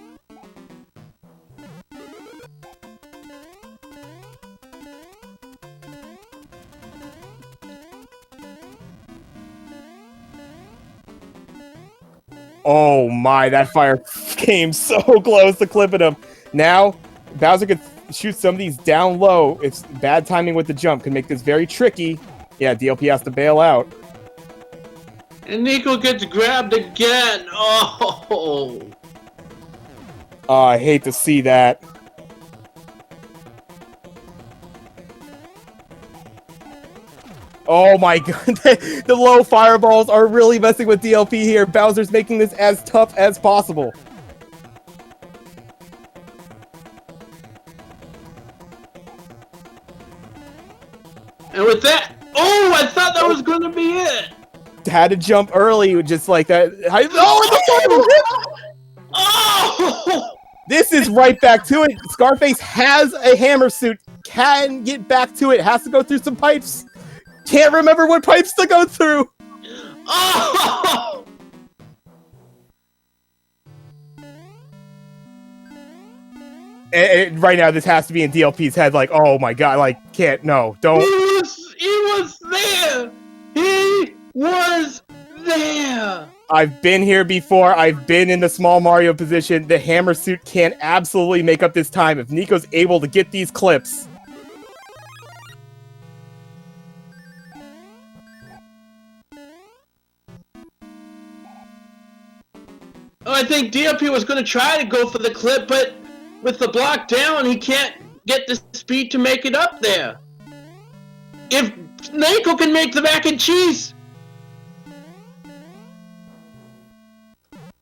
Oh my, that fire came so close to clipping him. Now, Bowser could shoot some of these down low. It's bad timing with the jump. Can make this very tricky. Yeah, DLP has to bail out. And Nico gets grabbed again. Oh, I hate to see that. Oh my god, the low fireballs are really messing with DLP here. Bowser's making this as tough as possible. And with that, I thought that was going to be it. Had to jump early, just like that. Oh! This is right back to it. Scarface has a hammer suit. Can get back to it. Has to go through some pipes. Can't remember what pipes to go through. Oh! And right now, this has to be in DLP's head. Like, oh my god, like, can't, no, don't. He was there. He was there. I've been here before. I've been in the small Mario position. The hammer suit can absolutely make up this time if Nico's able to get these clips. I think DLP was going to try to go for the clip, but with the block down, he can't get the speed to make it up there. If Nico can make the mac and cheese.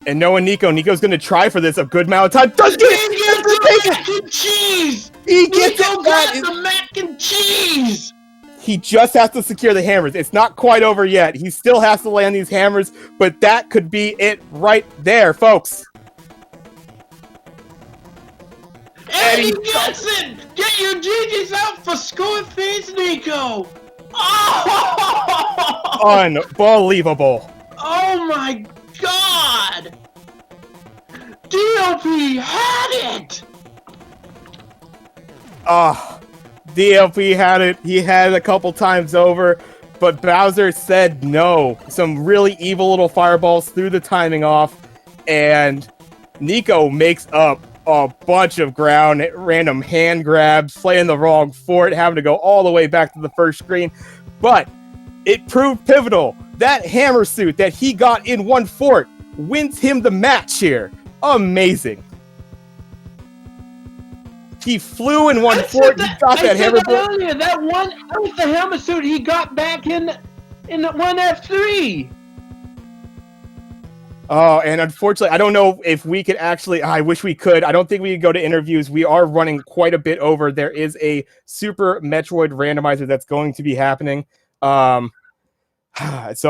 And knowing Nico's going to try for this a good amount of time. Does get it! He gets the mac and cheese! He gets Nico it! got the mac and cheese! He just has to secure the hammers. It's not quite over yet. He still has to land these hammers, but that could be it right there, folks. And he gets it! Get your GGs out for scarfacenico! Oh! Unbelievable. Oh my god! DLP had it! DLP had it. He had it a couple times over, but Bowser said no. Some really evil little fireballs threw the timing off, and Nico makes up a bunch of ground, random hand grabs, playing the wrong fort, having to go all the way back to the first screen. But it proved pivotal. That hammer suit that he got in one fort wins him the match here. Amazing. He flew in one fort. He got that hammer suit. Earlier, that was the hammer suit he got back in the 1F3. Oh, and unfortunately, I don't know if we could actually. I wish we could. I don't think we could go to interviews. We are running quite a bit over. There is a Super Metroid randomizer that's going to be happening. So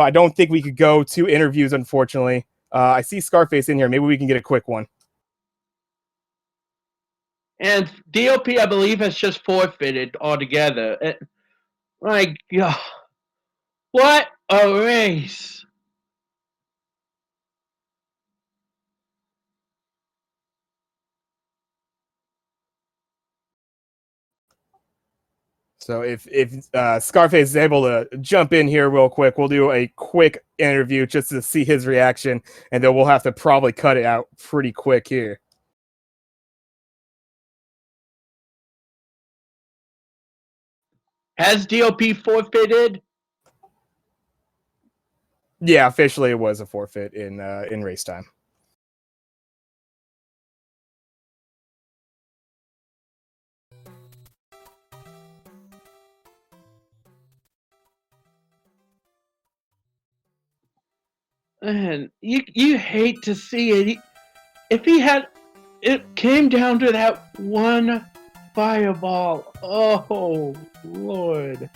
I don't think we could go to interviews, unfortunately. I see Scarface in here. Maybe we can get a quick one. And DLP, I believe, has just forfeited altogether. My God. What a race. So if Scarface is able to jump in here real quick, we'll do a quick interview just to see his reaction, and then we'll have to probably cut it out pretty quick here. Has DLP forfeited? Yeah, officially it was a forfeit in race time. Man, you hate to see it. If he had, it came down to that one fireball. Oh, Lord.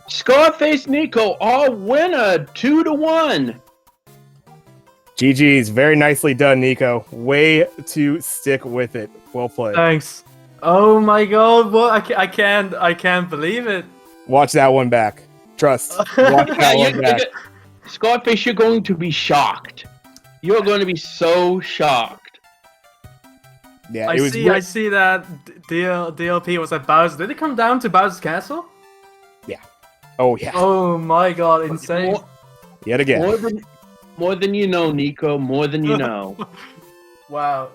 Scarfacenico, our winner, 2-1. GG's, very nicely done, Nico. Way to stick with it. Well played. Thanks. Oh my God! What? I can't believe it. Watch that one back. Trust. Watch that one back. Scarface, you're going to be shocked. You're going to be so shocked. Yeah, I see that DLP was at Bowser. Did it come down to Bowser's Castle? Yeah. Oh yeah. Oh my God! Insane. Yet again. More than you know, Nico. More than you know. Wow.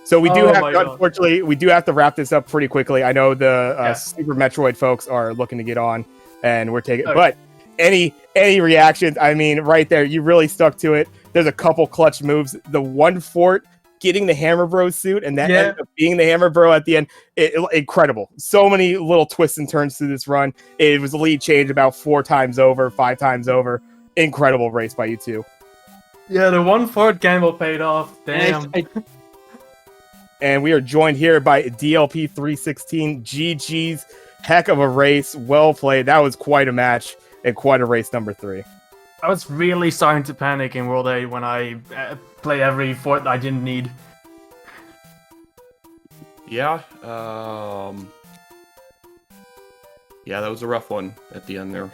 So we do unfortunately, we do have to wrap this up pretty quickly. I know the Super Metroid folks are looking to get on, and we're taking. Okay. But any reactions? I mean, right there, you really stuck to it. There's a couple clutch moves. The one fort getting the Hammer Bro suit, and that ended up being the Hammer Bro at the end. Incredible. So many little twists and turns through this run. It was a lead change about 5 times over. Incredible race by you two. Yeah, the one fort gamble paid off. Damn. And we are joined here by DLP316. GG's, heck of a race. Well played. That was quite a match and quite a race number 3. I was really starting to panic in World 8 when I played every fort I didn't need. Yeah. Yeah, that was a rough one at the end there.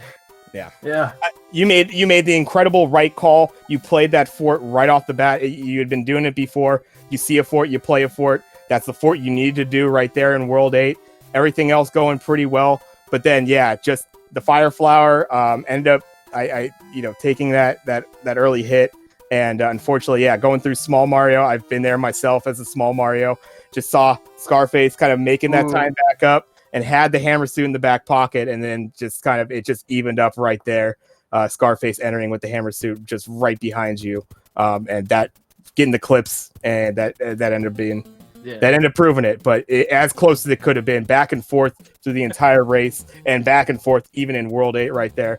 Yeah. You made the incredible right call. You played that fort right off the bat. You had been doing it before. You see a fort, you play a fort. That's the fort you needed to do right there in World 8. Everything else going pretty well. But then, just the Fire Flower ended up, taking that early hit. And unfortunately, going through Small Mario. I've been there myself as a Small Mario. Just saw Scarface kind of making that time back up and had the hammer suit in the back pocket. And then it just evened up right there. Scarface entering with the hammer suit just right behind you. And that getting the clips, and that ended up being that ended up proving it, but as close as it could have been, back and forth through the entire race, and back and forth even in World 8 right there.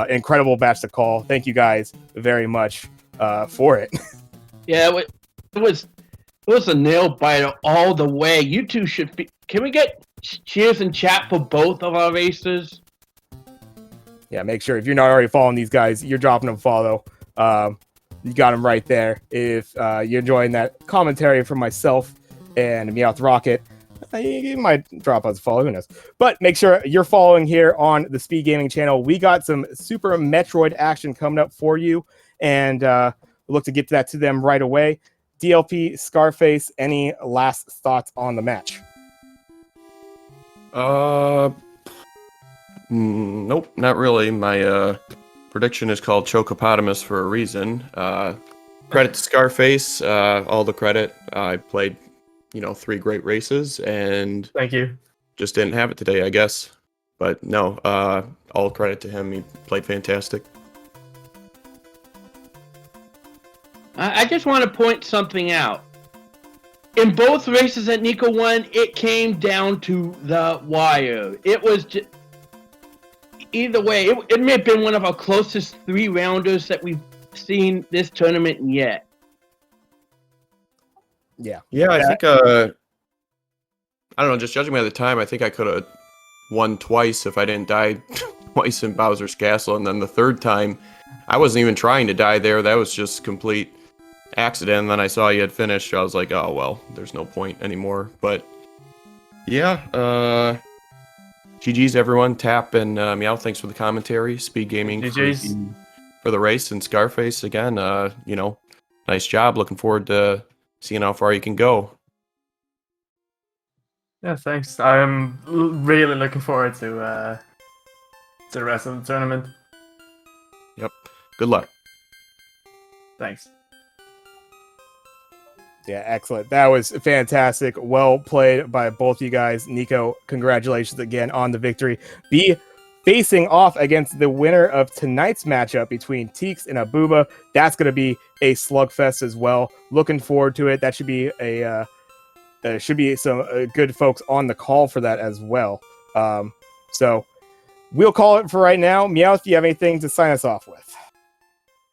Incredible match to call. Thank you guys very much for it. Yeah, it was a nail biter all the way. You two should be. Can we get cheers and chat for both of our races? Yeah, make sure if you're not already following these guys, you're dropping them a follow. You got them right there. If you're enjoying that commentary from myself and Meowth Rocket, you might drop us a follow, who knows. But make sure you're following here on the SpeedGaming channel. We got some Super Metroid action coming up for you, and we'll look to get to them right away. DLP, Scarface, any last thoughts on the match? Nope, not really. My prediction is called Chocopotamus for a reason. Credit to Scarface, all the credit. I played, 3 great races, and thank you. Just didn't have it today, I guess. But no, all credit to him. He played fantastic. I just want to point something out. In both races that Nico won, it came down to the wire. It was just, either way, it may have been one of our closest 3-rounders that we've seen this tournament yet. Yeah. Yeah, I think, I don't know, just judging by the time, I think I could have won twice if I didn't die twice in Bowser's Castle. And then the third time, I wasn't even trying to die there. That was just complete accident, and then I saw you had finished. I was like, oh well, there's no point anymore. But yeah, GG's everyone. Tap and Meow, thanks for the commentary. SpeedGaming GG's. for the race, and Scarface again. Nice job. Looking forward to seeing how far you can go. Yeah, thanks. I'm really looking forward to the rest of the tournament. Yep. Good luck. Thanks. Yeah, excellent. That was fantastic. Well played by both you guys. Nico, congratulations again on the victory. Be facing off against the winner of tonight's matchup between Teeks and Abuba. That's going to be a slugfest as well. Looking forward to it. That should be some good folks on the call for that as well. So we'll call it for right now. Meowth, do you have anything to sign us off with?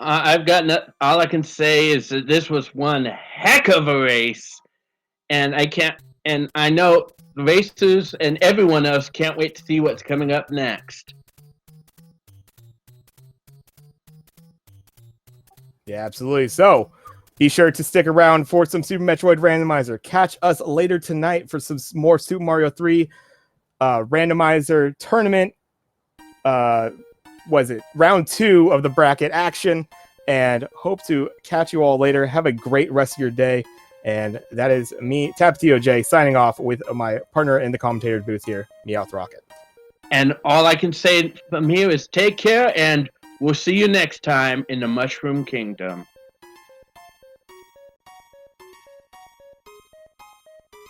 I've got all I can say is that this was one heck of a race, and I know the racers and everyone else can't wait to see what's coming up next. Yeah, absolutely. So be sure to stick around for some Super Metroid Randomizer. Catch us later tonight for some more Super Mario 3 Randomizer tournament. Was it round 2 of the bracket action? And hope to catch you all later. Have a great rest of your day. And that is me, TapTOJ, signing off with my partner in the commentator booth here, Meowth Rocket. And all I can say from here is take care, and we'll see you next time in the Mushroom Kingdom.